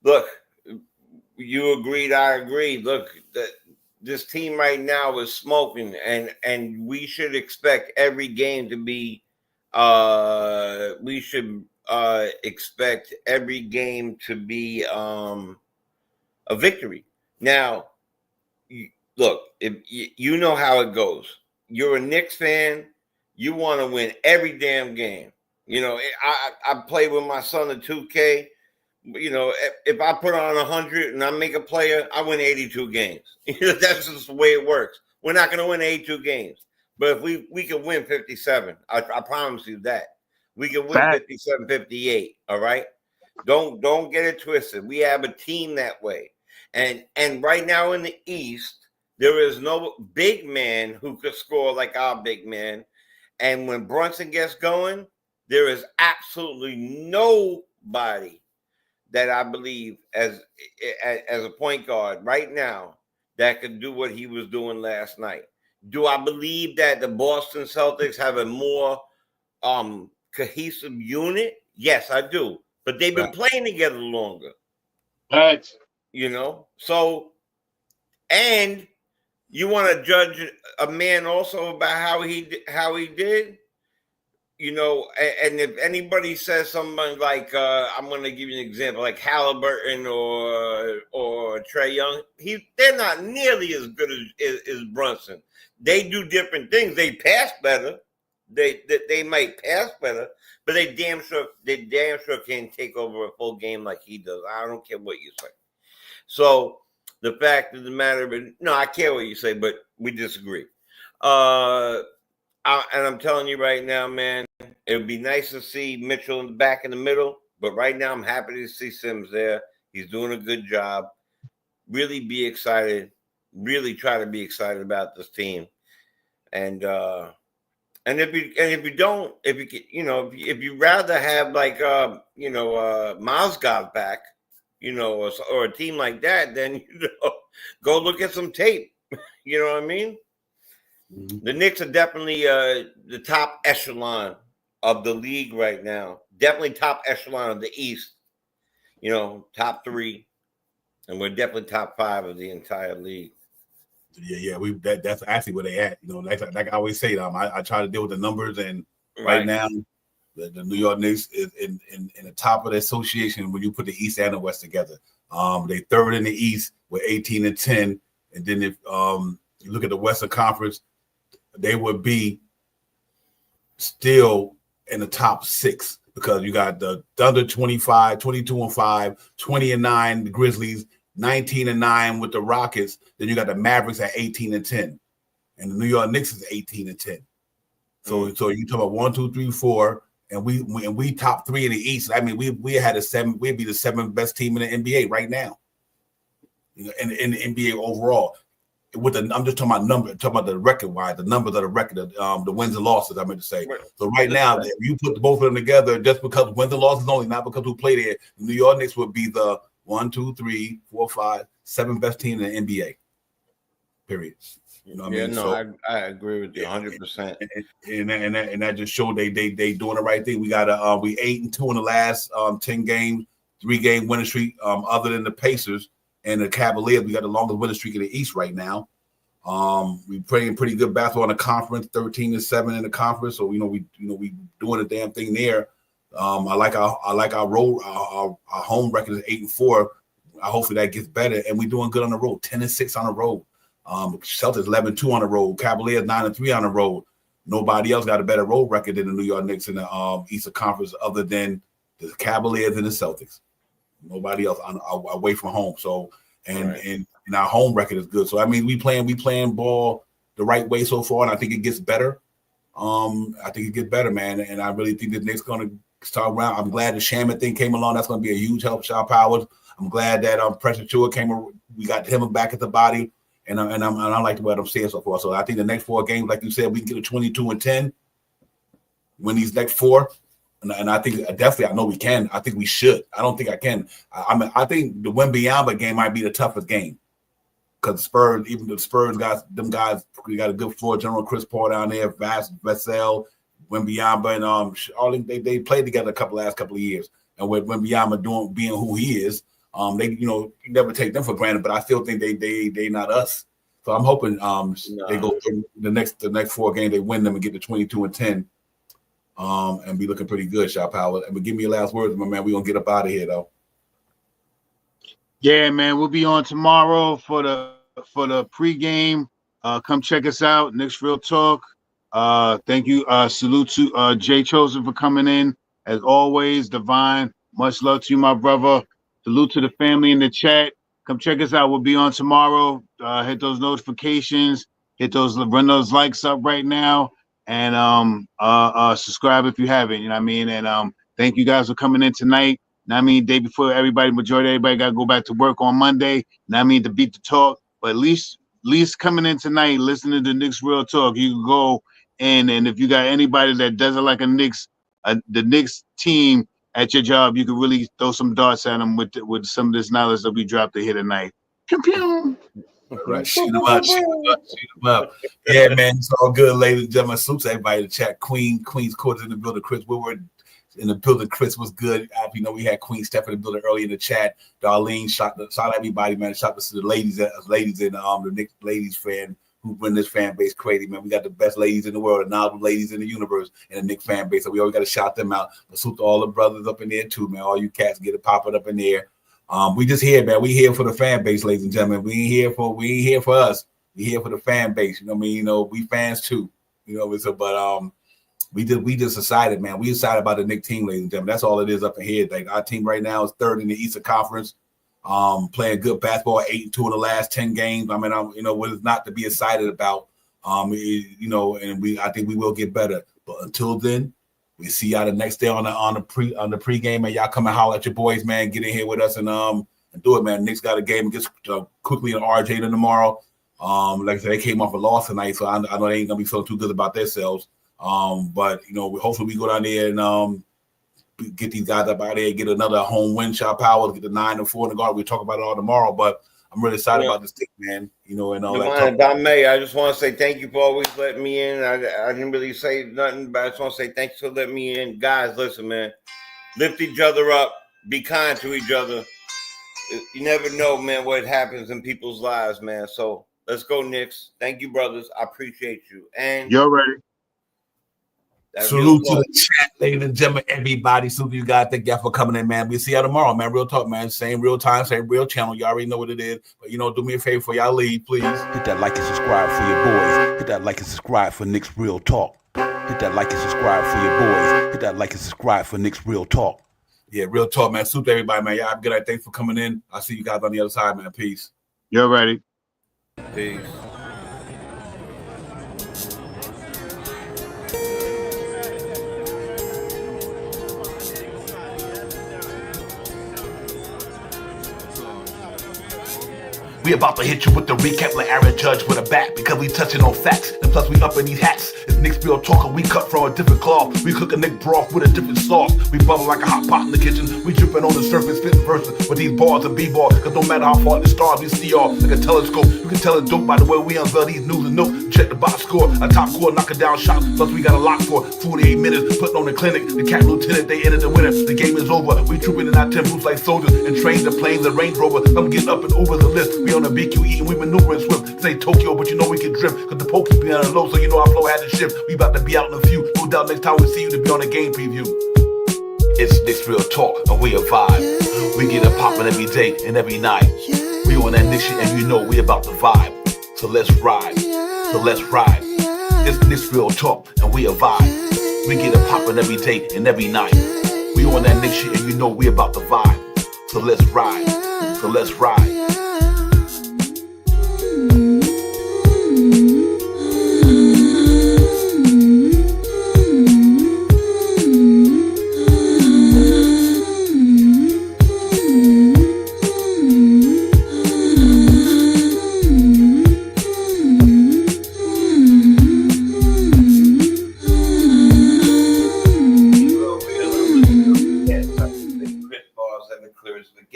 Speaker 4: look, you agreed, I agreed. Look, that this team right now is smoking, and we should expect every game to be expect every game to be a victory. Now, look, if you know how it goes. You're a Knicks fan, you want to win every damn game. You know, I play with my son in 2K. You know, if I put on 100 and I make a player, I win 82 games. That's just the way it works. We're not going to win 82 games. But if we can win 57, I promise you that. We can win 57, 58, all right? Don't get it twisted. We have a team that way. And right now in the East, there is no big man who could score like our big man. And when Brunson gets going, there is absolutely nobody that I believe as a point guard right now that could do what he was doing last night. Do I believe that the Boston Celtics have a more cohesive unit? Yes, I do. But they've been playing together longer.
Speaker 2: Right.
Speaker 4: You know? So, and you want to judge a man also about how he did? You know, and if anybody says something like, I'm going to give you an example, like Halliburton or Trae Young, they're not nearly as good as Brunson. They do different things. They pass better. They might pass better, but they damn sure can't take over a full game like he does. I don't care what you say. So the fact of the matter is, no, I care what you say, but we disagree. And I'm telling you right now, man, it would be nice to see Mitchell back in the middle, but right now I'm happy to see Sims there. He's doing a good job. Really be excited. Really try to be excited about this team. And if you rather have like Mozgov back, or a team like that, then go look at some tape. You know what I mean? Mm-hmm. The Knicks are definitely the top echelon of the league right now. Definitely top echelon of the East. Top 3, and we're definitely top 5 of the entire league.
Speaker 3: Yeah. That's actually where they at. Like I always say, I try to deal with the numbers, and right now, the New York Knicks is in the top of the association when you put the East and the West together. They third in the East with 18-10, and then if you look at the Western Conference, they would be still in the top 6 because you got the Thunder 25, 22-5, 20-9, the Grizzlies, 19-9 with the Rockets. Then you got the Mavericks at 18-10, and the New York Knicks is 18-10. So you talk about 1, 2, 3, 4, and we top 3 in the East. I mean, we had a 7. We'd be the 7th best team in the NBA right now. In the NBA overall. I'm just talking about the record-wise, the numbers of the record, the wins and losses. I meant to say. Right. So right now, if you put both of them together, just because wins and losses only, not because who played there, the New York Knicks would be the 1, 2, 3, 4, 5, 7th best team in the NBA. Period. You know what I mean?
Speaker 4: No, so, I agree with you 100%.
Speaker 3: And that just showed they doing the right thing. We got we 8-2 in the last 10 games, 3-game winning streak. Other than the Pacers and the Cavaliers, we got the longest winning streak in the East right now. We playing pretty good basketball in the conference, 13-7 in the conference. So we doing a damn thing there. I like our road. Our home record is 8-4. Hopefully that gets better, and we're doing good on the road, 10-6 on the road. Celtics 11-2 on the road. Cavaliers 9-3 on the road. Nobody else got a better road record than the New York Knicks in the Eastern Conference, other than the Cavaliers and the Celtics. Nobody else away from home. So and our home record is good. So I mean, we playing ball the right way so far, and I think it gets better. I think it gets better, man. And I really think the Knicks going to start around. I'm glad the Shaman thing came along. That's going to be a huge help. Shaw Powers. I'm glad that Pressure Chua came. We got him back at the body. And I like what I'm saying so far. So I think the next 4 games, like you said, we can get a 22-10, win these next 4. And I think definitely, I know we can. I think we should. I don't think I can. I think the Wembanyama game might be the toughest game because the Spurs guys, we got a good floor general, Chris Paul down there, Vassell, Wembanyama, and they played together last couple of years. And with Wembanyama being who he is. They you never take them for granted, but I still think they not us. So I'm hoping they go through the next 4 games, they win them and get to 22-10, and be looking pretty good, Shaw Powell. And give me your last words, my man. We're gonna get up out of here though.
Speaker 2: Yeah, man, we'll be on tomorrow for the pregame. Come check us out, Knicks Real Talk. Thank you. Salute to Jay Chosen for coming in as always. Divine, much love to you, my brother. Salute to the family in the chat. Come check us out. We'll be on tomorrow. Hit those notifications. Run those likes up right now, and subscribe if you haven't. You know what I mean? And thank you guys for coming in tonight. You know what I mean? Day before majority of everybody got to go back to work on Monday. You know what I mean? To beat the talk, but at least coming in tonight, listening to Knicks Real Talk, you can go in, and if you got anybody that doesn't like the Knicks team at your job, you can really throw some darts at them with some of this knowledge that we dropped here tonight. Pew, pew.
Speaker 3: Right, shoot them up, shoot them up, shoot them up. Yeah, man, it's all good, ladies and gentlemen. Salute to everybody in the chat. Queen's Court in the building. Chris Woodward in the building. Chris was good. You know, we had Queen Steph in the building early in the chat. Darlene, shout out everybody, man. Shout out to the ladies and the Knicks ladies fan who bring this fan base crazy, man. We got the best ladies in the world, the knowledgeable ladies in the universe, and the Knicks fan base. So we always got to shout them out. But salute to all the brothers up in there too, man. All you cats get it popping up in there. We just here, man. We here for the fan base, ladies and gentlemen. We ain't here for us. We here for the fan base. You know what I mean? You know, we fans too. You know, so but we just decided, man. We decided about the Knicks team, ladies and gentlemen. That's all it is up in here. Like our team right now is third in the Eastern Conference. Playing good basketball, 8-2 in the last 10 games. I mean, you know, what is not to be excited about. You know, and I think we will get better. But until then, we see y'all the next day on the pregame, and y'all come and holler at your boys, man. Get in here with us and do it, man. Knicks got a game against quickly in RJ tomorrow. Like I said, they came off a loss tonight, so I know they ain't gonna be feeling too good about themselves. But you know, hopefully we go down there and get these guys up out there, get another home win, shot power, get the 9-4 in the guard. We'll talk about it all tomorrow, but I'm really excited about this thing, man. You know, and all that.
Speaker 4: If I may, I just want to say thank you for always letting me in. I didn't really say nothing, but I just want to say thanks for letting me in. Guys, listen, man. Lift each other up. Be kind to each other. You never know, man, what happens in people's lives, man. So let's go, Knicks. Thank you, brothers. I appreciate you. And
Speaker 2: you're ready.
Speaker 3: Salute to the chat, ladies and gentlemen, everybody. Salute to you guys. Thank y'all for coming in, man. We'll see y'all tomorrow, man. Real talk, man. Same real time, same real channel. You already know what it is. But, you know, do me a favor before y'all leave, please.
Speaker 5: Hit that like and subscribe for your boys. Hit that like and subscribe for Knicks Real Talk. Hit that like and subscribe for your boys. Hit that like and subscribe for Knicks Real Talk.
Speaker 3: Yeah, real talk, man. Salute to everybody, man. Y'all have a good night. Thanks for coming in. I'll see you guys on the other side, man. Peace.
Speaker 2: You're ready.
Speaker 4: Peace.
Speaker 1: We about to hit you with the recap like Aaron Judge with a bat because we touching on facts. And plus we up in these hats. It's Knicks Real Talk, we cut from a different cloth. We cook a Knick broth with a different sauce. We bubble like a hot pot in the kitchen. We dripping on the surface, spitting verses with these bars and b-ball. Cause no matter how far the stars we see all like a telescope. You can tell it's dope by the way we unveil these news and notes. Check the box score, a top score, knock it down shots. Plus we got a lock for 48 minutes. Putting on the clinic, the cap lieutenant, they entered the winner. The game is over. We trooping in our temples like soldiers and trains and planes and Range Rover. Come get up and over the list. We on the BQE and we maneuvering swift. Say Tokyo, but you know we can drift. Cause the pokey be on the low, so you know our flow had to shift. We about to be out in a few. No doubt next time we see you to be on a game preview. It's Knicks Real Talk and we a vibe. We get it poppin' every day and every night. We on that Knicks shit and you know we about to vibe. So let's ride. So let's ride. It's Knicks Real Talk and we a vibe. We get it poppin' every day and every night. We on that Knicks shit and you know we about to vibe. So let's ride. So let's ride.